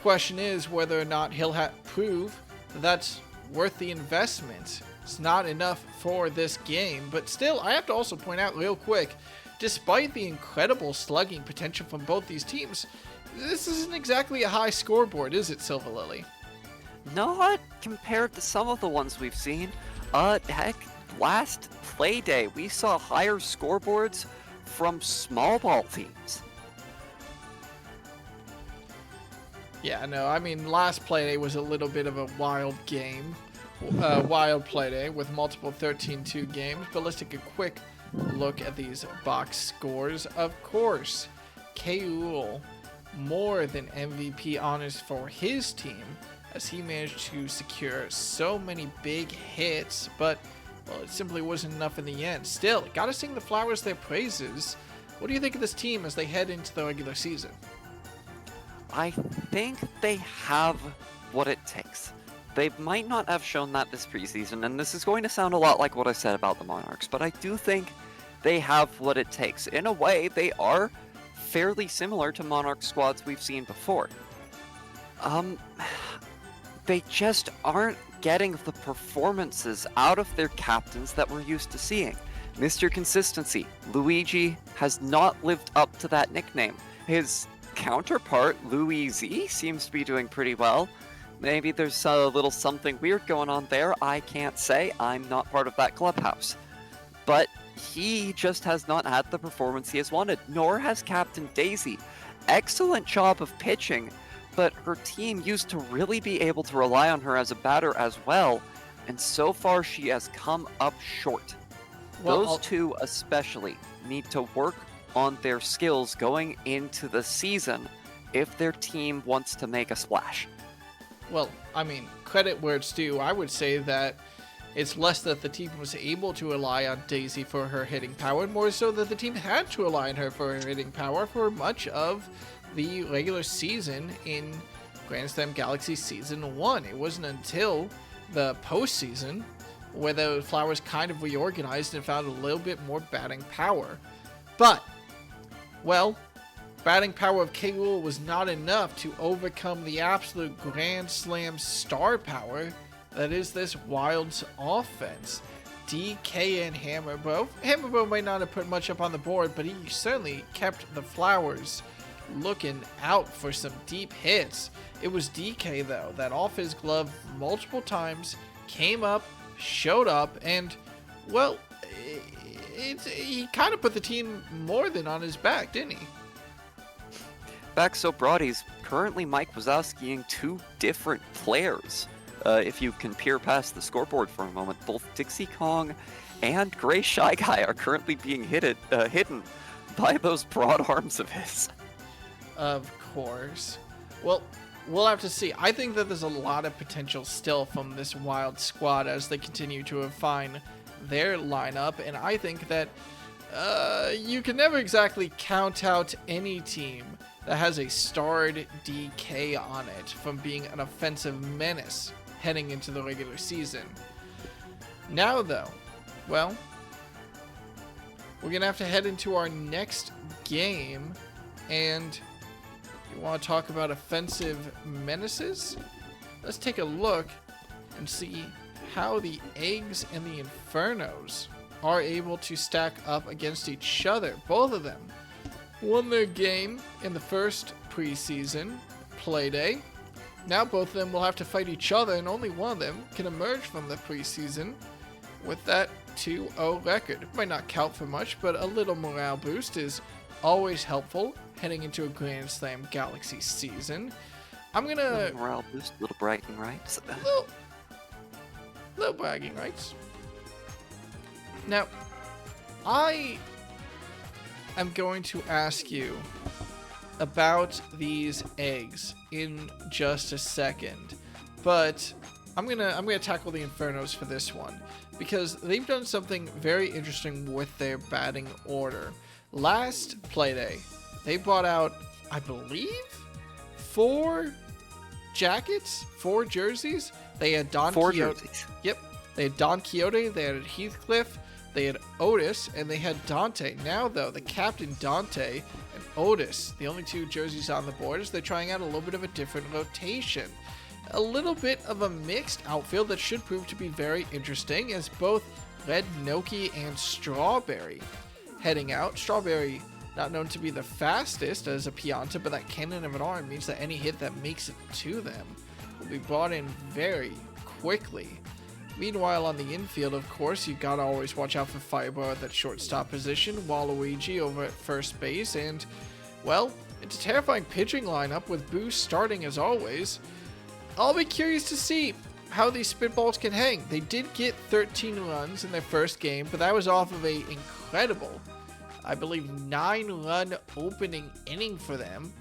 Question is whether or not he'll prove that's worth the investment. It's not enough for this game, but still, I have to also point out real quick, despite the incredible slugging potential from both these teams, this isn't exactly a high scoreboard, is it, Silver Lily? Not compared to some of the ones we've seen. Heck, last play day, we saw higher scoreboards from small ball teams. Yeah, no, I mean, last Playday was a little bit of a wild game. Wild Playday with multiple 13-2 games, but let's take a quick look at these box scores. Of course, K-Rool more than MVP honors for his team, as he managed to secure so many big hits, but, well, it simply wasn't enough in the end. Still, gotta sing the Flowers their praises. What do you think of this team as they head into the regular season? I think they have what it takes. They might not have shown that this preseason, and this is going to sound a lot like what I said about the Monarchs, but I do think they have what it takes. In a way, they are fairly similar to Monarch squads we've seen before. They just aren't getting the performances out of their captains that we're used to seeing. Mr. Consistency, Luigi, has not lived up to that nickname. His counterpart, Luigi, seems to be doing pretty well. Maybe there's a little something weird going on there. I can't say. I'm not part of that clubhouse. But he just has not had the performance he has wanted, nor has Captain Daisy. Excellent job of pitching, but her team used to really be able to rely on her as a batter as well, and so far she has come up short. Those two especially need to work on their skills going into the season if their team wants to make a splash. Well, I mean, credit where it's due. I would say that it's less that the team was able to rely on Daisy for her hitting power, and more so that the team had to rely on her for her hitting power for much of the regular season in Grand Slam Galaxy Season 1. It wasn't until the postseason where the Flowers kind of reorganized and found a little bit more batting power. But, well, batting power of K. Rool was not enough to overcome the absolute Grand Slam star power that is this Wilds offense. DK and Hammerbro. Hammerbro might not have put much up on the board, but he certainly kept the Flowers looking out for some deep hits. It was DK, though, that off his glove multiple times came up, showed up, and, well, he kind of put the team more than on his back, didn't he? Back so broad, he's currently Mike Wazowskiing two different players. If you can peer past the scoreboard for a moment, both Dixie Kong and Gray Shy Guy are currently being hidden by those broad arms of his. Of course. Well, we'll have to see. I think that there's a lot of potential still from this Wild squad as they continue to refine their lineup, and I think that you can never exactly count out any team that has a starred DK on it from being an offensive menace heading into the regular season. Now, though, well, we're going to have to head into our next game, and you want to talk about offensive menaces? Let's take a look and see how the Eggs and the Infernos are able to stack up against each other. Both of them won their game in the first preseason playday. Now both of them will have to fight each other, and only one of them can emerge from the preseason with that 2-0 record. It might not count for much, but a little morale boost is always helpful heading into a Grand Slam Galaxy season. I'm gonna... Little morale boost, little bragging rights. Little bragging rights. Now, I am going to ask you about these eggs in just a second, but I'm gonna tackle the Infernos for this one because they've done something very interesting with their batting order. Last playday, they brought out, I believe, 4 jackets, 4 jerseys. They had Don Quixote. Jerseys. Yep, they had Don Quixote. They had Heathcliff. They had Otis, and they had Dante. Now, though, the captain Dante and Otis, the only 2 jerseys on the board, is they're trying out a little bit of a different rotation. A little bit of a mixed outfield that should prove to be very interesting as both Red Noki and Strawberry heading out. Strawberry, not known to be the fastest as a Pianta, but that cannon of an arm means that any hit that makes it to them will be brought in very quickly. Meanwhile, on the infield, of course, you gotta always watch out for Fireball at that shortstop position, Waluigi over at first base, and, well, it's a terrifying pitching lineup with Boost starting as always. I'll be curious to see how these spitballs can hang. They did get 13 runs in their first game, but that was off of a incredible, I believe, 9-run opening inning for them.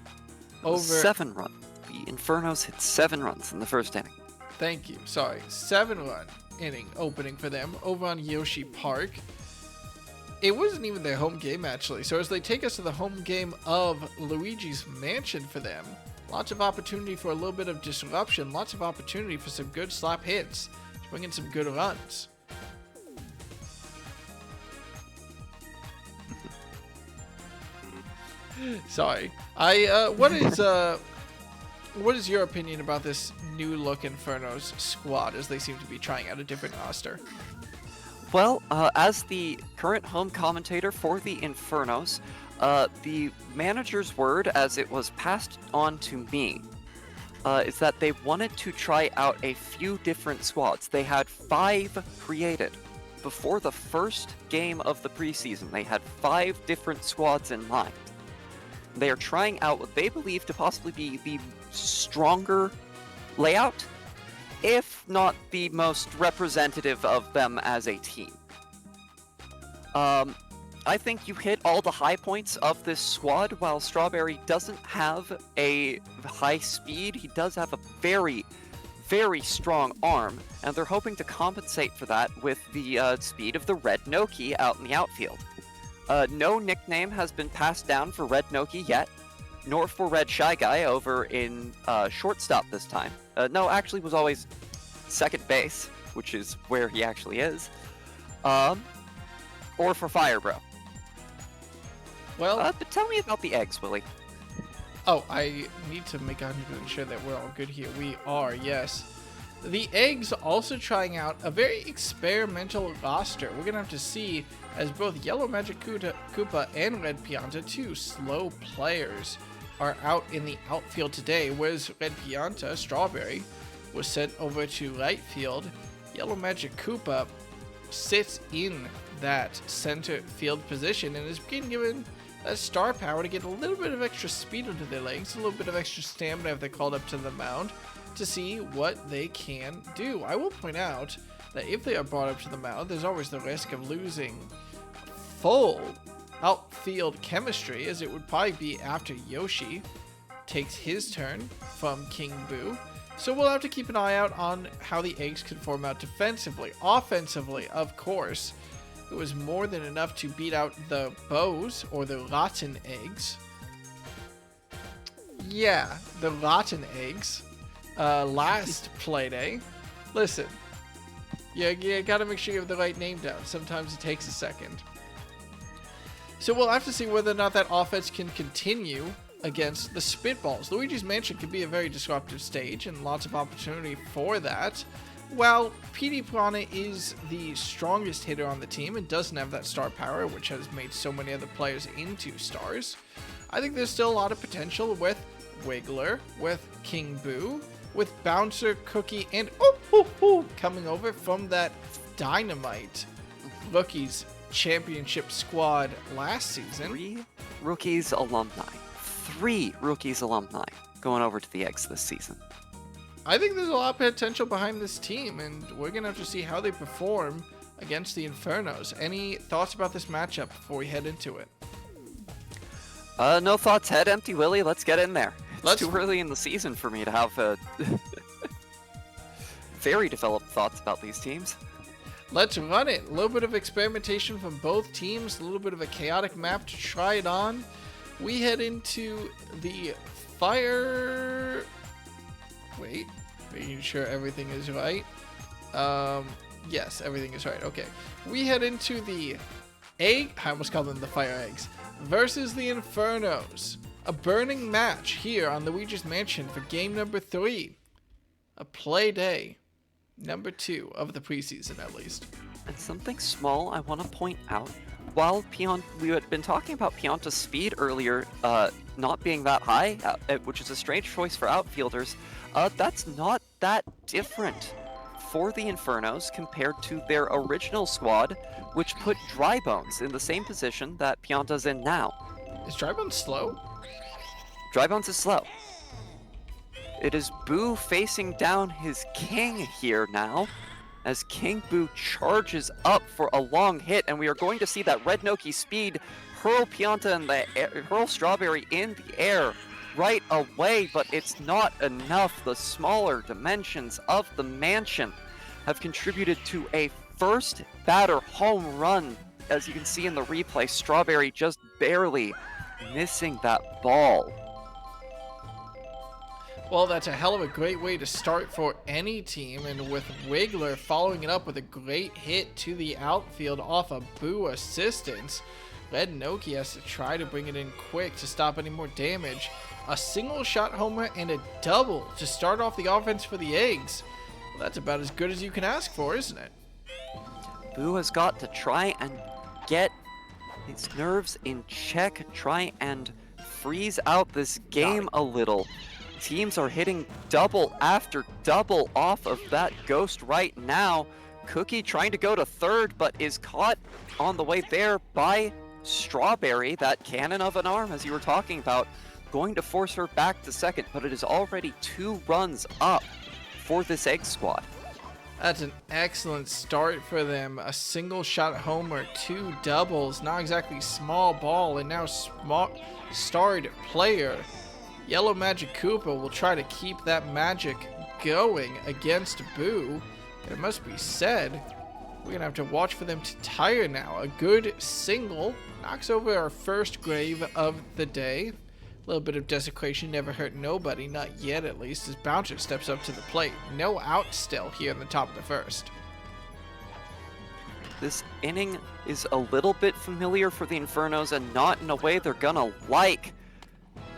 Over 7 run. The Infernos hit 7 runs in the first inning. Thank you. Sorry, 7-run inning opening for them over on Yoshi Park. It wasn't even their home game, actually. So as they take us to the home game of Luigi's Mansion for them, Lots of opportunity for a little bit of disruption. Lots of opportunity for some good slap hits. To bring in some good runs. Sorry. What is your opinion about this new look Infernos squad as they seem to be trying out a different roster? Well, as the current home commentator for the Infernos, the manager's word, as it was passed on to me, is that they wanted to try out a few different squads. They had 5 created. Before the first game of the preseason, they had 5 different squads in mind. They are trying out what they believe to possibly be the stronger layout, if not the most representative of them as a team. I think you hit all the high points of this squad. While Strawberry doesn't have a high speed, he does have a very, very strong arm, and they're hoping to compensate for that with the speed of the Red Noki out in the outfield. No nickname has been passed down for Red Noki yet, nor for Red Shy Guy over in shortstop this time. No, actually was always second base, which is where he actually is. Or for Fire Bro. Well, but tell me about the eggs, Willie. Oh, I need to make 100% sure that we're all good here. We are, yes. The eggs also trying out a very experimental roster. We're gonna have to see as both Yellow Magic Koopa and Red Pianta, 2 slow players, are out in the outfield today, whereas Red Pianta, Strawberry, was sent over to right field. Yellow Magic Koopa sits in that center field position and is being given that star power to get a little bit of extra speed into their legs, a little bit of extra stamina if they're called up to the mound, to see what they can do. I will point out that if they are brought up to the mound, there's always the risk of losing full outfield chemistry, as it would probably be after Yoshi takes his turn from King Boo. So we'll have to keep an eye out on how the eggs can form out defensively. Offensively, of course, it was more than enough to beat out the Bows, or the Rotten Eggs. Yeah, the Rotten Eggs. Last playday. Listen, you gotta make sure you have the right name down. Sometimes it takes a second. So we'll have to see whether or not that offense can continue against the Spitballs. Luigi's Mansion can be a very disruptive stage and lots of opportunity for that. While PD Piranha is the strongest hitter on the team and doesn't have that star power, which has made so many other players into stars, I think there's still a lot of potential with Wiggler, with King Boo, with Bouncer, Cookie, and coming over from that Dynamite Rookies Championship squad last season. 3 Rookies alumni. 3 Rookies alumni going over to the Eggs this season. I think there's a lot of potential behind this team, and we're going to have to see how they perform against the Infernos. Any thoughts about this matchup before we head into it? No thoughts, head empty, Willie. Let's get in there. It's too early in the season for me to have very developed thoughts about these teams. Let's run it. A little bit of experimentation from both teams, a little bit of a chaotic map to try it on. We head into the fire... Wait, making sure everything is right. Yes, everything is right. Okay. We head into the egg... I almost called them the fire eggs. Versus the Infernos. A burning match here on Luigi's Mansion for game number 3. A play day. Number 2 of the preseason, at least. And something small I want to point out. While we had been talking about Pianta's speed earlier, not being that high, which is a strange choice for outfielders, that's not that different for the Infernos compared to their original squad, which put Drybones in the same position that Pianta's in now. Is Drybones slow? Drybones is slow. It is Boo facing down his King here now, as King Boo charges up for a long hit, and we are going to see that Red Noki speed hurl Pianta in the air, hurl Strawberry in the air right away, but it's not enough. The smaller dimensions of the mansion have contributed to a first batter home run. As you can see in the replay, Strawberry just barely missing that ball. Well, that's a hell of a great way to start for any team, and with Wiggler following it up with a great hit to the outfield off a Boo assistance, Red Noki has to try to bring it in quick to stop any more damage. A single shot homer and a double to start off the offense for the Eggs. Well, that's about as good as you can ask for, isn't it? Boo has got to try and get his nerves in check, try and freeze out this game a little. Teams are hitting double after double off of that ghost right now. Cookie trying to go to third, but is caught on the way there by Strawberry, that cannon of an arm, as you were talking about, going to force her back to second, but it is already 2 runs up for this Egg squad. That's an excellent start for them. A single shot homer, 2 doubles, not exactly small ball, and now starred player Yellow Magic Koopa will try to keep that magic going against Boo. And it must be said, we're going to have to watch for them to tire now. A good single knocks over our first grave of the day. A little bit of desecration never hurt nobody, not yet at least, as Bouncer steps up to the plate. No out still here in the top of the first. This inning is a little bit familiar for the Infernos, and not in a way they're gonna like,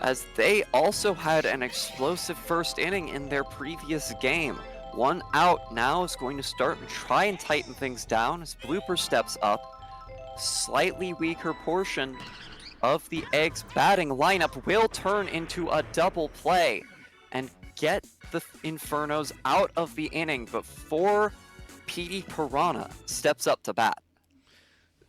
as they also had an explosive first inning in their previous game. 1 out now is going to start and try and tighten things down as Blooper steps up. Slightly weaker portion of the Eggs batting lineup will turn into a double play and get the Infernos out of the inning before Petey Piranha steps up to bat.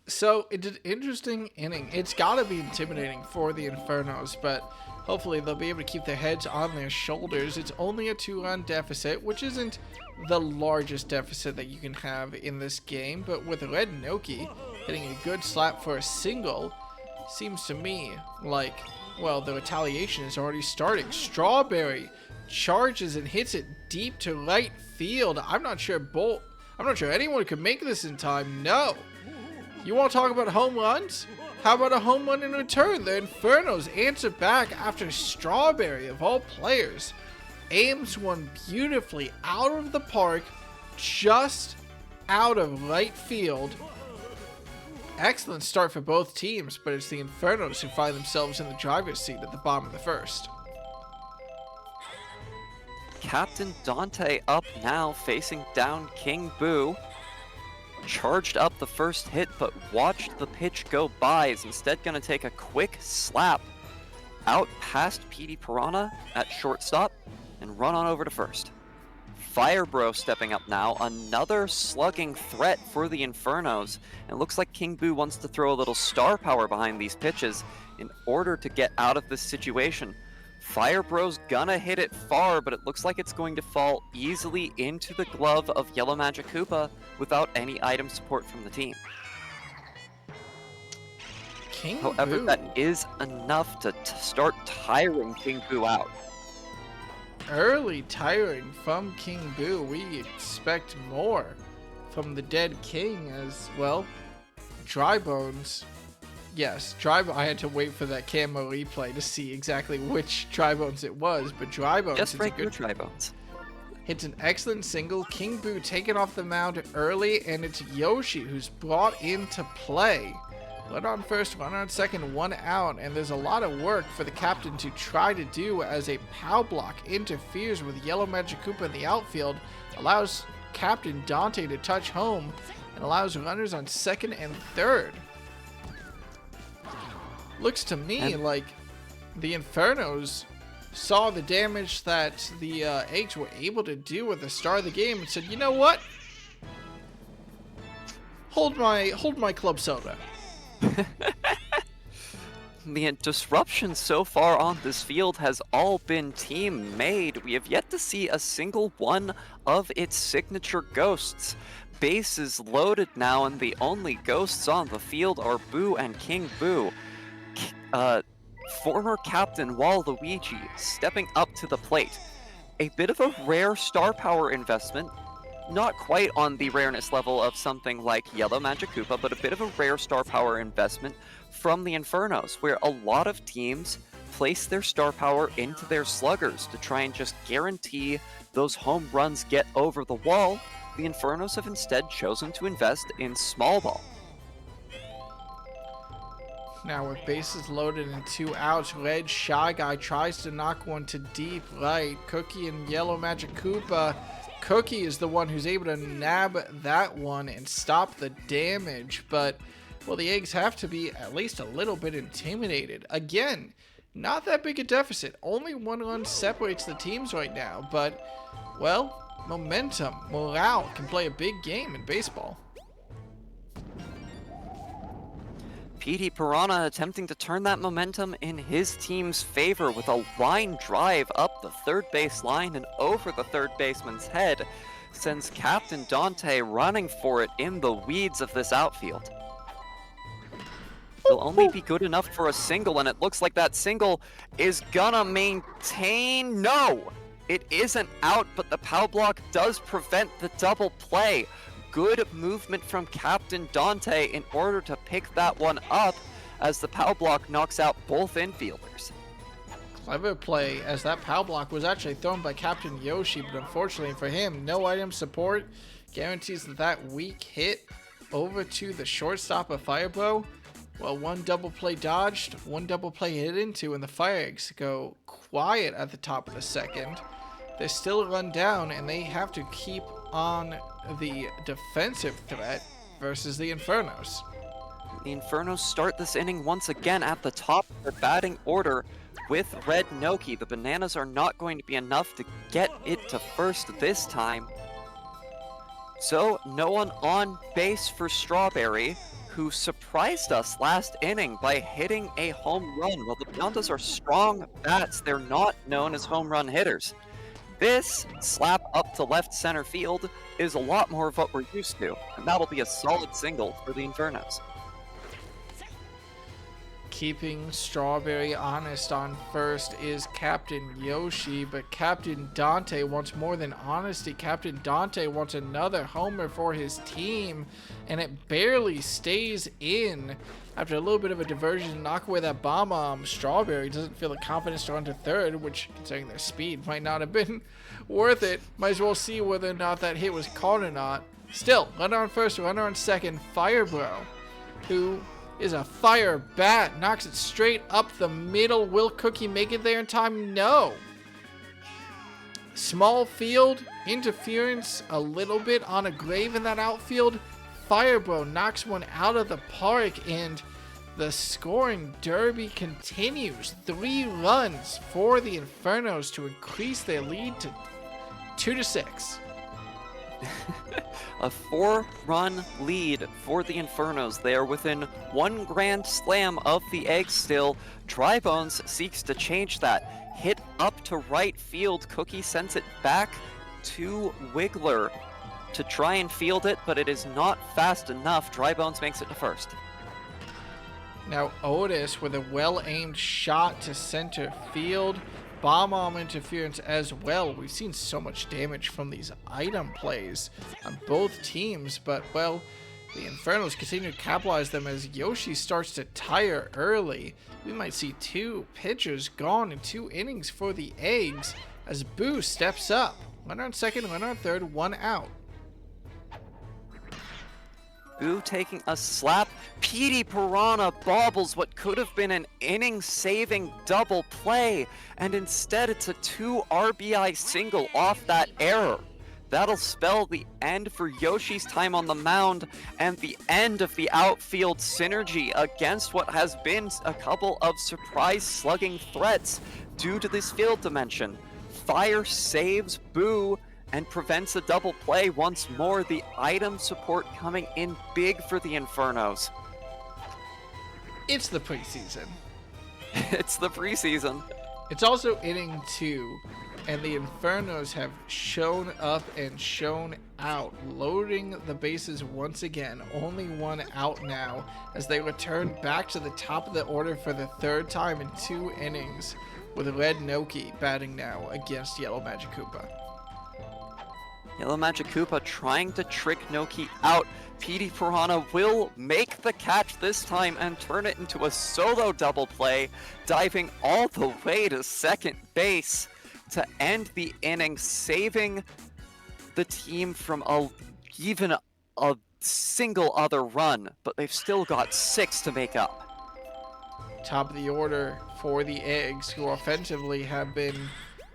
So it's an interesting inning. It's got to be intimidating for the Infernos, but hopefully they'll be able to keep their heads on their shoulders. It's only a 2-run deficit, which isn't the largest deficit that you can have in this game, but with Red Noki hitting a good slap for a single, seems to me like, well, the retaliation is already starting. Strawberry charges and hits it deep to right field. I'm not sure anyone could make this in time. No. You want to talk about home runs? How about a home run in return? The Infernos answer back after Strawberry, of all players, aims one beautifully out of the park, just out of right field. Excellent start for both teams, but it's the Infernos who find themselves in the driver's seat at the bottom of the first. Captain Dante up now, facing down King Boo. Charged up the first hit, but watched the pitch go by. Is instead going to take a quick slap out past Petey Piranha at shortstop and run on over to first. Firebro stepping up now, another slugging threat for the Infernos. It looks like King Boo wants to throw a little star power behind these pitches in order to get out of this situation. Firebro's gonna hit it far, but it looks like it's going to fall easily into the glove of Yellow Magic Koopa without any item support from the team. However, Boo. that is enough to start tiring King Boo out. Early tiring from King Boo. We expect more from the dead king as well. Dry Bones. Yes, I had to wait for that camo replay to see exactly which Dry Bones it was, but Dry Bones Just is a regular good Dry Bones. Hits an excellent single. King Boo taken off the mound early, and it's Yoshi who's brought into play. Run on first, run on second, 1 out, and there's a lot of work for the captain to try to do as a pow block interferes with Yellow Magic Koopa in the outfield, allows Captain Dante to touch home, and allows runners on second and third. Looks to me like the Infernos saw the damage that the Eggs were able to do at the start of the game and said, you know what? Hold my club soda. The disruption so far on this field has all been team made. We have yet to see a single one of its signature ghosts. Bases loaded now, and the only ghosts on the field are Boo and King Boo. Former captain Waluigi stepping up to the plate. A bit of a rare star power investment. Not quite on the rareness level of something like Yellow Magic Koopa, but a bit of a rare star power investment from the Infernos, where a lot of teams place their star power into their sluggers to try and just guarantee those home runs get over the wall, the Infernos have instead chosen to invest in small ball. Now with bases loaded and 2 outs, Red Shy Guy tries to knock one to deep right. Cookie and Yellow Magic Koopa. Cookie is the one who's able to nab that one and stop the damage, but, well, the Eggs have to be at least a little bit intimidated. Again, not that big a deficit. Only 1 run separates the teams right now, but, well, momentum, morale can play a big game in baseball. Petey Piranha attempting to turn that momentum in his team's favor with a line drive up the third base line and over the third baseman's head sends Captain Dante running for it in the weeds of this outfield. It'll only be good enough for a single, and it looks like that single is gonna maintain. No! It isn't out, but the POW block does prevent the double play. Good movement from Captain Dante in order to pick that one up as the POW block knocks out both infielders. Clever play, as that POW block was actually thrown by Captain Yoshi, but unfortunately for him, no item support guarantees that weak hit over to the shortstop of Firebro. Well, 1 double play dodged, 1 double play hit into, and the Fire Eggs go quiet at the top of the second. They still run down, and they have to keep on the defensive threat versus the Infernos. The Infernos start this inning once again at the top of their batting order with Red Noki. The Bananas are not going to be enough to get it to first this time. So, no one on base for Strawberry, who surprised us last inning by hitting a home run. Well, the Bananas are strong bats. They're not known as home run hitters. This slap up to left center field is a lot more of what we're used to, and that'll be a solid single for the Infernos. Keeping Strawberry honest on first is Captain Yoshi, but Captain Dante wants more than honesty. Captain Dante wants another homer for his team, and it barely stays in. After a little bit of a diversion to knock away that bomb, Strawberry doesn't feel the confidence to run to third, which, considering their speed, might not have been worth it. Might as well see whether or not that hit was caught or not. Still, runner on first, runner on second, Firebro, who is a fire bat, knocks it straight up the middle. Will Cookie make it there in time? No. Small field, interference a little bit on a grave in that outfield. Firebro knocks one out of the park, and the scoring derby continues. 3 runs for the Infernos to increase their lead to 2-6. A 4-run lead for the Infernos. They are within 1 grand slam of the Eggs still. Drybones seeks to change that. Hit up to right field. Cookie sends it back to Wiggler to try and field it, but it is not fast enough. Drybones makes it to first. Now Otis with a well-aimed shot to center field. Bomb interference as well. We've seen so much damage from these item plays on both teams, but, well, the Infernos continue to capitalize them as Yoshi starts to tire early. We might see 2 pitchers gone in 2 innings for the Eggs as Boo steps up. Runner on second, runner on third, 1 out. Boo taking a slap. Petey Piranha bobbles what could have been an inning-saving double play, and instead it's a 2 RBI single off that error. That'll spell the end for Yoshi's time on the mound and the end of the outfield synergy against what has been a couple of surprise slugging threats due to this field dimension. Fire saves Boo and prevents a double play once more. The item support coming in big for the Infernos. It's the preseason. It's the preseason. It's also inning 2, and the Infernos have shown up and shown out, loading the bases once again. Only 1 out now as they return back to the top of the order for the 3rd time in 2 innings, with Red Noki batting now against Yellow Magic Koopa. Yellow Magic Koopa trying to trick Noki out. PD Piranha will make the catch this time and turn it into a solo double play, diving all the way to second base to end the inning, saving the team from even a single other run, but they've still got 6 to make up. Top of the order for the Eggs, who offensively have been,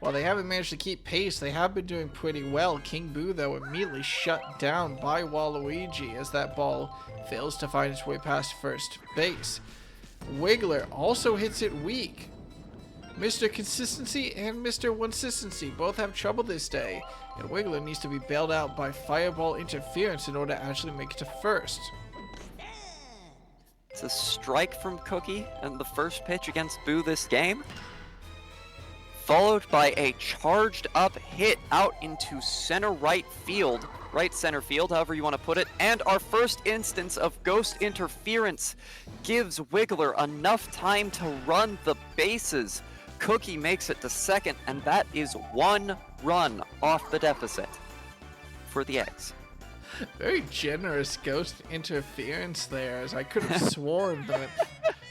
well, they haven't managed to keep pace. They have been doing pretty well. King Boo, though, immediately shut down by Waluigi as that ball fails to find its way past first base. Wiggler also hits it weak. Mr. Consistency and Mr. Consistency both have trouble this day, and Wiggler needs to be bailed out by Fireball interference in order to actually make it to first. It's a strike from Cookie and the first pitch against Boo this game, followed by a charged up hit out into right center field, however you want to put it, and our first instance of ghost interference gives Wiggler enough time to run the bases. Cookie makes it to second, and that is 1 run off the deficit for the Eggs. Very generous ghost interference there, as I could have sworn that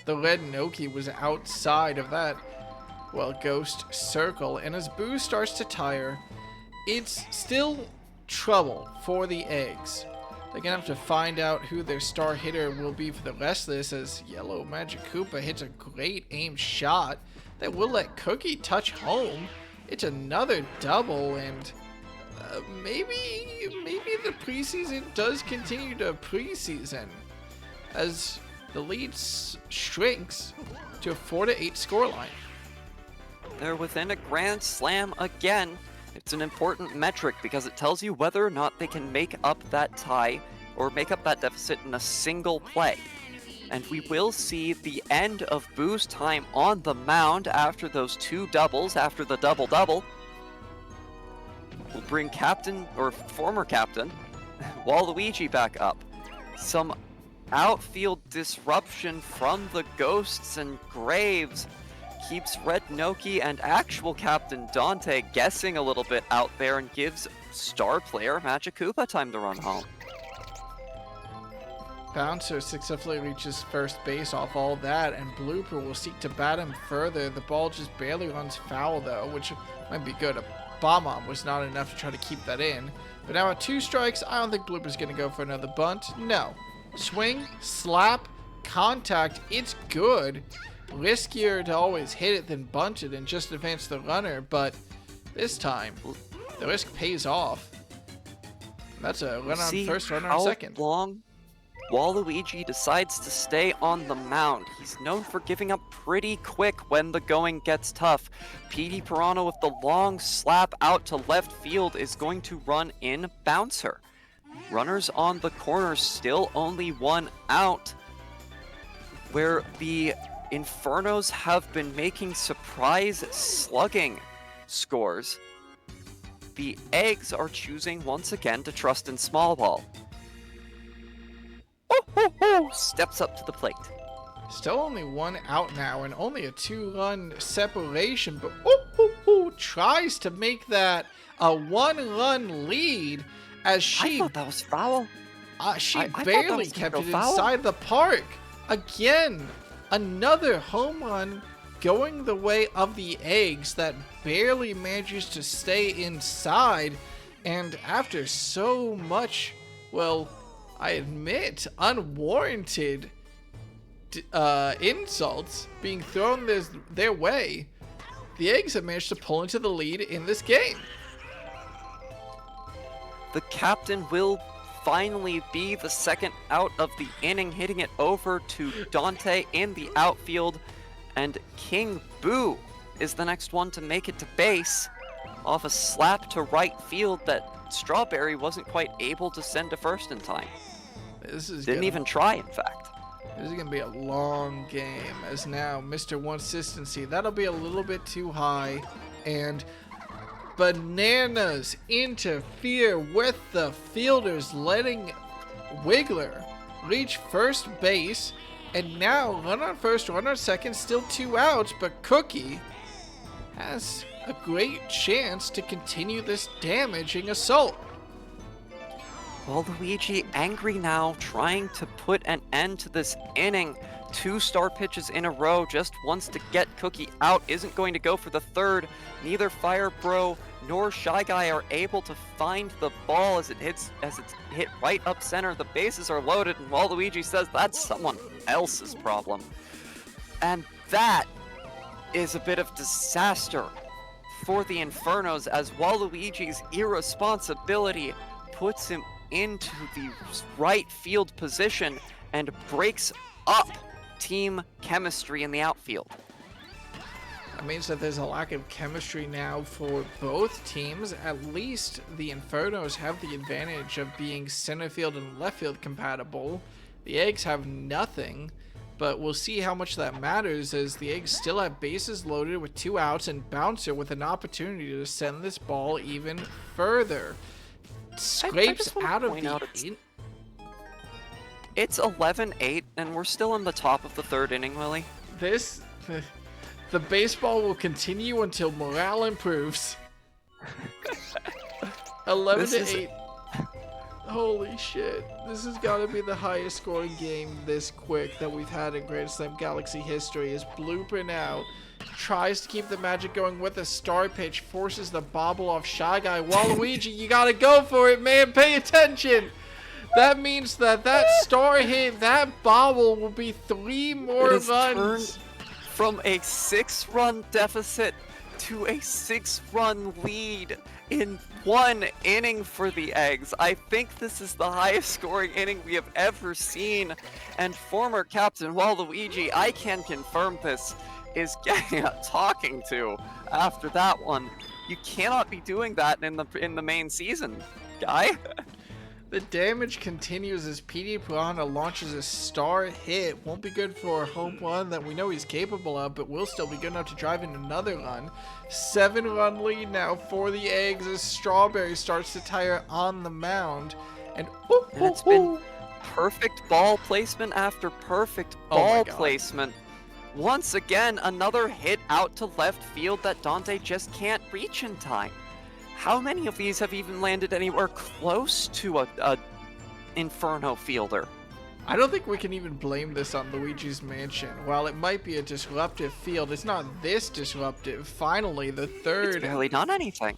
the red Noki was outside of that, well, ghost circle. And as Boo starts to tire, it's still trouble for the Eggs. They're going to have to find out who their star hitter will be for the rest of this, as Yellow Magic Koopa hits a great aim shot that will let Cookie touch home. It's another double, and maybe the preseason does continue to preseason as the lead shrinks to a 4-8 scoreline. They're within a grand slam again. It's an important metric because it tells you whether or not they can make up that tie or make up that deficit in a single play. And we will see the end of Boo's time on the mound after those 2 doubles, after the double-double. We'll bring captain, or former captain, Waluigi back up. Some outfield disruption from the Ghosts and Graves keeps Red Noki and actual captain Dante guessing a little bit out there and gives star player Magic Koopa time to run home. Bouncer successfully reaches first base off all that, and Blooper will seek to bat him further. The ball just barely runs foul, though, which might be good. A bomb was not enough to try to keep that in. But now at 2 strikes, I don't think Blooper's going to go for another bunt. No. Swing, slap, contact, it's good. Riskier to always hit it than bunt it and just advance the runner, but this time, the risk pays off. That's a run on first, runner on second. How long Waluigi decides to stay on the mound. He's known for giving up pretty quick when the going gets tough. PD Piranha with the long slap out to left field is going to run in Bouncer. Runners on the corner, still only 1 out, where the Infernos have been making surprise slugging scores. The Eggs are choosing once again to trust in small ball. Steps up to the plate. Still only 1 out now and only a 2-run separation, but tries to make that a 1-run lead as she... I thought that was foul. She barely kept it inside the park. Again, another home run going the way of the Eggs that barely manages to stay inside, and after so much, well, I admit, unwarranted insults being thrown their way, the Eggs have managed to pull into the lead in this game. The captain will finally be the second out of the inning, hitting it over to Dante in the outfield, and King Boo is the next one to make it to base off a slap to right field that Strawberry wasn't quite able to send to first in time. Didn't even try, in fact. This is going to be a long game, as now Mr. Consistency, that'll be a little bit too high, and Bananas interfere with the fielders, letting Wiggler reach first base, and now run on first, run on second, still 2 outs, but Cookie has a great chance to continue this damaging assault. Waluigi angry now, trying to put an end to this inning. 2 star pitches in a row, just wants to get Cookie out, isn't going to go for the third. Neither Fire Bro nor Shy Guy are able to find the ball as it's hit right up center. The bases are loaded, and Waluigi says that's someone else's problem. And that is a bit of disaster for the Infernos, as Waluigi's irresponsibility puts him into the right field position and breaks up team chemistry in the outfield. That means that there's a lack of chemistry now for both teams. At least the Infernos have the advantage of being center field and left field compatible. The Eggs have nothing, but we'll see how much that matters, as the Eggs still have bases loaded with 2 outs and Bouncer with an opportunity to send this ball even further. Scrapes out of the... It's 11-8, and we're still in the top of the 3rd inning, Willie. The baseball will continue until morale improves. 11-8. Holy shit. This has got to be the highest scoring game this quick that we've had in Grand Slam Galaxy history. As Blooper now tries to keep the magic going with a star pitch, forces the bobble off Shy Guy. Waluigi, you got to go for it, man. Pay attention. That means that star hit, that bobble will be 3 more runs. Turned from a 6-run deficit to a 6-run lead in 1 inning for the Eggs. I think this is the highest scoring inning we have ever seen. And former captain Waluigi, I can confirm this, is getting a talking to after that one. You cannot be doing that in the main season, guy. The damage continues as PD Piranha launches a star hit. Won't be good for a home run that we know he's capable of, but will still be good enough to drive in another run. 7-run lead now for the Eggs as Strawberry starts to tire on the mound. And it's been perfect ball placement after perfect ball placement. Once again, another hit out to left field that Dante just can't reach in time. How many of these have even landed anywhere close to a Inferno fielder? I don't think we can even blame this on Luigi's Mansion. While it might be a disruptive field, it's not this disruptive. Finally, the 3rd... It's barely done anything.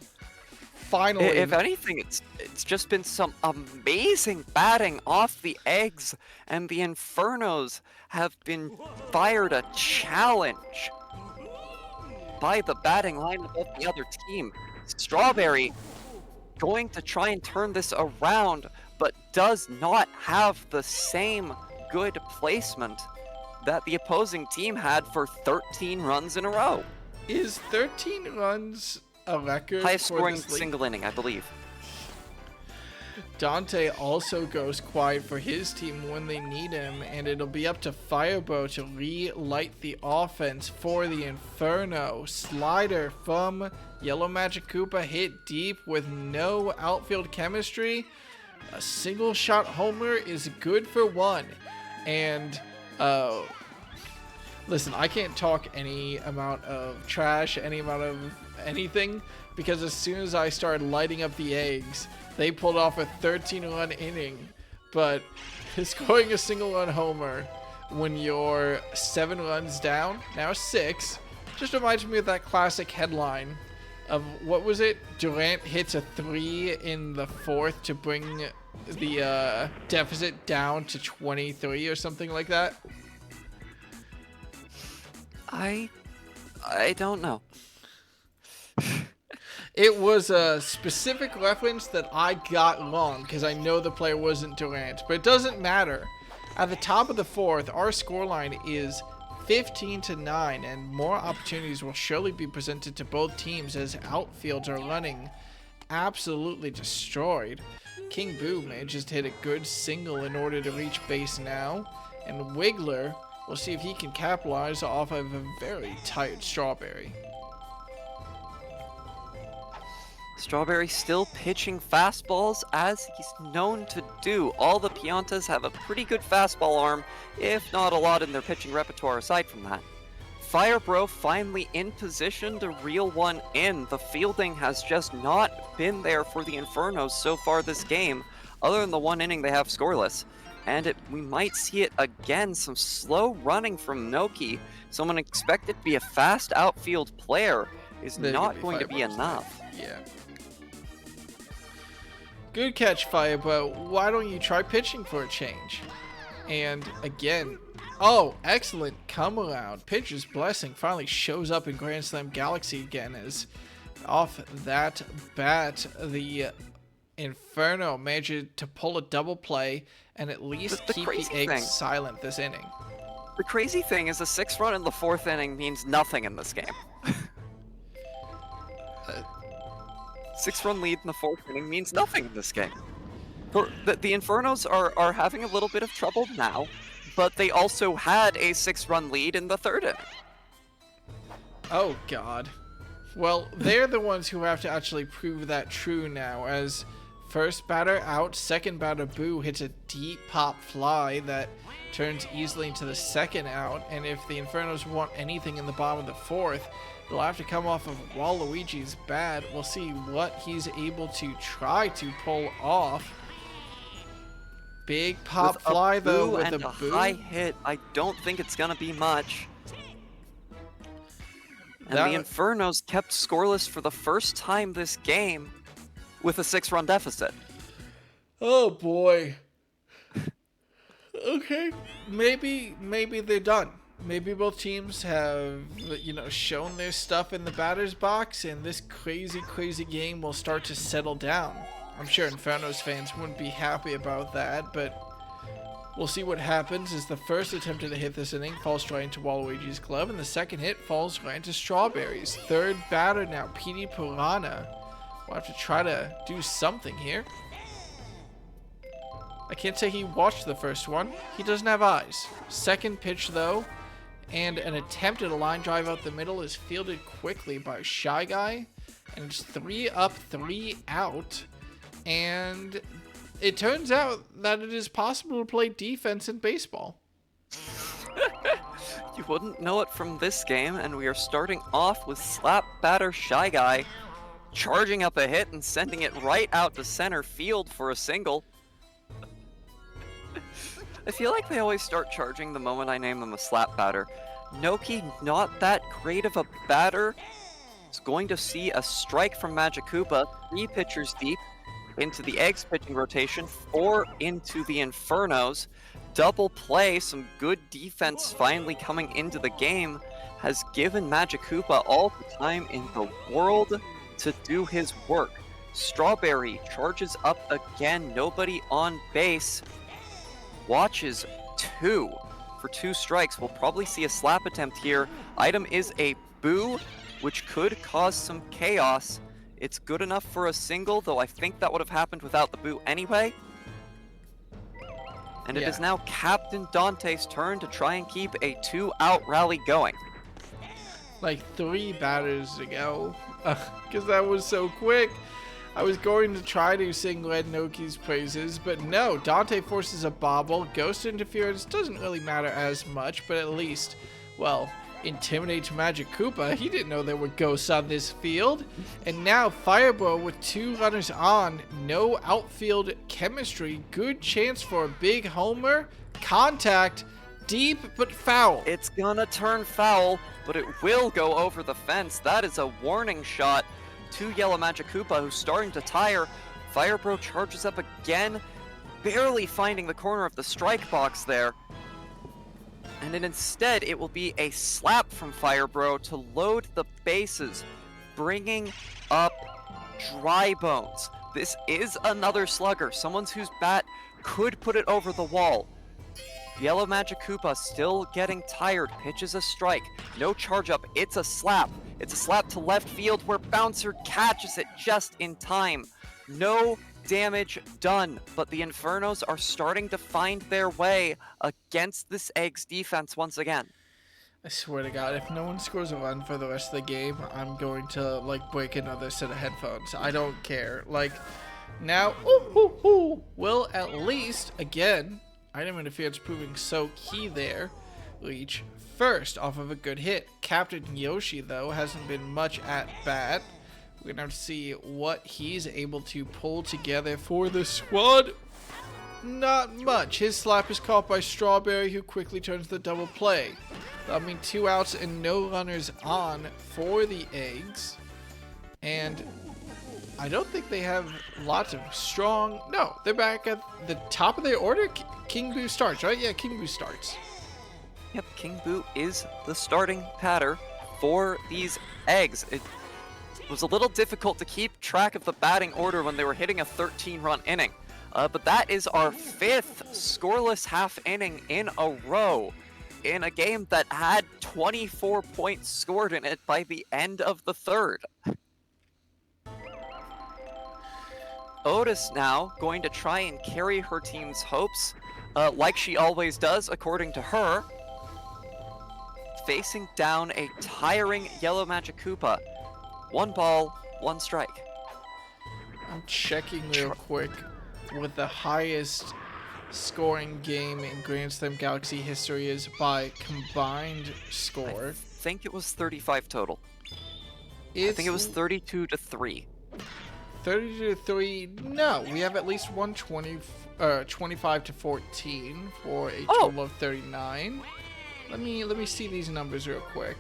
Finally. If anything, it's just been some amazing batting off the Eggs, and the Infernos have been fired a challenge by the batting lineup of the other team. Strawberry going to try and turn this around, but does not have the same good placement that the opposing team had for 13 runs in a row. Is 13 runs a record? Highest scoring single inning, I believe. Dante also goes quiet for his team when they need him, and it'll be up to Firebro to relight the offense for the Inferno. Slider from Yellow Magic Koopa hit deep with no outfield chemistry. A single shot homer is good for 1. And listen, I can't talk any amount of trash, any amount of anything, because as soon as I started lighting up the Eggs, they pulled off a 13-run inning. But scoring a single-run homer when you're 7 runs down, now 6, just reminds me of that classic headline of, what was it? Durant hits a 3 in the 4th to bring the deficit down to 23 or something like that. I don't know. It was a specific reference that I got wrong because I know the player wasn't Durant, but it doesn't matter. At the top of the 4th, our scoreline is 15-9, and more opportunities will surely be presented to both teams as outfields are running absolutely destroyed. King Boo manages to hit a good single in order to reach base now, and Wiggler will see if he can capitalize off of a very tired Strawberry. Strawberry still pitching fastballs as he's known to do. All the Piantas have a pretty good fastball arm, if not a lot in their pitching repertoire aside from that. Firebro finally in position to reel one in. The fielding has just not been there for the Infernos so far this game. other than the one inning they have scoreless. And we might see it again, some slow running from Noki. Someone expected to be a fast outfield player is not going to be enough. Yeah. Good catch, Firebro. Why don't you try pitching for a change? And again, oh, excellent come around. Pitcher's blessing finally shows up in Grand Slam Galaxy again as off that bat, the Inferno managed to pull a double play and at least keep the eggs silent this inning. The crazy thing is a 6 run in the 4th inning means nothing in this game. 6 run lead in the 4th inning means nothing in this game. The Infernos are having a little bit of trouble now, but they also had a 6 run lead in the 3rd inning. Oh god. Well, they're the ones who have to actually prove that true now, as first batter out, second batter Boo hits a deep pop fly that turns easily into the second out, and if the Infernos want anything in the bottom of the 4th, they'll have to come off of Waluigi's bat. We'll see what he's able to try to pull off. Big pop fly though with a Boo. High hit. I don't think it's gonna be much. And the Infernos kept scoreless for the first time this game with a 6 run deficit. Oh boy. Okay, maybe they're done. Maybe both teams have, shown their stuff in the batter's box, and this crazy game will start to settle down. I'm sure Infernos fans wouldn't be happy about that, but we'll see what happens as the first attempt to hit this inning falls right into Waluigi's glove, and the second hit falls right into Strawberry's. Third batter now, Petey Piranha. We'll have to try to do something here. I can't say he watched the first one. He doesn't have eyes. Second pitch, though, and an attempt at a line drive out the middle is fielded quickly by Shy Guy, and it's 3 up, 3 out, and it turns out that it is possible to play defense in baseball. You wouldn't know it from this game, and we are starting off with slap batter Shy Guy charging up a hit and sending it right out to center field for a single. I feel like they always start charging the moment I name them a slap batter. Noki, not that great of a batter, is going to see a strike from Magikoopa, 3 pitchers deep, into the Eggs pitching rotation, 4 into the Infernos. Double play, some good defense finally coming into the game, has given Magikoopa all the time in the world to do his work. Strawberry charges up again, nobody on base. Watches 2 for 2 strikes. We'll probably see a slap attempt here. Item is a Boo, which could cause some chaos. It's good enough for a single, though I think that would have happened without the Boo anyway. And it is now Captain Dante's turn to try and keep a 2-out rally going. Like 3 batters ago, because that was so quick. I was going to try to sing Red Noki's praises, but no, Dante forces a bobble. Ghost interference doesn't really matter as much, but at least, well, intimidates Magikoopa. He didn't know there were ghosts on this field. And now Fireball with 2 runners on, no outfield chemistry. Good chance for a big homer. Contact, deep but foul. It's gonna turn foul, but it will go over the fence. That is a warning shot to Yellow Magikoopa, who's starting to tire. Firebro charges up again, barely finding the corner of the strike box there. And then instead, it will be a slap from Firebro to load the bases, bringing up Dry Bones. This is another slugger, someone whose bat could put it over the wall. Yellow Magikoopa still getting tired, pitches a strike, no charge up, it's a slap. It's a slap to left field where Bouncer catches it just in time. No damage done, but the Infernos are starting to find their way against this Eggs defense once again. I swear to God, if no one scores a run for the rest of the game, I'm going to, break another set of headphones. I don't care. Now, will at least, again, item interference proving so key there, reach first off of a good hit. Captain Yoshi, though, hasn't been much at bat. We're going to have to see what he's able to pull together for the squad. Not much. His slap is caught by Strawberry, who quickly turns the double play. That'll mean 2 outs and no runners on for the Eggs. And I don't think they have lots of strong... No, they're back at the top of their order. King Boo starts, right? Yeah, King Boo starts. Yep, King Boo is the starting batter for these Eggs. It was a little difficult to keep track of the batting order when they were hitting a 13-run inning. But that is our 5th scoreless half inning in a row in a game that had 24 points scored in it by the end of the 3rd. Otis now going to try and carry her team's hopes, like she always does, according to her. Facing down a tiring Yellow Magic Koopa. 1 ball, 1 strike. I'm checking real quick what the highest scoring game in Grand Slam Galaxy history is by combined score. I think it was 35 total. I think it was 32-3. 32-3. No, we have at least 25-14 for a total of 39. Let me see these numbers real quick.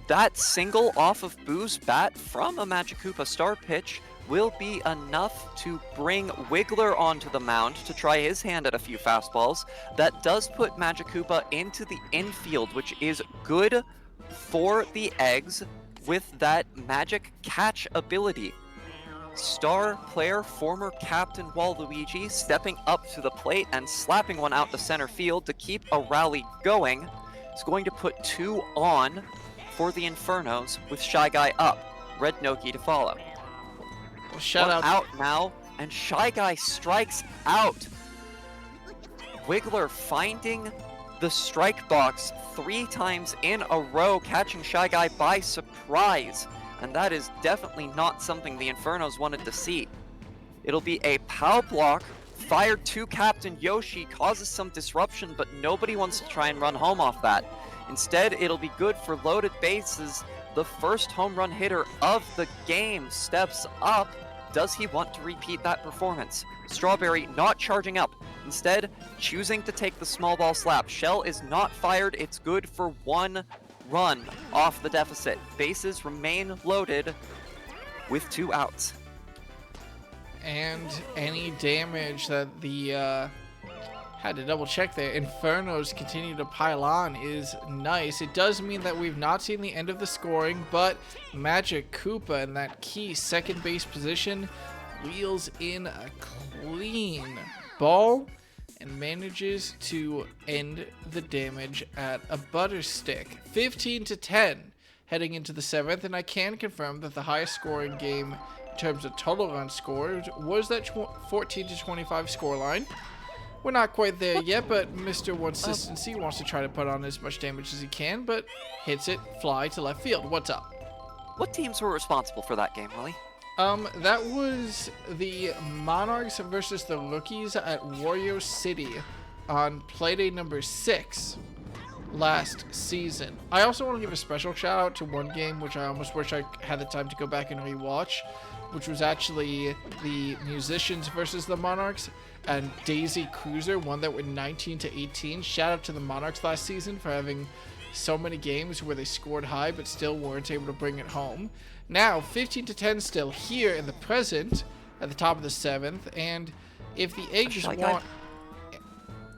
That single off of Boo's bat from a Magic Koopa star pitch will be enough to bring Wiggler onto the mound to try his hand at a few fastballs. That does put Magic Koopa into the infield, which is good for the Eggs with that Magic Catch ability. Star player, former captain Waluigi, stepping up to the plate and slapping one out to center field to keep a rally going. Is going to put 2 on for the Infernos with Shy Guy up. Red Noki to follow. Well, shout out now, and Shy Guy strikes out. Wiggler finding the strike box 3 times in a row, catching Shy Guy by surprise. And that is definitely not something the Infernos wanted to see. It'll be a pow block, fired to Captain Yoshi, causes some disruption, but nobody wants to try and run home off that. Instead, it'll be good for loaded bases. The first home run hitter of the game steps up. Does he want to repeat that performance? Strawberry not charging up. Instead, choosing to take the small ball slap. Shell is not fired. It's good for 1 run off the deficit. Bases remain loaded with 2 outs. And any damage that the had to double check there, Infernos continue to pile on is nice. It does mean that we've not seen the end of the scoring, but Magic Koopa in that key second base position wheels in a clean ball and manages to end the damage at a butter stick. 15-10 heading into the 7th, and I can confirm that the highest scoring game in terms of total runs scored was that 14-25 scoreline. We're not quite there yet, but Mr. Consistency wants to try to put on as much damage as he can, but hits it fly to left field. What's up? What teams were responsible for that game, Willie? That was the Monarchs versus the Rookies at Wario City on Playday number 6 last season. I also want to give a special shout out to one game which I almost wish I had the time to go back and rewatch, which was actually the Musicians versus the Monarchs, and Daisy Cruiser won that with 19-18. Shout out to the Monarchs last season for having so many games where they scored high but still weren't able to bring it home. Now 15-10 still here in the present at the top of the 7th, and if the Eggs want...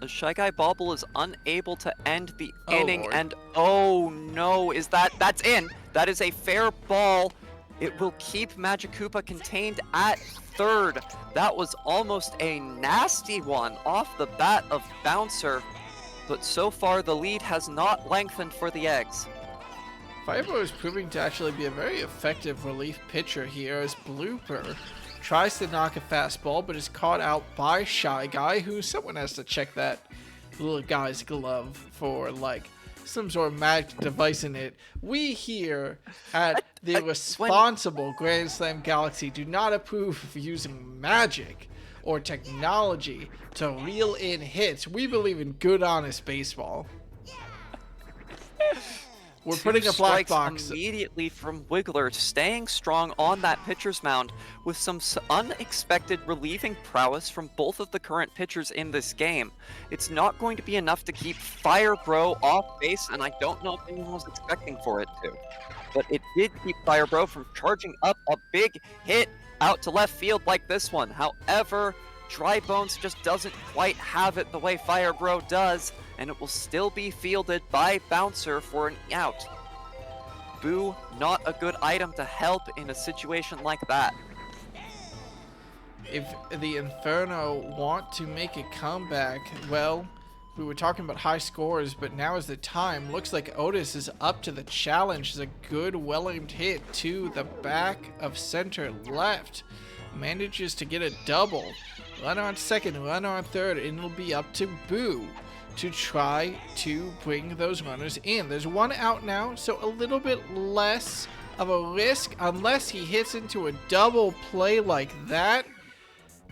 The Shy Guy Bobble is unable to end the inning, Lord. and oh no, that's in. That is a fair ball. It will keep Magic Koopa contained at 3rd. That was almost a nasty one off the bat of Bouncer, but so far the lead has not lengthened for the Eggs. Fireball is proving to actually be a very effective relief pitcher here as Blooper tries to knock a fastball but is caught out by Shy Guy, who someone has to check that little guy's glove for like some sort of magic device in it. We here at the responsible Grand Slam Galaxy do not approve of using magic or technology to reel in hits. We believe in good, honest baseball. We're Two putting a black strikes box. immediately from Wiggler, staying strong on that pitcher's mound with some unexpected relieving prowess from both of the current pitchers in this game. It's not going to be enough to keep Fire Bro off base, and I don't know if anyone was expecting for it to. But it did keep Fire Bro from charging up a big hit out to left field like this one. However, Dry Bones just doesn't quite have it the way Fire Bro does, and it will still be fielded by Bouncer for an out. Boo, not a good item to help in a situation like that. If the Inferno want to make a comeback, well, we were talking about high scores, but now is the time. Looks like Otis is up to the challenge. It's a good, well-aimed hit to the back of center left. Manages to get a double. Runner on second, runner on third, and it'll be up to Boo to try to bring those runners in. There's one out now, so a little bit less of a risk unless he hits into a double play like that.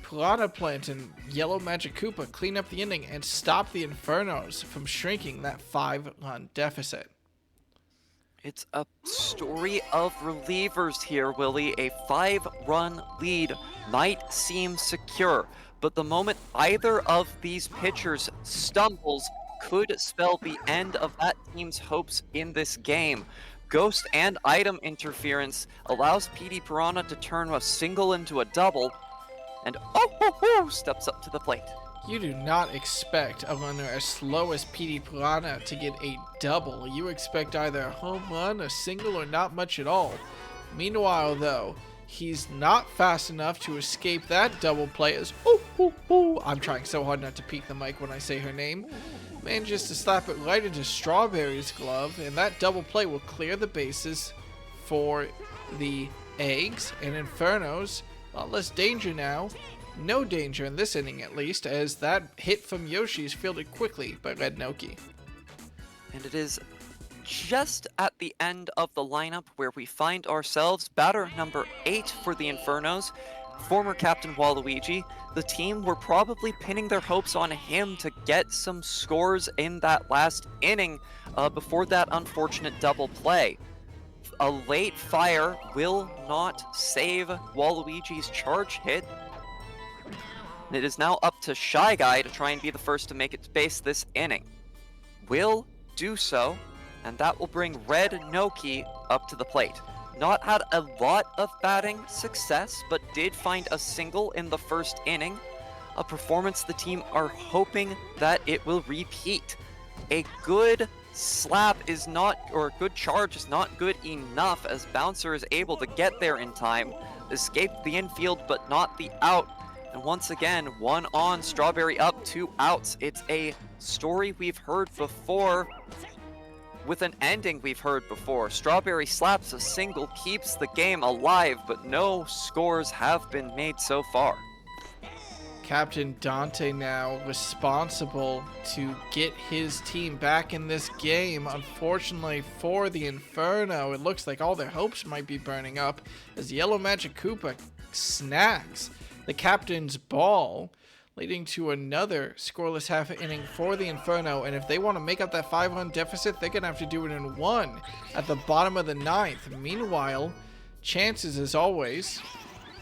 Piranha Plant and Yellow Magic Koopa clean up the inning and stop the Infernos from shrinking that 5-run deficit. It's a story of relievers here, Willie. A 5-run lead might seem secure, but the moment either of these pitchers stumbles could spell the end of that team's hopes in this game. Ghost and item interference allows PD Piranha to turn a single into a double, and steps up to the plate. You do not expect a runner as slow as PD Piranha to get a double. You expect either a home run, a single, or not much at all. Meanwhile, though, he's not fast enough to escape that double play as I'm trying so hard not to peek the mic when I say her name. Manages to slap it right into Strawberry's glove, and that double play will clear the bases for the Eggs and Infernos. A lot less danger now. No danger in this inning, at least, as that hit from Yoshi is fielded quickly by Red Noki. And it is just at the end of the lineup where we find ourselves. Batter number 8 for the Infernos, former captain Waluigi. The team were probably pinning their hopes on him to get some scores in that last inning before that unfortunate double play. A late fire will not save Waluigi's charge hit. It is now up to Shy Guy to try and be the first to make it to base this inning. Will do so, and that will bring Red Noki up to the plate. Not had a lot of batting success, but did find a single in the first inning. A performance the team are hoping that it will repeat. A good slap is not, or a good charge is not good enough, as Bouncer is able to get there in time, escape the infield but not the out. And once again, 1 on, Strawberry up, 2 outs. It's a story we've heard before, with an ending we've heard before. Strawberry slaps a single, keeps the game alive, but no scores have been made so far. Captain Dante now responsible to get his team back in this game. Unfortunately for the Inferno, it looks like all their hopes might be burning up as Yellow Magic Koopa snags the captain's ball, leading to another scoreless half inning for the Inferno. And if they want to make up that 5-run deficit, they're going to have to do it in 1 at the bottom of the 9th. Meanwhile, chances as always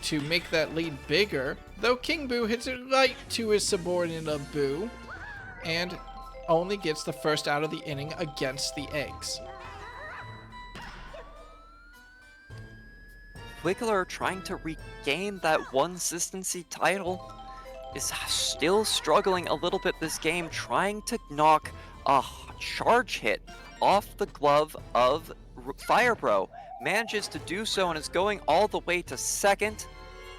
to make that lead bigger, though King Boo hits it right to his subordinate Boo and only gets the first out of the inning against the Eggs. Wiggler, trying to regain that consistency title, is still struggling a little bit this game, trying to knock a charge hit off the glove of Fire Bro. Manages to do so and is going all the way to second.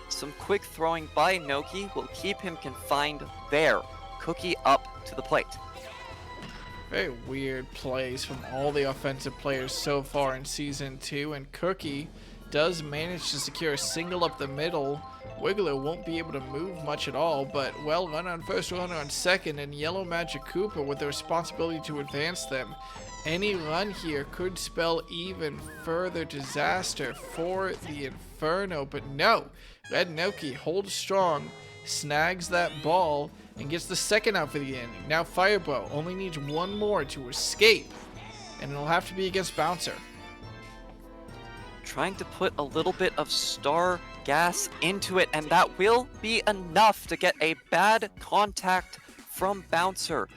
Some quick throwing by Noki will keep him confined there. Cookie up to the plate. Very weird plays from all the offensive players so far in Season 2, and Cookie does manage to secure a single up the middle. Wiggler won't be able to move much at all, but well, runner on first, runner on second, and Yellow Magic Koopa with the responsibility to advance them. Any run here could spell even further disaster for the Inferno, but no. Red Noki holds strong, snags that ball, and gets the second out for the inning. Now Fireball only needs 1 more to escape and it'll have to be against Bouncer. Trying to put a little bit of star gas into it, and that will be enough to get a bad contact from Bouncer.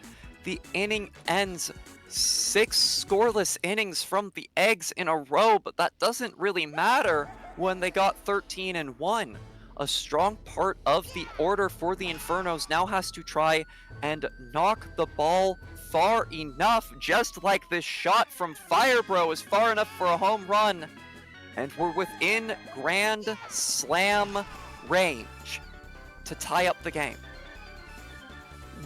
The inning ends. 6 scoreless innings from the Eggs in a row, but that doesn't really matter when they got 13-1. A strong part of the order for the Infernos now has to try and knock the ball far enough, just like this shot from Firebro is far enough for a home run. And we're within Grand Slam range to tie up the game.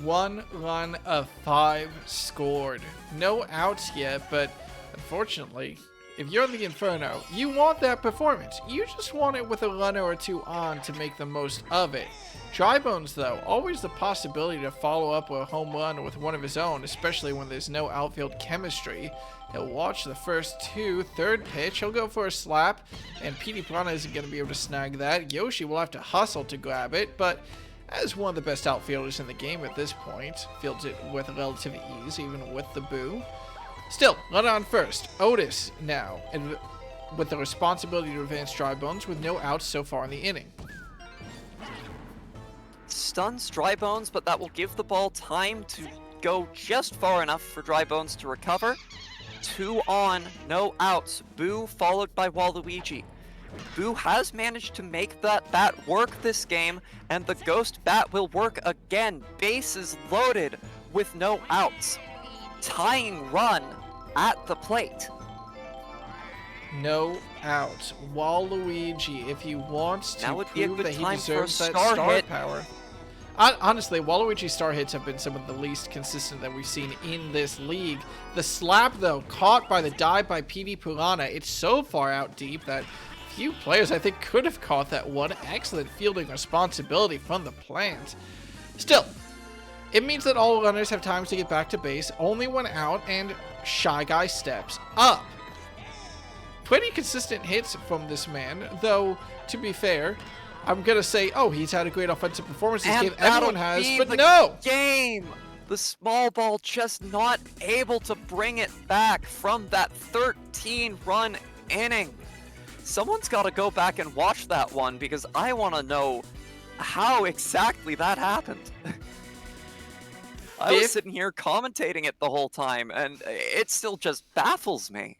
1 run of 5 scored. No outs yet, but unfortunately, if you're the Inferno, you want that performance. You just want it with a runner or 2 on to make the most of it. Drybones, though, always the possibility to follow up a home run with one of his own, especially when there's no outfield chemistry. He'll watch the first 2, third pitch, he'll go for a slap, and PD Piranha isn't going to be able to snag that. Yoshi will have to hustle to grab it, but as one of the best outfielders in the game at this point, fields it with relative ease, even with the boo. Still, runner on first. Otis now, and with the responsibility to advance Drybones with no outs so far in the inning. Stuns Drybones, but that will give the ball time to go just far enough for Drybones to recover. 2 on, no outs. Boo followed by Waluigi. Boo has managed to make that bat work this game, and the Ghost Bat will work again. Bases loaded with no outs. Tying run at the plate. No outs. Waluigi, if he wants to would be a prove good that he time for a deserves that star star hit. power. Honestly, Waluigi's star hits have been some of the least consistent that we've seen in this league. The slap, though, caught by the dive by PD Piranha. It's so far out deep that few players, I think, could have caught that one. Excellent fielding responsibility from the plant. Still, it means that all runners have time to get back to base, only 1 out, and Shy Guy steps up. Pretty consistent hits from this man, though, to be fair, I'm going to say, oh, he's had a great offensive performance this game. Everyone has, but no! Game! The small ball just not able to bring it back from that 13-run inning. Someone's got to go back and watch that one, because I want to know how exactly that happened. I was sitting here commentating it the whole time, and it still just baffles me.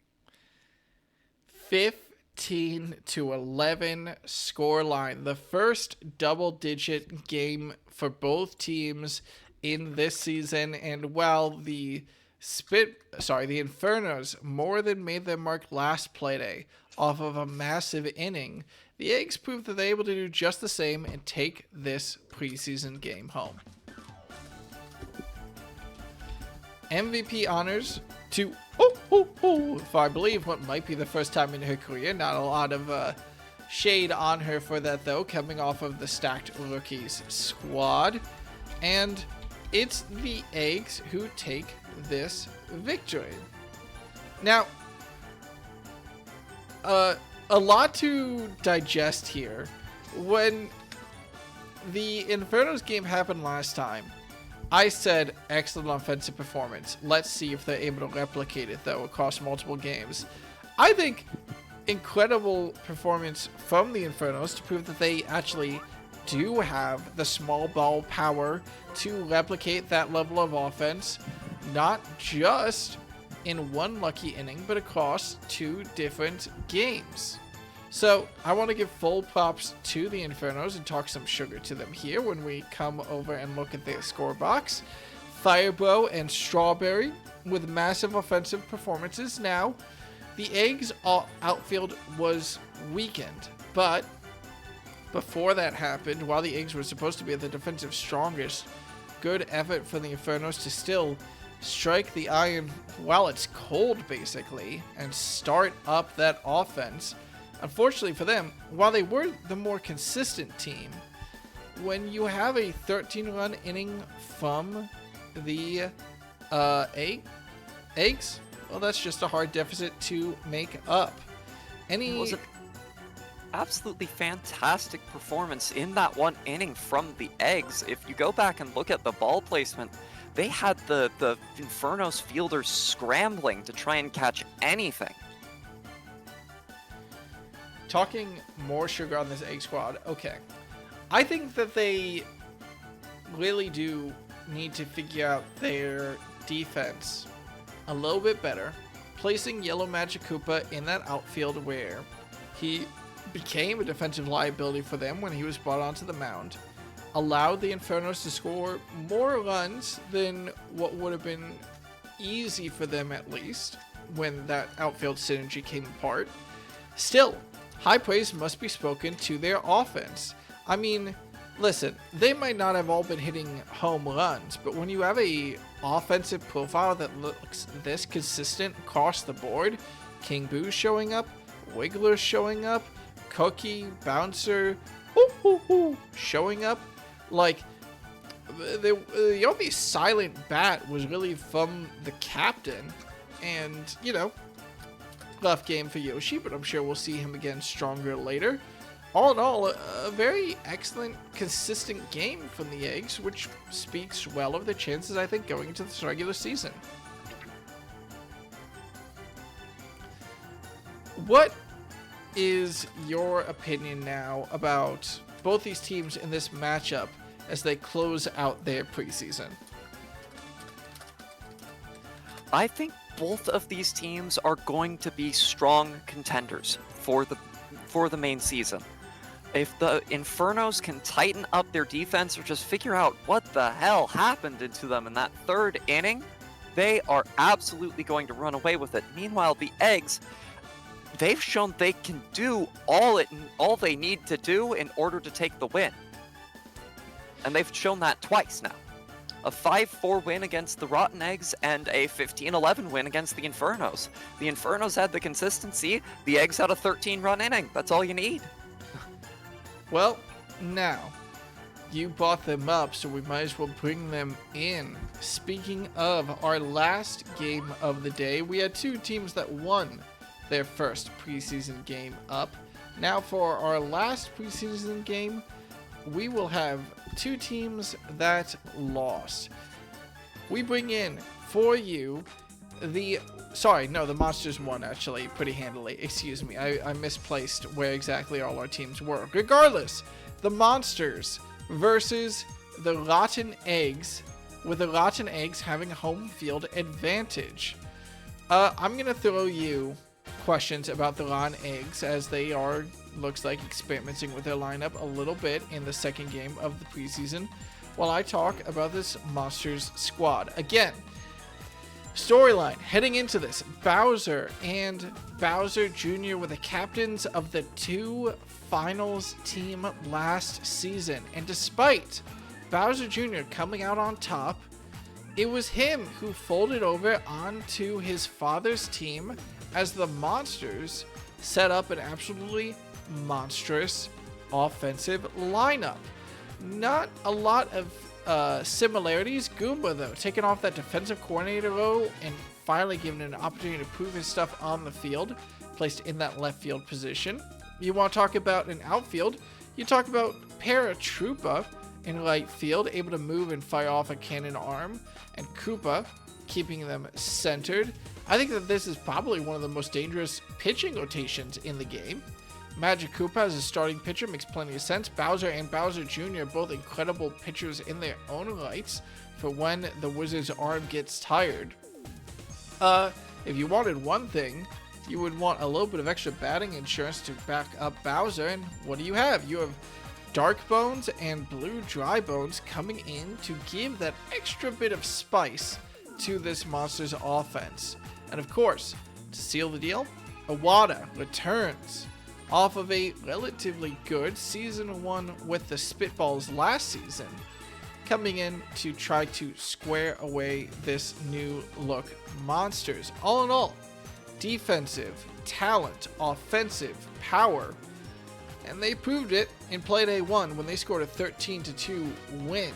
15-11 scoreline. The first double-digit game for both teams in this season, and while the Infernos more than made their mark last playday off of a massive inning, the Eggs proved that they're able to do just the same and take this preseason game home. MVP honors to, if I believe what might be the first time in her career. Not a lot of shade on her for that, though, coming off of the stacked rookies squad. And it's the Eggs who take this victory. Now, a lot to digest here. When the Infernos game happened last time, I said excellent offensive performance. Let's see if they're able to replicate it, though, across multiple games. I think incredible performance from the Infernos to prove that they actually do have the small ball power to replicate that level of offense, not just in one lucky inning, but across 2 different games. So I want to give full props to the Infernos and talk some sugar to them here when we come over and look at their score box. Firebro and Strawberry with massive offensive performances. Now, the Eggs outfield was weakened, but before that happened, while the Eggs were supposed to be at the defensive strongest, good effort for the Infernos to still strike the iron while it's cold, basically, and start up that offense. Unfortunately for them, while they were the more consistent team, when you have a 13-run inning from the Eggs, well, that's just a hard deficit to make up. It was an absolutely fantastic performance in that one inning from the Eggs. If you go back and look at the ball placement, they had the Infernos fielders scrambling to try and catch anything. Talking more sugar on this egg squad, okay. I think that they really do need to figure out their defense a little bit better, placing Yellow Magic Koopa in that outfield where he became a defensive liability for them when he was brought onto the mound, allowed the Infernos to score more runs than what would have been easy for them, at least when that outfield synergy came apart. Still, high praise must be spoken to their offense. I mean, listen, they might not have all been hitting home runs, but when you have a offensive profile that looks this consistent across the board, King Boo's showing up, Wiggler's showing up, Cookie, Bouncer, showing up, like, the only silent bat was really from the captain, and, you know, rough game for Yoshi, but I'm sure we'll see him again stronger later. All in all, a very excellent, consistent game from the Eggs, which speaks well of their chances, I think, going into this regular season. What is your opinion now about both these teams in this matchup as they close out their preseason? I think both of these teams are going to be strong contenders for the main season. If the Infernos can tighten up their defense or just figure out what the hell happened to them in that third inning, they are absolutely going to run away with it. Meanwhile, the Eggs, they've shown they can do all they need to do in order to take the win. And they've shown that twice now. A 5-4 win against the Rotten Eggs and a 15-11 win against the Infernos. The Infernos had the consistency, the Eggs had a 13-run inning. That's all you need. Well, now, you brought them up, so we might as well bring them in. Speaking of our last game of the day, we had two teams that won their first preseason game up. Now for our last preseason game, we will have two teams that lost. We bring in for you the Monsters won, actually, pretty handily. Excuse me, I misplaced where exactly all our teams were. Regardless, the Monsters versus the Rotten Eggs, with the Rotten Eggs having home field advantage. I'm going to throw you questions about the Rotten Eggs, as they are, looks like, experimenting with their lineup a little bit in the second game of the preseason, while I talk about this Monsters squad. Again, storyline heading into this: Bowser and Bowser Jr. were the captains of the two finals team last season, and despite Bowser Jr. coming out on top, it was him who folded over onto his father's team as the Monsters set up an absolutely monstrous offensive lineup. Not a lot of similarities. Goomba, though, taking off that defensive coordinator role and finally given an opportunity to prove his stuff on the field, placed in that left field position. You want to talk about an outfield, you talk about Paratroopa in right field, able to move and fire off a cannon arm, and Koopa keeping them centered. I think that this is probably one of the most dangerous pitching rotations in the game. Magic Koopa as a starting pitcher makes plenty of sense. Bowser and Bowser Jr. both incredible pitchers in their own rights for when the Wizard's arm gets tired. If you wanted one thing, you would want a little bit of extra batting insurance to back up Bowser, and what do you have? You have Dark Bones and Blue Dry Bones coming in to give that extra bit of spice to this Monsters offense. And of course, to seal the deal, Iwata returns off of a relatively good Season 1 with the Spitballs last season, coming in to try to square away this new look Monsters. All in all, defensive, talent, offensive, power, and they proved it in Play Day 1 when they scored a 13-2 win.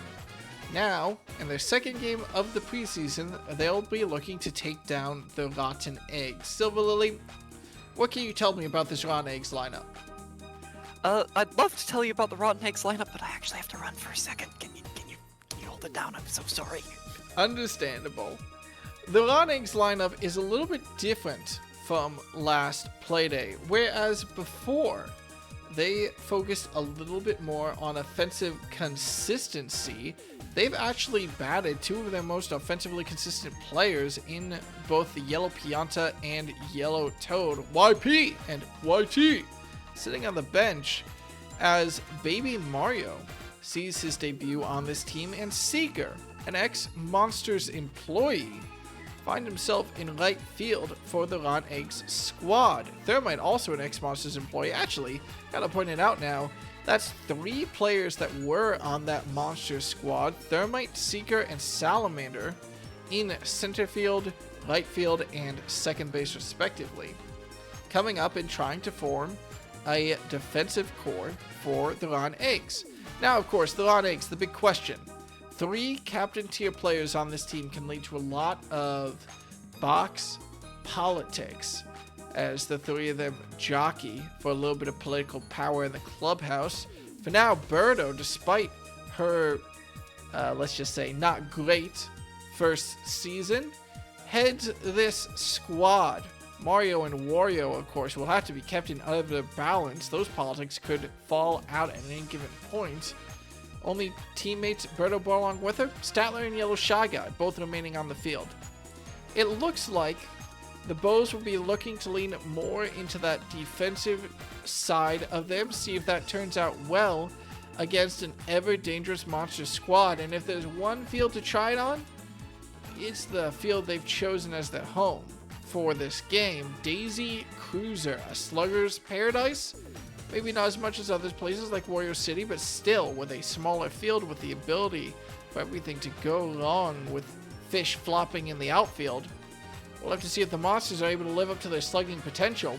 Now, in their second game of the preseason, they'll be looking to take down the Rotten Eggs. Silver Lily, what can you tell me about this Rotten Eggs lineup? I'd love to tell you about the Rotten Eggs lineup, but I actually have to run for a second. Can you hold it down? I'm so sorry. Understandable. The Lonix lineup is a little bit different from last playday, whereas before they focused a little bit more on offensive consistency. They've actually batted two of their most offensively consistent players in both the Yellow Pianta and Yellow Toad, YP and YT, sitting on the bench as Baby Mario sees his debut on this team, and Seeker, an ex-Monsters employee, find himself in right field for the Ron Eggs squad. Thermite, also an ex-Monsters employee. Actually, gotta point it out now, that's three players that were on that Monsters squad. Thermite, Seeker, and Salamander in center field, right field, and second base respectively. Coming up and trying to form a defensive core for the Ron Eggs. Now, of course, the Ron Eggs, the big question. Three captain tier players on this team can lead to a lot of box politics, as the three of them jockey for a little bit of political power in the clubhouse. For now, Birdo, despite her, let's just say, not great first season, heads this squad. Mario and Wario, of course, will have to be kept in utter balance. Those politics could fall out at any given point. Only teammates Birdo brought along with her, Statler and Yellow Shy Guy, both remaining on the field. It looks like the Bows will be looking to lean more into that defensive side of them, see if that turns out well against an ever-dangerous Monster squad. And if there's one field to try it on, it's the field they've chosen as their home for this game, Daisy Cruiser, a slugger's paradise. Maybe not as much as other places like Wario City, but still with a smaller field with the ability for everything to go wrong with fish flopping in the outfield. We'll have to see if the Monsters are able to live up to their slugging potential,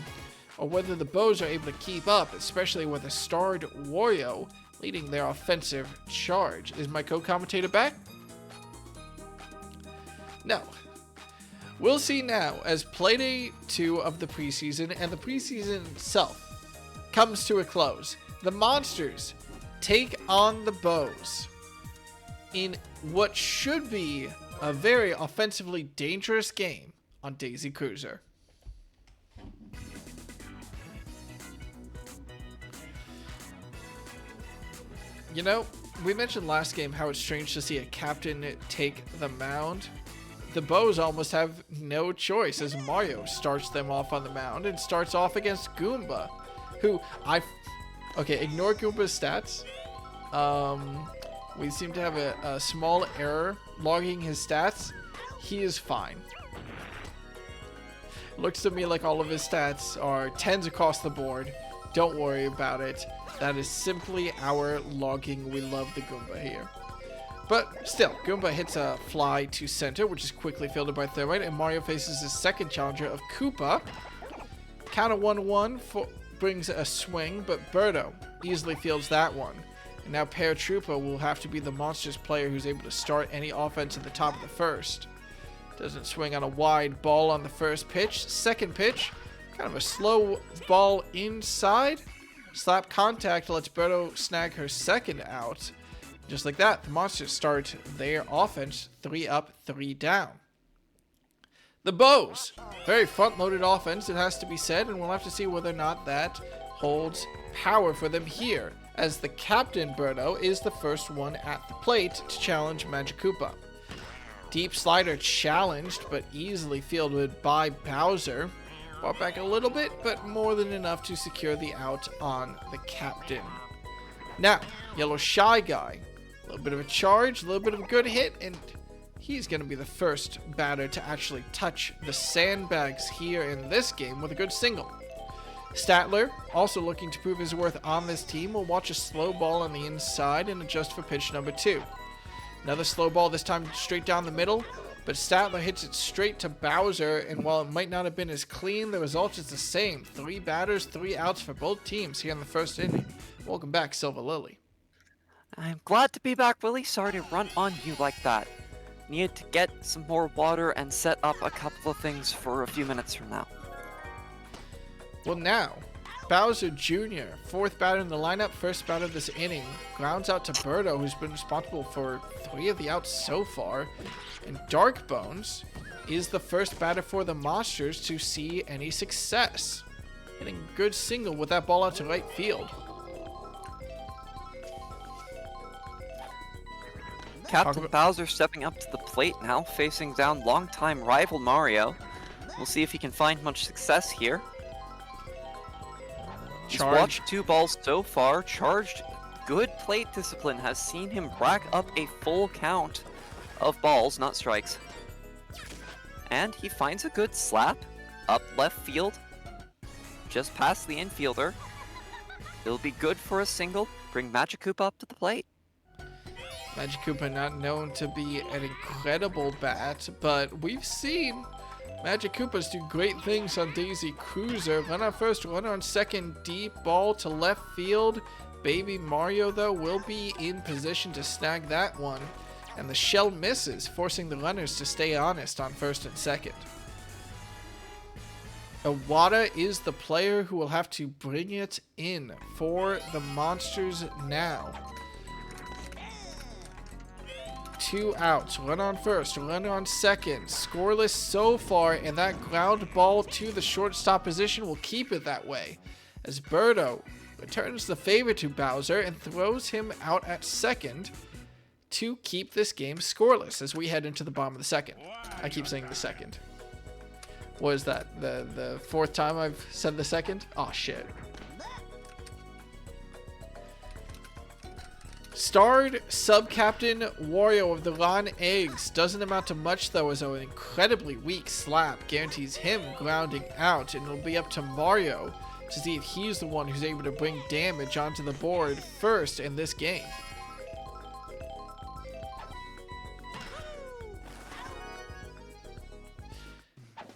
or whether the Bows are able to keep up, especially with a starred Wario leading their offensive charge. Is my co-commentator back? No. We'll see now as Playday 2 of the preseason and the preseason itself comes to a close. The Monsters take on the Bows in what should be a very offensively dangerous game on Daisy Cruiser. You know, we mentioned last game how it's strange to see a captain take the mound. The Bows almost have no choice as Mario starts them off on the mound and starts off against Goomba, who okay, ignore Goomba's stats. We seem to have a small error logging his stats. He is fine. Looks to me like all of his stats are 10s across the board. Don't worry about it. That is simply our logging. We love the Goomba here. But still, Goomba hits a fly to center, which is quickly fielded by Thermite, and Mario faces his second challenger of Koopa. Count of 1-1 brings a swing, but Birdo easily fields that one. And now Paratroopa will have to be the Monsters player who's able to start any offense at the top of the first. Doesn't swing on a wide ball on the first pitch. Second pitch, kind of a slow ball inside. Slap contact lets Birdo snag her second out. Just like that, the Monsters start their offense 3 up, 3 down. The Bows, very front-loaded offense, it has to be said, and we'll have to see whether or not that holds power for them here, as the captain, Birdo, is the first one at the plate to challenge Magic Koopa. Deep slider challenged, but easily fielded by Bowser. Brought back a little bit, but more than enough to secure the out on the captain. Now, Yellow Shy Guy. A little bit of a charge, a little bit of a good hit, and he's going to be the first batter to actually touch the sandbags here in this game with a good single. Statler, also looking to prove his worth on this team, will watch a slow ball on the inside and adjust for pitch number 2. Another slow ball, this time straight down the middle, but Statler hits it straight to Bowser, and while it might not have been as clean, the result is the same. 3 batters, 3 outs for both teams here in the first inning. Welcome back, Silver Lily. I'm glad to be back, Willie. Sorry to run on you like that. Needed to get some more water and set up a couple of things for a few minutes from now. Well, now, Bowser Jr., fourth batter in the lineup, first batter of this inning. Grounds out to Birdo, who's been responsible for 3 of the outs so far. And Dark Bones is the first batter for the Monsters to see any success. Hitting a good single with that ball out to right field. Captain Bowser stepping up to the plate now, facing down longtime rival Mario. We'll see if he can find much success here. He's watched 2 balls so far. Charged, good plate discipline has seen him rack up a full count of balls, not strikes. And he finds a good slap up left field, just past the infielder. It'll be good for a single. Bring Magikoopa up to the plate. Magikoopa not known to be an incredible bat, but we've seen Magikoopas do great things on Daisy Cruiser. Run on first, run on second, deep ball to left field. Baby Mario, though, will be in position to snag that one. And the shell misses, forcing the runners to stay honest on first and second. Iwata is the player who will have to bring it in for the Monsters now. 2 outs, run on first, run on second, scoreless so far, and that ground ball to the shortstop position will keep it that way, as Birdo returns the favor to Bowser and throws him out at second to keep this game scoreless as we head into the bottom of the second. I keep saying the second. What is that, the 4th time I've said the second? Oh shit. Starred sub-captain Wario of the Ron Eggs. Doesn't amount to much though, as an incredibly weak slap guarantees him grounding out, and it'll be up to Mario to see if he's the one who's able to bring damage onto the board first in this game.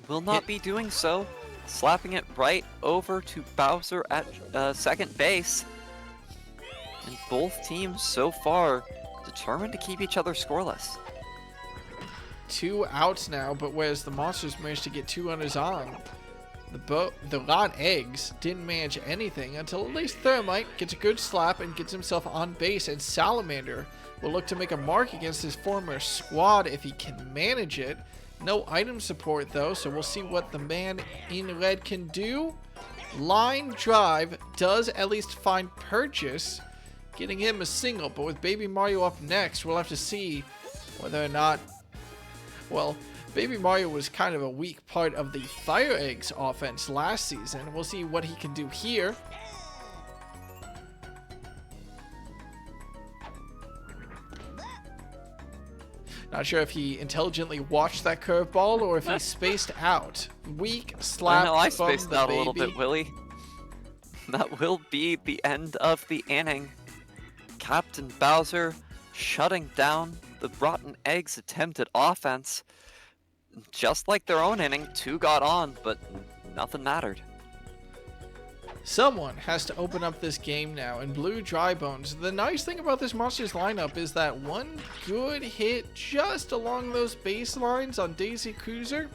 Will not be doing so. Slapping it right over to Bowser at second base. And both teams so far determined to keep each other scoreless. 2 outs now, but whereas the Monsters managed to get 2 runners on, the Ron Eggs didn't manage anything until at least Thermite gets a good slap and gets himself on base, and Salamander will look to make a mark against his former squad if he can manage it. No item support though, so we'll see what the man in red can do. Line drive does at least find purchase, getting him a single, but with Baby Mario up next, we'll have to see whether or not... Well, Baby Mario was kind of a weak part of the Fire Eggs offense last season. We'll see what he can do here. Not sure if he intelligently watched that curveball or if he spaced out. Weak slap. I know I from spaced the out baby. a little bit, Willie. That will be the end of the inning. Captain Bowser shutting down the Rotten Eggs' attempted offense. Just like their own inning, 2 got on, but nothing mattered. Someone has to open up this game now, and Blue Dry Bones. The nice thing about this Monsters lineup is that one good hit just along those baselines on Daisy Cruiser,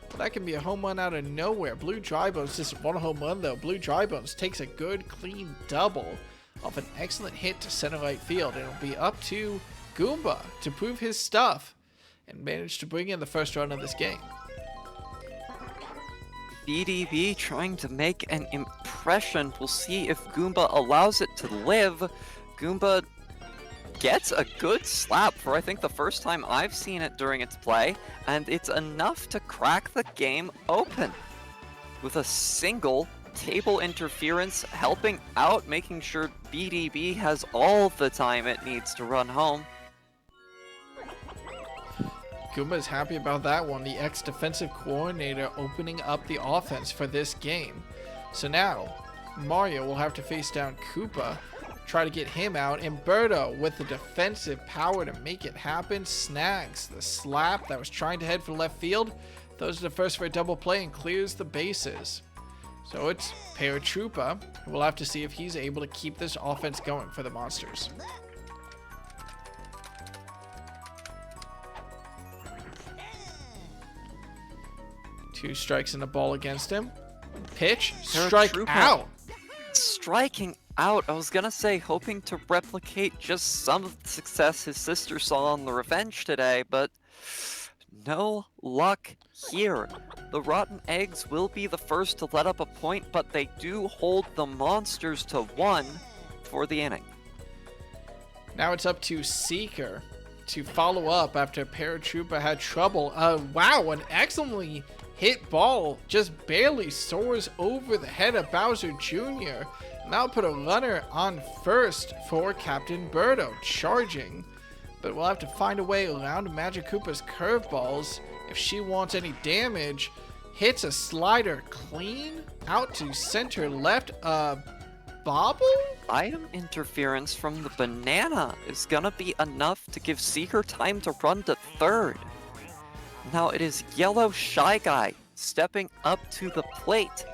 well, that can be a home run out of nowhere. Blue Dry Bones just 1 home run though. Blue Dry Bones takes a good clean double off an excellent hit to center right field, and it'll be up to Goomba to prove his stuff and manage to bring in the first run of this game. BDB trying to make an impression. We'll see if Goomba allows it to live. Goomba gets a good slap for I think the first time I've seen it during its play, and it's enough to crack the game open with a single table interference, helping out, making sure BDB has all the time it needs to run home. Goomba is happy about that one. The ex-defensive coordinator opening up the offense for this game. So now, Mario will have to face down Koopa, try to get him out, and Birdo, with the defensive power to make it happen, snags the slap that was trying to head for left field, throws to the first for a double play, and clears the bases. So it's Paratroopa, who we'll have to see if he's able to keep this offense going for the Monsters. Two strikes and a ball against him. Pitch, strike out. striking out. I was gonna say hoping to replicate just some of the success his sister saw on the Revenge today, but no luck here. The Rotten Eggs will be the first to let up a point, but they do hold the Monsters to 1 for the inning. Now it's up to Seeker to follow up after Paratroopa had trouble. Wow, an excellently hit ball just barely soars over the head of Bowser Jr. And that'll put a runner on first for Captain Birdo, charging. But we'll have to find a way around Magic Koopa's curveballs if she wants any damage. Hits a slider clean out to center left. Bobble? Item interference from the banana is gonna be enough to give Seeker time to run to third. Now it is Yellow Shy Guy stepping up to the plate,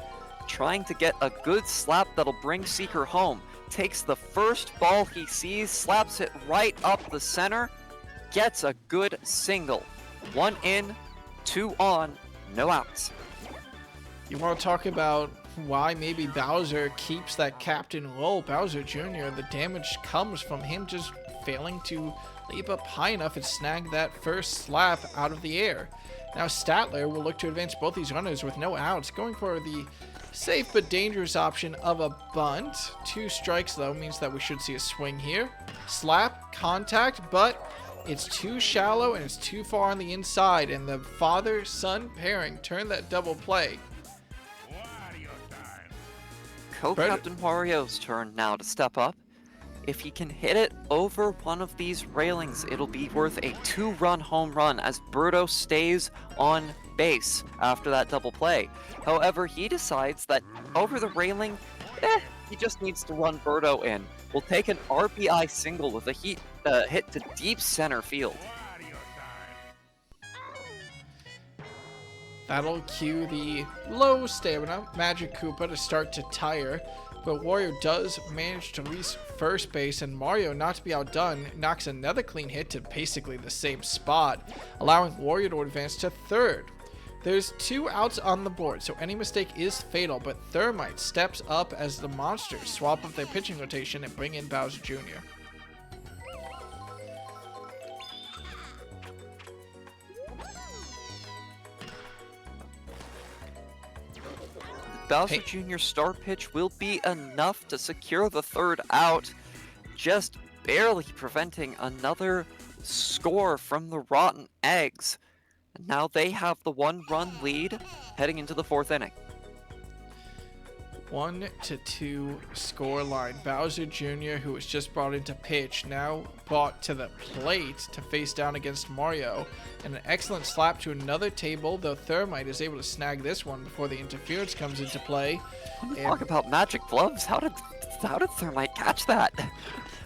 trying to get a good slap that'll bring Seeker home. Takes the first ball he sees, slaps it right up the center, gets a good single. 1 in, 2 on, no outs. You want to talk about why maybe Bowser keeps that captain low? Bowser Jr., the damage comes from him just failing to leap up high enough and snag that first slap out of the air. Now Statler will look to advance both these runners with no outs, going for the safe but dangerous option of a bunt. 2 strikes though means that we should see a swing here. Slap, contact, but it's too shallow and it's too far on the inside, and the father-son pairing turned that double play. Co-Captain Wario's turn now to step up. If he can hit it over one of these railings, it'll be worth a 2-run home run as Birdo stays on base after that double play. However, he decides that over the railing, he just needs to run Birdo in. We'll take an RBI single with a hit to deep center field. That'll cue the low stamina Magic Koopa to start to tire, but Wario does manage to reach first base, and Mario, not to be outdone, knocks another clean hit to basically the same spot, allowing Wario to advance to third. There's 2 outs on the board, so any mistake is fatal, but Thermite steps up as the Monsters swap up their pitching rotation and bring in Bowser Jr. Bowser Jr.'s star pitch will be enough to secure the 3rd out, just barely preventing another score from the Rotten Eggs. And now they have the 1-run lead heading into the 4th inning. 1-2 scoreline. Bowser Jr., who was just brought into pitch, now brought to the plate to face down against Mario. And an excellent slap to another table, though Thermite is able to snag this one before the interference comes into play. Talk about magic gloves. How did Thermite catch that?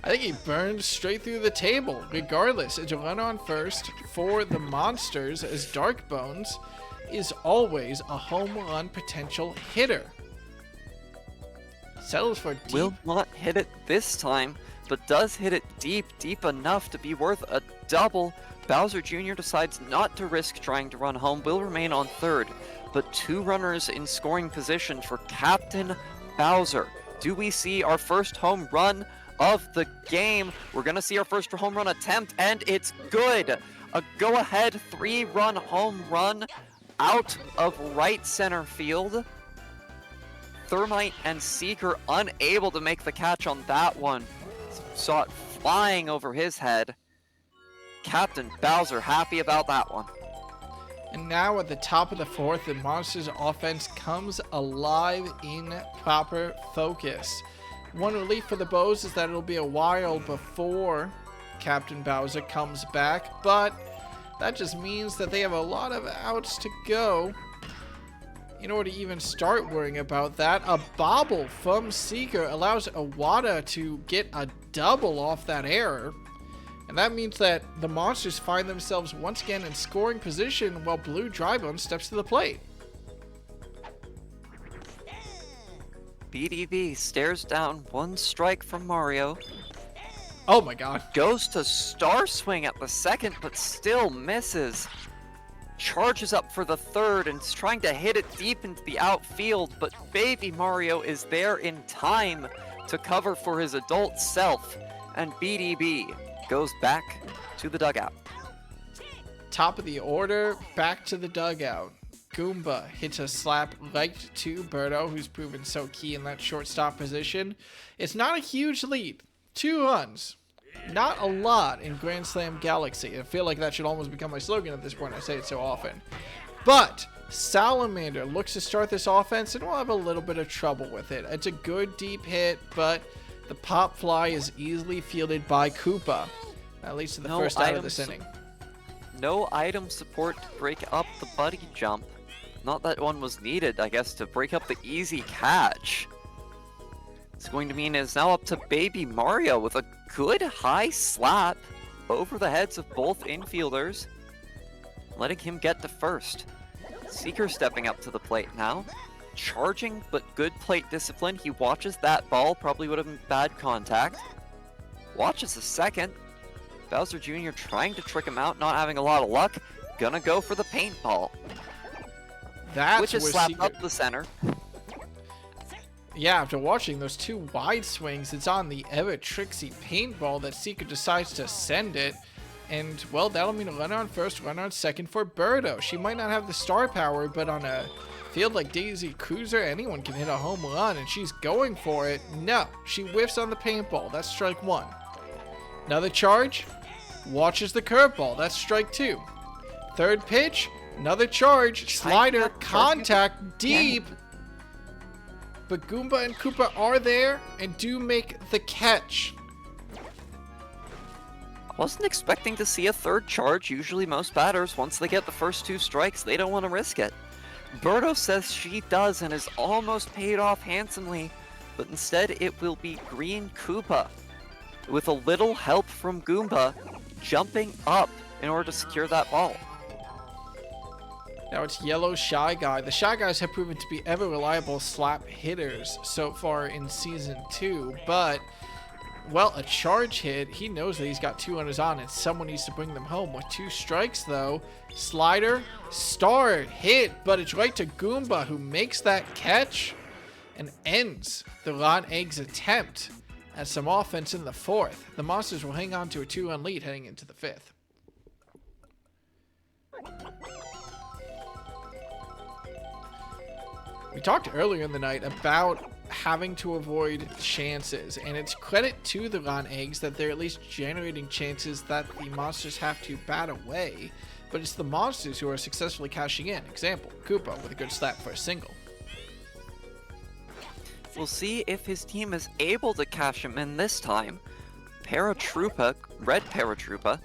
I think he burned straight through the table. Regardless, it's a run on first for the Monsters, as Dark Bones is always a home run potential hitter. Settles for deep. Will not hit it this time, but does hit it deep enough to be worth a double. Bowser Jr. decides not to risk trying to run home, will remain on third, but 2 runners in scoring position for Captain Bowser. Do we see our first home run of the game? We're gonna see our first home run attempt, and it's good. A go-ahead 3-run home run out of right center field. Thermite and Seeker unable to make the catch on that one. Saw it flying over his head. Captain Bowser happy about that one. And now at the top of the 4th, the Monsters offense comes alive in proper focus. One relief for the Bows is that it'll be a while before Captain Bowser comes back, but that just means that they have a lot of outs to go in order to even start worrying about that. A bobble from Seeker allows Iwata to get a double off that error. And that means that the Monsters find themselves once again in scoring position while Blue Drybone steps to the plate. BDB stares down 1 strike from Mario. Oh my god. Goes to Star Swing at the 2nd, but still misses. charges up for the third and is trying to hit it deep into the outfield, but Baby Mario is there in time to cover for his adult self, and BDB goes back to the dugout. Top of the order, back to the dugout. Goomba hits a slap right to Birdo, who's proven so key in that shortstop position. It's not a huge lead. 2 runs. Not a lot in Grand Slam Galaxy. I feel like that should almost become my slogan at this point. I say it so often. But Salamander looks to start this offense and will have a little bit of trouble with it. It's a good deep hit, but the pop fly is easily fielded by Koopa. At least to the first out of this inning. No item support to break up the buddy jump. Not that one was needed, I guess, to break up the easy catch. It's going to mean it's now up to Baby Mario with a good high slap over the heads of both infielders, letting him get to first. Seeker stepping up to the plate now. Charging, but good plate discipline. He watches that ball, probably would have been bad contact. Watches a second. Bowser Jr. trying to trick him out, not having a lot of luck. Gonna go for the paintball. Which is slapped up the center. Yeah, after watching those 2 wide swings, it's on the ever tricksy paintball that Seeker decides to send it. And, well, that'll mean a runner on first, runner on second for Birdo. She might not have the star power, but on a field like Daisy Cruiser, anyone can hit a home run, and she's going for it. No, she whiffs on the paintball. That's strike 1. Another charge. Watches the curveball. That's strike 2. Third pitch. Another charge. Slider. Contact. Deep. But Goomba and Koopa are there and do make the catch. Wasn't expecting to see a third charge. Usually most batters, once they get the first 2 strikes, they don't want to risk it. Birdo says she does and is almost paid off handsomely, but instead it will be Green Koopa, with a little help from Goomba, jumping up in order to secure that ball. Now it's Yellow Shy Guy. The Shy Guys have proven to be ever reliable slap hitters so far in Season 2, but, well, a charge hit. He knows that he's got 2 runners on and someone needs to bring them home. With 2 strikes, though, slider, star hit, but it's right to Goomba, who makes that catch and ends the Ron Eggs attempt at some offense in the 4th. The Monsters will hang on to a 2-run lead heading into the 5th. We talked earlier in the night about having to avoid chances, and it's credit to the Ron Eggs that they're at least generating chances that the Monsters have to bat away, but it's the Monsters who are successfully cashing in. Example, Koopa with a good slap for a single. We'll see if his team is able to cash him in this time. Paratroopa, Red Paratroopa,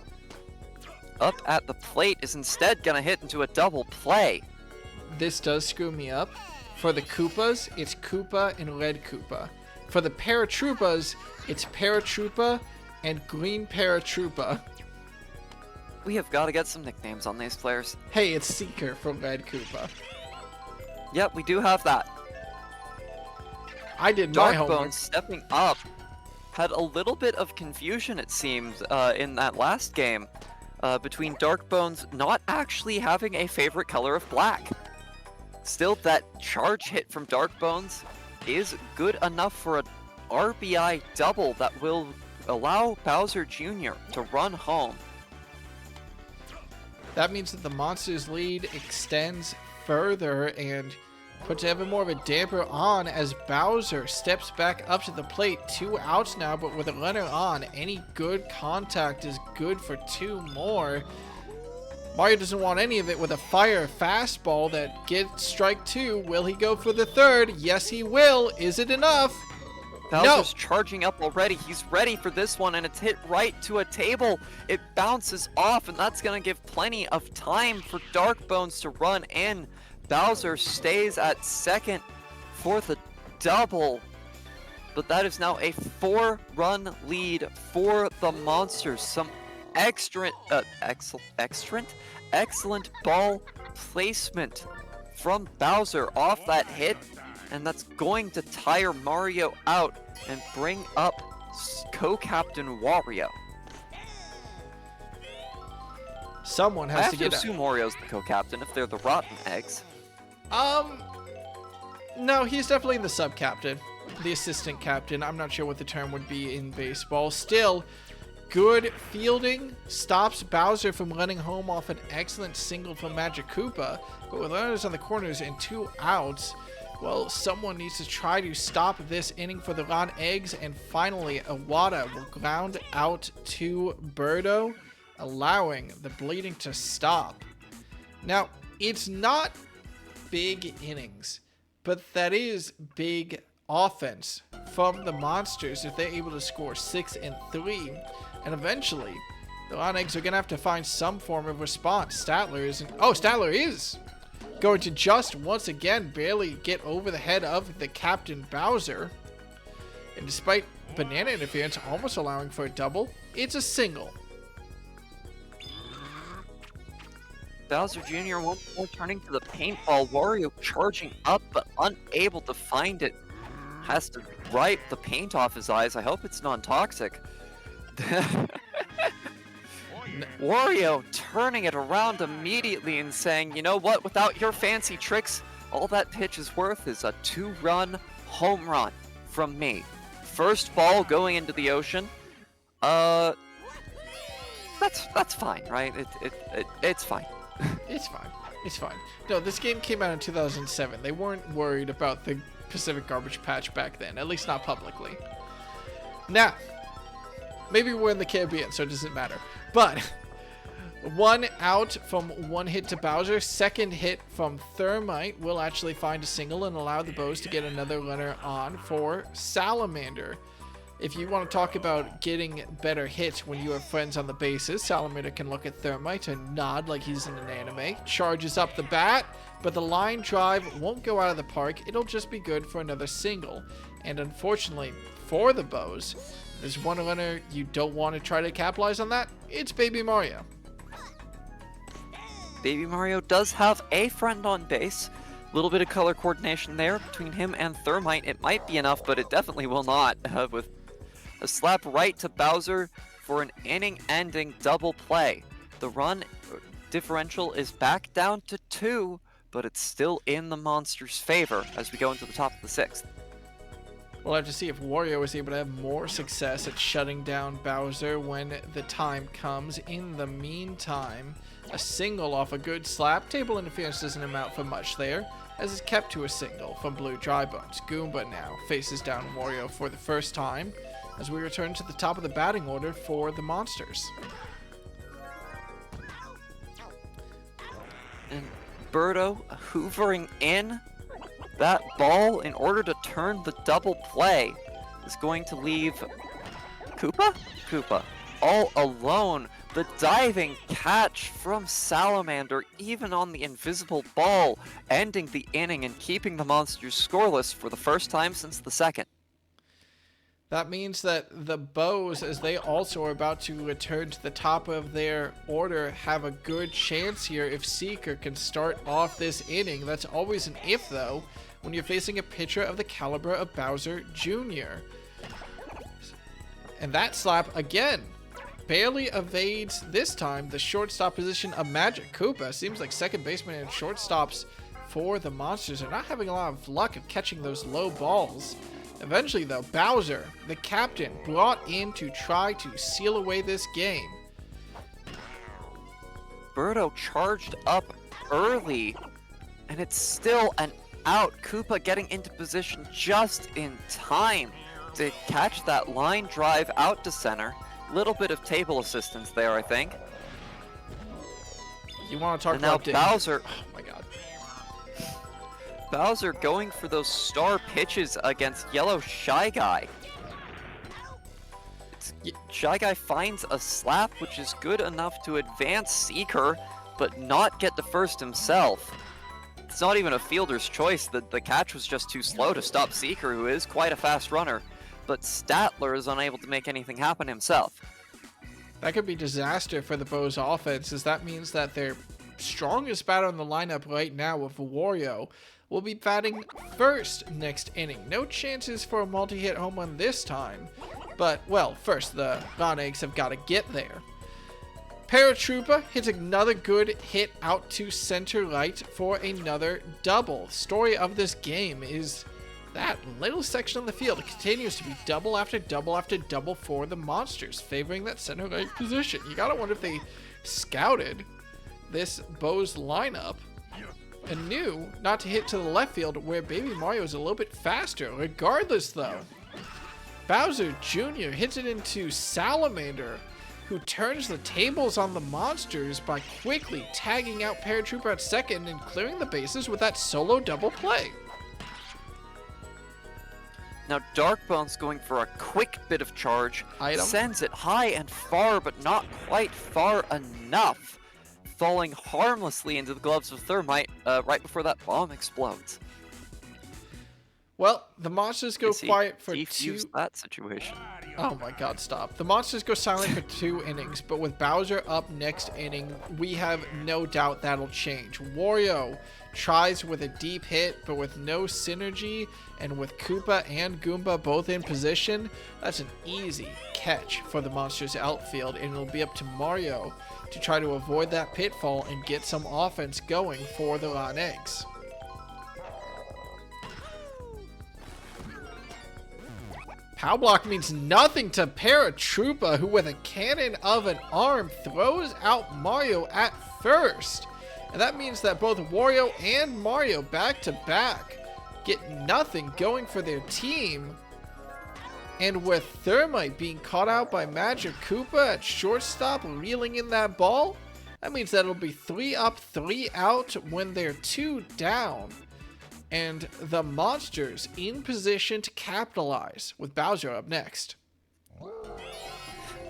up at the plate is instead gonna hit into a double play. This does screw me up. For the Koopas, it's Koopa and Red Koopa. For the Paratroopas, it's Paratroopa and Green Paratroopa. We have got to get some nicknames on these players. Hey, it's Seeker for Red Koopa. Yep, we do have that. I did my homework. Darkbone stepping up. Had a little bit of confusion, it seems, in that last game. Between Darkbones not actually having a favorite color of black. Still, that charge hit from Darkbones is good enough for an RBI double that will allow Bowser Jr. to run home. That means that the Monsters' lead extends further and puts ever more of a damper on as Bowser steps back up to the plate. 2 outs now, but with a runner on, any good contact is good for 2 more. Mario doesn't want any of it with a fire fastball that gets strike 2. Will he go for the 3rd? Yes, he will. Is it enough? Bowser's charging up already. He's ready for this one, and it's hit right to a table. It bounces off, and that's going to give plenty of time for Darkbones to run in. Bowser stays at second for the double. But that is now a 4-run lead for the Monsters. Some excellent ball placement from Bowser off that hit, and that's going to tire Mario out and bring up co-captain Wario. Someone I has have to to get assume Orio's the co-captain if they're the rotten eggs. No, he's definitely the sub-captain, the assistant captain. I'm not sure what the term would be in baseball. Still, good fielding stops Bowser from running home off an excellent single from Magic Koopa. But with runners on the corners and 2 outs, well, someone needs to try to stop this inning for the Ron Eggs. And finally, Iwata will ground out to Birdo, allowing the bleeding to stop. Now, it's not big innings, but that is big offense from the Monsters if they're able to score 6 and 3. And eventually, the Ron Eggs are going to have to find some form of response. Statler is going to just once again barely get over the head of the Captain Bowser. And despite banana interference almost allowing for a double, it's a single. Bowser Jr. once more turning to the paintball. Wario charging up but unable to find it. Has to wipe the paint off his eyes. I hope it's non-toxic. Wario turning it around immediately and saying, you know what, without your fancy tricks, all that pitch is worth is a 2-run home run from me. First ball going into the ocean. That's fine, right? It's fine. It's fine. It's fine. No, this game came out in 2007. They weren't worried about the Pacific Garbage Patch back then, at least not publicly. Now, maybe we're in the Caribbean, so it doesn't matter. But 1 out from 1 hit to Bowser. Second hit from Thermite will actually find a single and allow the Bows to get another runner on for Salamander. If you want to talk about getting better hits when you have friends on the bases, Salamander can look at Thermite and nod like he's in an anime. Charges up the bat, but the line drive won't go out of the park. It'll just be good for another single. And unfortunately for the Bows, there's one runner you don't want to try to capitalize on that. It's Baby Mario. Baby Mario does have a friend on base. A little bit of color coordination there between him and Thermite. It might be enough, but it definitely will not. With a slap right to Bowser for an inning-ending double play. The run differential is back down to 2, but it's still in the Monsters' favor as we go into the top of the 6th. We'll have to see if Wario is able to have more success at shutting down Bowser when the time comes. In the meantime, a single off a good slap. Table interference doesn't amount for much there, as it's kept to a single from Blue Drybones. Goomba now faces down Wario for the first time, as we return to the top of the batting order for the Monsters. And Birdo hoovering in that ball in order to turn the double play is going to leave Koopa all alone. The diving catch from Salamander, even on the invisible ball, ending the inning and keeping the Monsters scoreless for the first time since the 2nd. That means that the Bows, as they also are about to return to the top of their order, have a good chance here if Seeker can start off this inning. That's always an if, though, when you're facing a pitcher of the caliber of Bowser Jr. And that slap, again, barely evades, this time, the shortstop position of Magic Koopa. Seems like second baseman and shortstops for the Monsters are not having a lot of luck of catching those low balls. Eventually, though, Bowser, the captain, brought in to try to seal away this game. Birdo charged up early, and it's still an out. Koopa getting into position just in time to catch that line drive out to center. Little bit of table assistance there, I think. You want to talk and about now Bowser? Oh my god. Bowser going for those star pitches against Yellow Shy Guy. Shy Guy finds a slap, which is good enough to advance Seeker, but not get to first himself. It's not even a fielder's choice. The catch was just too slow to stop Seeker, who is quite a fast runner. But Statler is unable to make anything happen himself. That could be disaster for the Bows offense, as that means that their strongest batter in the lineup right now with Wario will be batting first next inning. No chances for a multi-hit home run this time. But, well, first, the Ron Eggs have got to get there. Paratrooper hits another good hit out to center right for another double. Story of this game is that little section of the field continues to be double after double after double for the monsters, favoring that center right position. You gotta wonder if they scouted this Bows lineup and knew not to hit to the left field where Baby Mario is a little bit faster. Regardless though, Bowser Jr. hits it into Salamander, who turns the tables on the monsters by quickly tagging out Paratrooper at second and clearing the bases with that solo double play. Now Darkbone's going for a quick bit of charge, Item. Sends it high and far, but not quite far enough, falling harmlessly into the gloves of Thermite right before that bomb explodes. Well, the monsters go quiet for defuse that situation. Oh my god, stop. The monsters go silent for 2 innings, but with Bowser up next inning, we have no doubt that'll change. Wario tries with a deep hit, but with no synergy, and with Koopa and Goomba both in position, that's an easy catch for the monsters outfield, and it'll be up to Mario to try to avoid that pitfall and get some offense going for the Rotten Eggs. Pow block means nothing to Paratrooper, who with a cannon of an arm throws out Mario at first. And that means that both Wario and Mario back to back get nothing going for their team. And with Thermite being caught out by Magic Koopa at shortstop reeling in that ball, that means that it'll be 3 up, 3 out when they're 2 down. And the monsters in position to capitalize, with Bowser up next.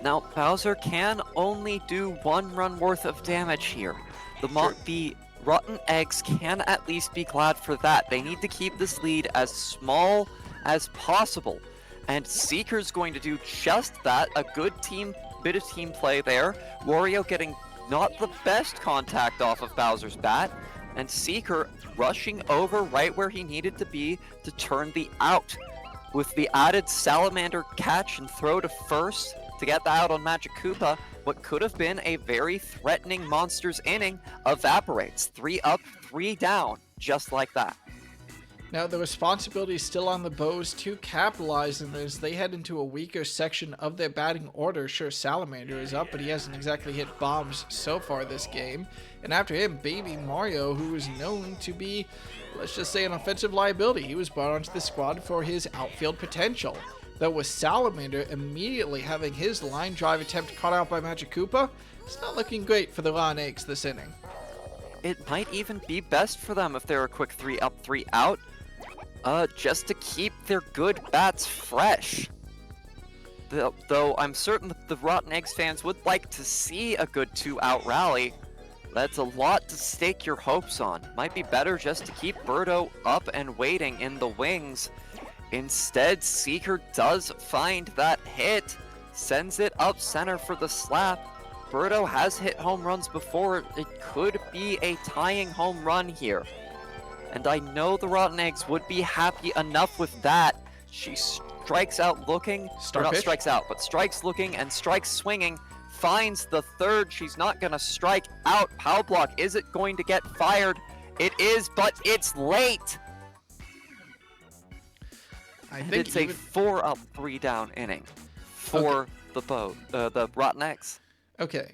Now, Bowser can only do 1 run worth of damage here. The Rotten Eggs can at least be glad for that. They need to keep this lead as small as possible. And Seeker's going to do just that. A good bit of team play there. Wario getting not the best contact off of Bowser's bat. And Seeker rushing over right where he needed to be to turn the out. With the added Salamander catch and throw to first to get the out on Magic Koopa, what could have been a very threatening Monsters inning evaporates. 3 up, 3 down, just like that. Now the responsibility is still on the Bows to capitalize on this. They head into a weaker section of their batting order. Sure, Salamander is up, but he hasn't exactly hit bombs so far this game. And after him, Baby Mario, who is known to be, let's just say, an offensive liability. He was brought onto the squad for his outfield potential. Though with Salamander immediately having his line drive attempt caught out by Magic Koopa, it's not looking great for the Rotten Eggs this inning. It might even be best for them if they're a quick 3 up, 3 out. Just to keep their good bats fresh. Though I'm certain that the Rotten Eggs fans would like to see a good 2-out rally. That's a lot to stake your hopes on. Might be better just to keep Birdo up and waiting in the wings. Instead, Seeker does find that hit, sends it up center for the slap. Birdo has hit home runs before. It could be a tying home run here. And I know the Rotten Eggs would be happy enough with that. She strikes out looking, not strikes out, but strikes looking and strikes swinging, finds the third. She's not going to strike out. Pow block, is it going to get fired? It is, but it's late. I think it's a 4 up, 3 down inning for the Rotten Eggs. Okay.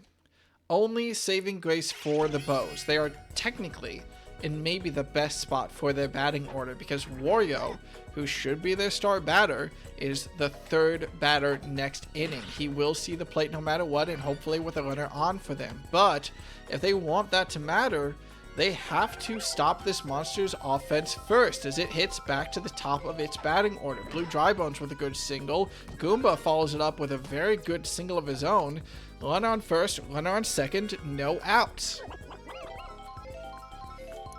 Only saving grace for the Bows. They are technically in maybe the best spot for their batting order because Wario, who should be their star batter, is the 3rd batter next inning. He will see the plate no matter what and hopefully with a runner on for them. But if they want that to matter, they have to stop this monster's offense first as it hits back to the top of its batting order. Blue Drybones with a good single. Goomba follows it up with a very good single of his own. Runner on first, runner on second, no outs.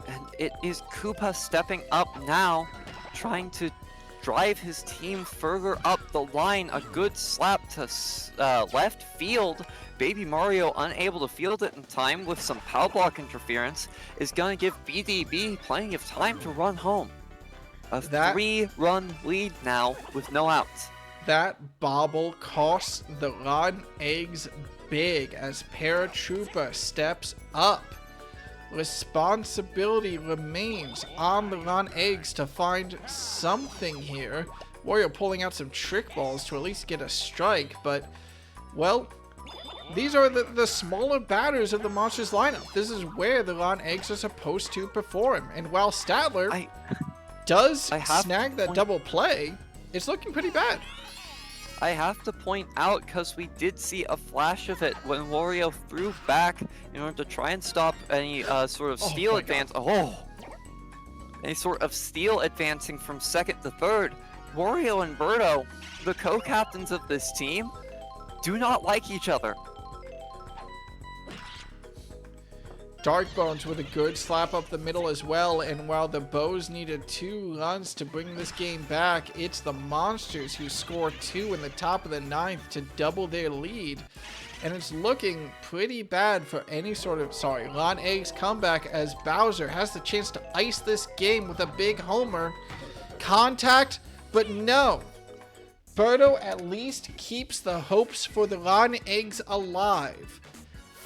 And it is Koopa stepping up now, trying to drive his team further up the line. A good slap to left field. Baby Mario, unable to field it in time with some pow block interference, is going to give BDB plenty of time to run home. A 3-run lead now with no outs. That bobble costs the Rotten Eggs big as Paratrooper steps up. Responsibility remains on the Ron Eggs to find something here. Wario pulling out some trick balls to at least get a strike, but, well, these are the smaller batters of the Monsters lineup. This is where the Ron Eggs are supposed to perform. And while Statler does snag that double play, it's looking pretty bad. I have to point out, because we did see a flash of it when Wario threw back in order to try and stop any sort of steal advance. Any sort of steal advancing from second to third. Wario and Birdo, the co-captains of this team, do not like each other. Dark Bones with a good slap up the middle as well, and while the Bows needed 2 runs to bring this game back, it's the Monsters who score 2 in the top of the 9th to double their lead. And it's looking pretty bad for any sort of, Ron Eggs comeback, as Bowser has the chance to ice this game with a big homer. Contact, but no. Birdo at least keeps the hopes for the Ron Eggs alive.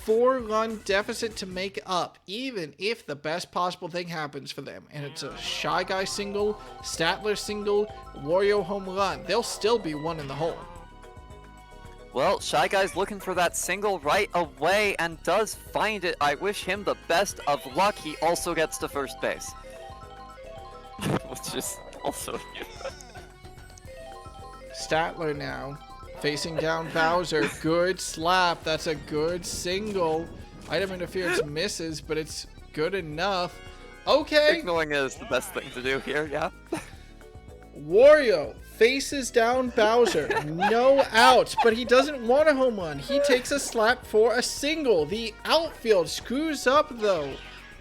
4-run deficit to make up, even if the best possible thing happens for them. And it's a Shy Guy single, Statler single, Wario home run. They'll still be 1 in the hole. Well, Shy Guy's looking for that single right away and does find it. I wish him the best of luck. He also gets to first base. Which is also Statler now. Facing down Bowser. Good slap. That's a good single. Item interference misses, but it's good enough. Okay. Signaling is the best thing to do here, yeah. Wario faces down Bowser. No outs, but he doesn't want a home run. He takes a slap for a single. The outfield screws up, though.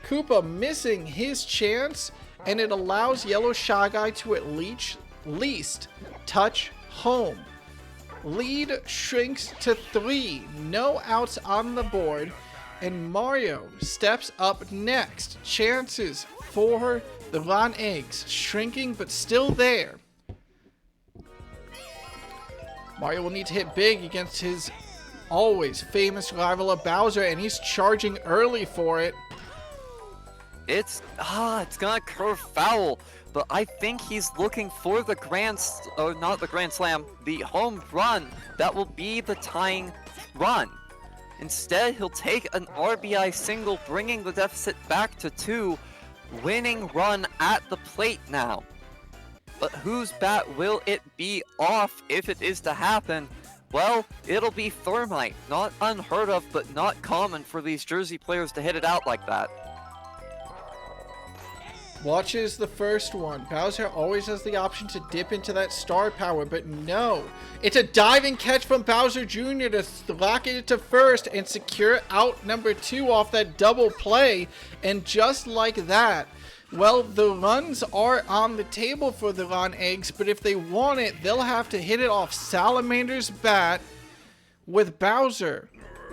Koopa missing his chance, and it allows Yellow Shy Guy to at least touch home. Lead shrinks to 3. No outs on the board. And Mario steps up next. Chances for the Ron Eggs. Shrinking, but still there. Mario will need to hit big against his always famous rival of Bowser. And he's charging early for it. It's gonna curve foul. But I think he's looking for the not the Grand Slam, the home run. That will be the tying run. Instead, he'll take an RBI single, bringing the deficit back to 2. Winning run at the plate now. But whose bat will it be off if it is to happen? Well, it'll be Thermite. Not unheard of, but not common for these Jersey players to hit it out like that. Watches the first one. Bowser always has the option to dip into that star power, but no. It's a diving catch from Bowser Jr. to rocket it to first and secure out number 2 off that double play. And just like that, well, the runs are on the table for the Ron Eggs, but if they want it, they'll have to hit it off Salamander's bat with Bowser.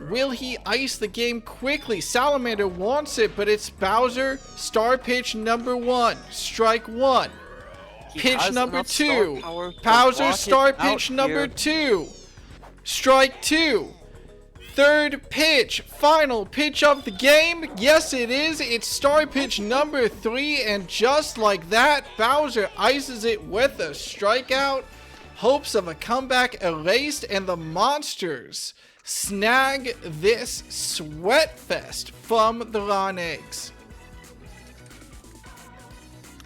Will he ice the game quickly? Salamander wants it, but it's Bowser. Star pitch number 1. Strike 1. Pitch number 2. Bowser star pitch number 2. Strike 2. Third pitch. Final pitch of the game. Yes, it is. It's star pitch number 3. And just like that, Bowser ices it with a strikeout. Hopes of a comeback erased, and the Monsters snag this sweat fest from the Ron Eggs.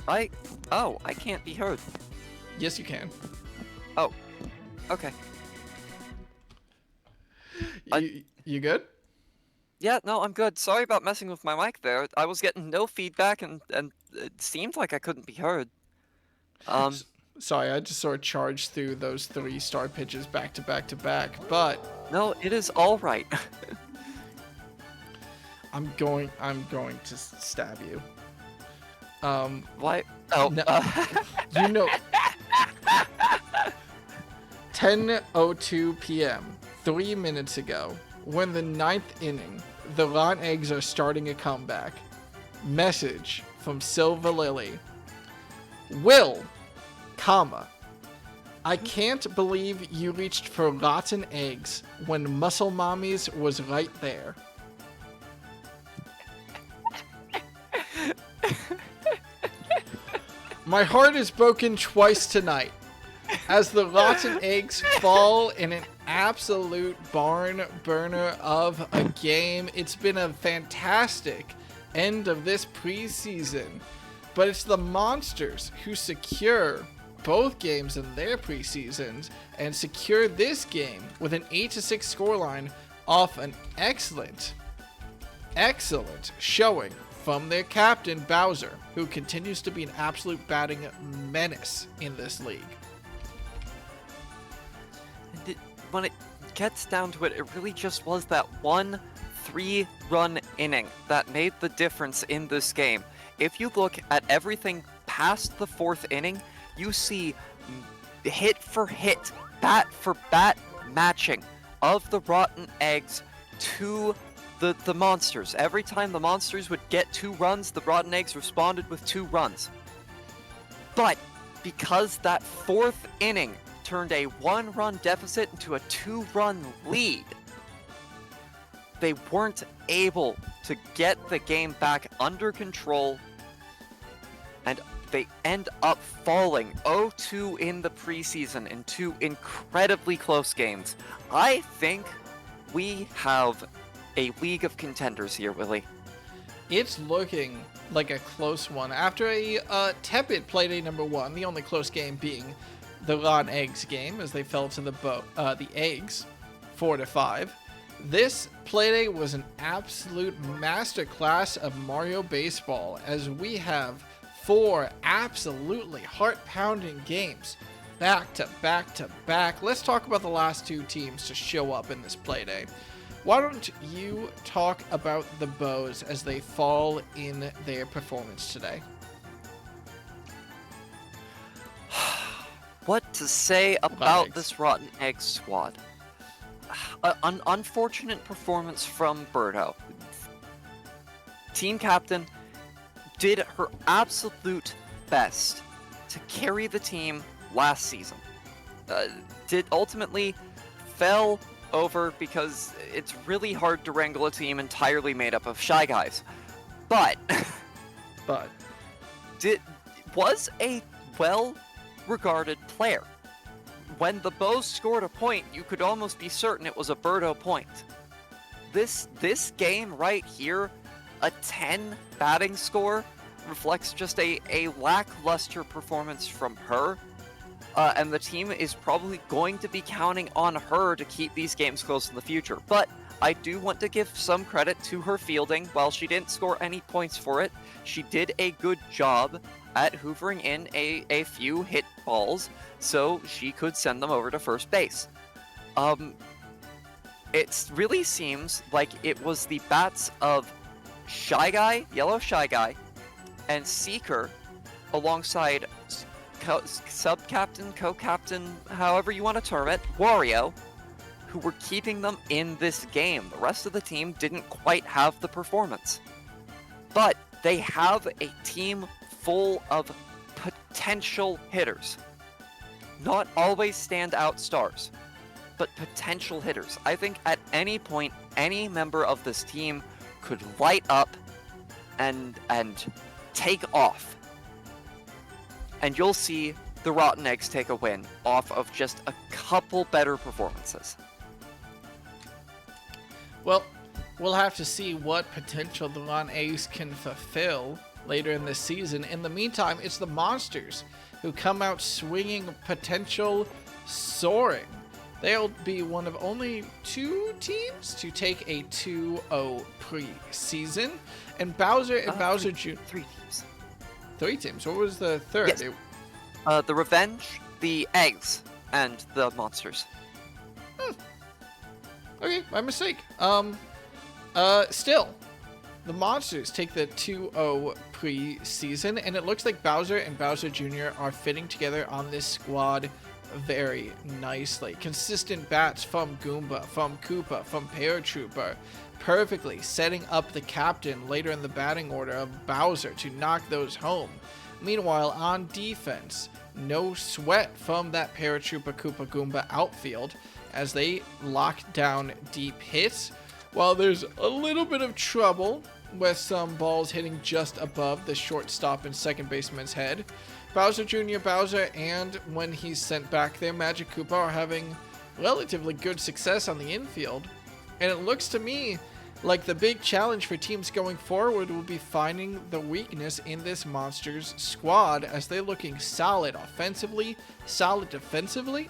I can't be heard. Yes, you can. Oh, okay. You good? Yeah, no, I'm good. Sorry about messing with my mic there. I was getting no feedback, and it seemed like I couldn't be heard. Sorry, I just sort of charged through those 3 star pitches back to back to back, but no, it is all right. I'm going to stab you. Why? Oh, no, you know, 10:02 p.m. 3 minutes ago, when the 9th inning, the Ron Eggs are starting a comeback. Message from Silver Lily. Will, I can't believe you reached for rotten eggs when Muscle Mommies was right there. My heart is broken twice tonight as the rotten eggs fall in an absolute barn burner of a game. It's been a fantastic end of this preseason, but it's the Monsters who secure both games in their preseasons and secure this game with an 8-6 scoreline off an excellent showing from their captain, Bowser, who continues to be an absolute batting menace in this league. When it gets down to it, it really just was that one 3-run inning that made the difference in this game. If you look at everything past the 4th inning, you see hit for hit, bat for bat matching of the Rotten Eggs to the Monsters. Every time the Monsters would get 2 runs, the Rotten Eggs responded with 2 runs. But because that 4th inning turned a 1-run deficit into a 2-run lead, they weren't able to get the game back under control, and they end up falling 0-2 in the preseason in 2 incredibly close games. I think we have a league of contenders here, Willie. It's looking like a close one. After a tepid Playday number 1, the only close game being the Rotten Eggs game, as they fell to the Eggs 4-5. This Playday was an absolute masterclass of Mario Baseball, as we have 4 absolutely heart-pounding games back to back to back. Let's talk about the last 2 teams to show up in this Playday. Why don't you talk about the Bows as they fall in their performance today? What to say about this Rotten Egg squad? An unfortunate performance from Birdo. Team captain did her absolute best to carry the team last season. Did ultimately fell over because it's really hard to wrangle a team entirely made up of Shy Guys. But was a well-regarded player. When the Bows scored a point, you could almost be certain it was a Birdo point. This game right here, a 10 batting score, reflects just a lackluster performance from her. And the team is probably going to be counting on her to keep these games close in the future. But I do want to give some credit to her fielding. While she didn't score any points for it, she did a good job at hoovering in a few hit balls so she could send them over to first base. It really seems like it was the bats of Shy Guy, Shy Guy, and Seeker alongside sub-captain, co-captain, however you want to term it, Wario, who were keeping them in this game. The rest of the team didn't quite have the performance. But they have a team full of potential hitters. Not always standout stars, but potential hitters. I think at any point, any member of this team could light up and take off. And you'll see the Rotten Eggs take a win off of just a couple better performances. Well, we'll have to see what potential the Rotten Eggs can fulfill later in this season. In the meantime, it's the Monsters who come out swinging, potential soaring. They'll be one of only 2 teams to take a 2-0 preseason. And Bowser and Bowser Jr. 3 teams. 3 teams. What was the third? Yes. The Revenge, the Eggs, and the Monsters. Okay, my mistake. Still, the Monsters take the 2-0 preseason, and it looks like Bowser and Bowser Jr. are fitting together on this squad very nicely. Consistent bats from Goomba, from Koopa, from Paratrooper, perfectly setting up the captain later in the batting order of Bowser to knock those home. Meanwhile, on defense, no sweat from that Paratrooper Koopa Goomba outfield as they lock down deep hits. While there's a little bit of trouble with some balls hitting just above the shortstop and second baseman's head, Bowser Jr., Bowser, and when he's sent back there, Magic Koopa are having relatively good success on the infield. And it looks to me like the big challenge for teams going forward will be finding the weakness in this Monsters squad as they're looking solid offensively, solid defensively,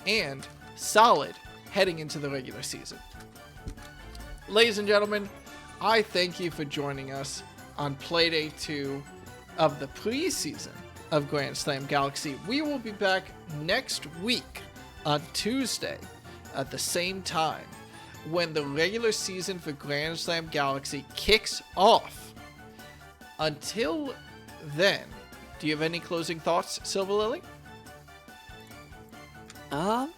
and solid heading into the regular season. Ladies and gentlemen, I thank you for joining us on Playday 2 of the preseason of Grand Slam Galaxy. We will be back next week on Tuesday at the same time when the regular season for Grand Slam Galaxy kicks off. Until then, do you have any closing thoughts, Silver Lily? I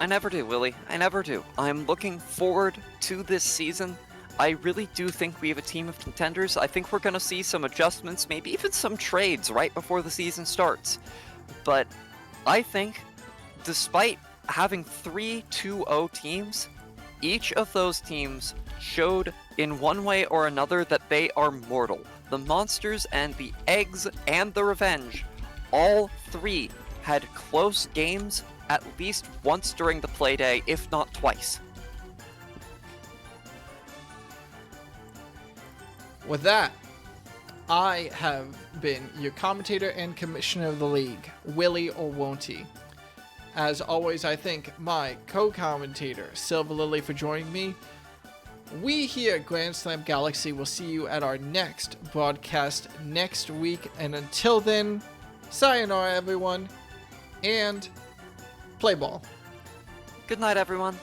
never do, Willie. I never do. I'm looking forward to this season. I really do think we have a team of contenders. I think we're going to see some adjustments, maybe even some trades right before the season starts. But I think, despite having 3 2-0 teams, each of those teams showed in one way or another that they are mortal. The Monsters and the Eggs and the Revenge, all 3 had close games at least once during the playday, if not twice. With that, I have been your commentator and commissioner of the league, Willie or won't he? As always, I thank my co-commentator, Silver Lily, for joining me. We here at Grand Slam Galaxy will see you at our next broadcast next week. And until then, sayonara, everyone, and play ball. Good night, everyone.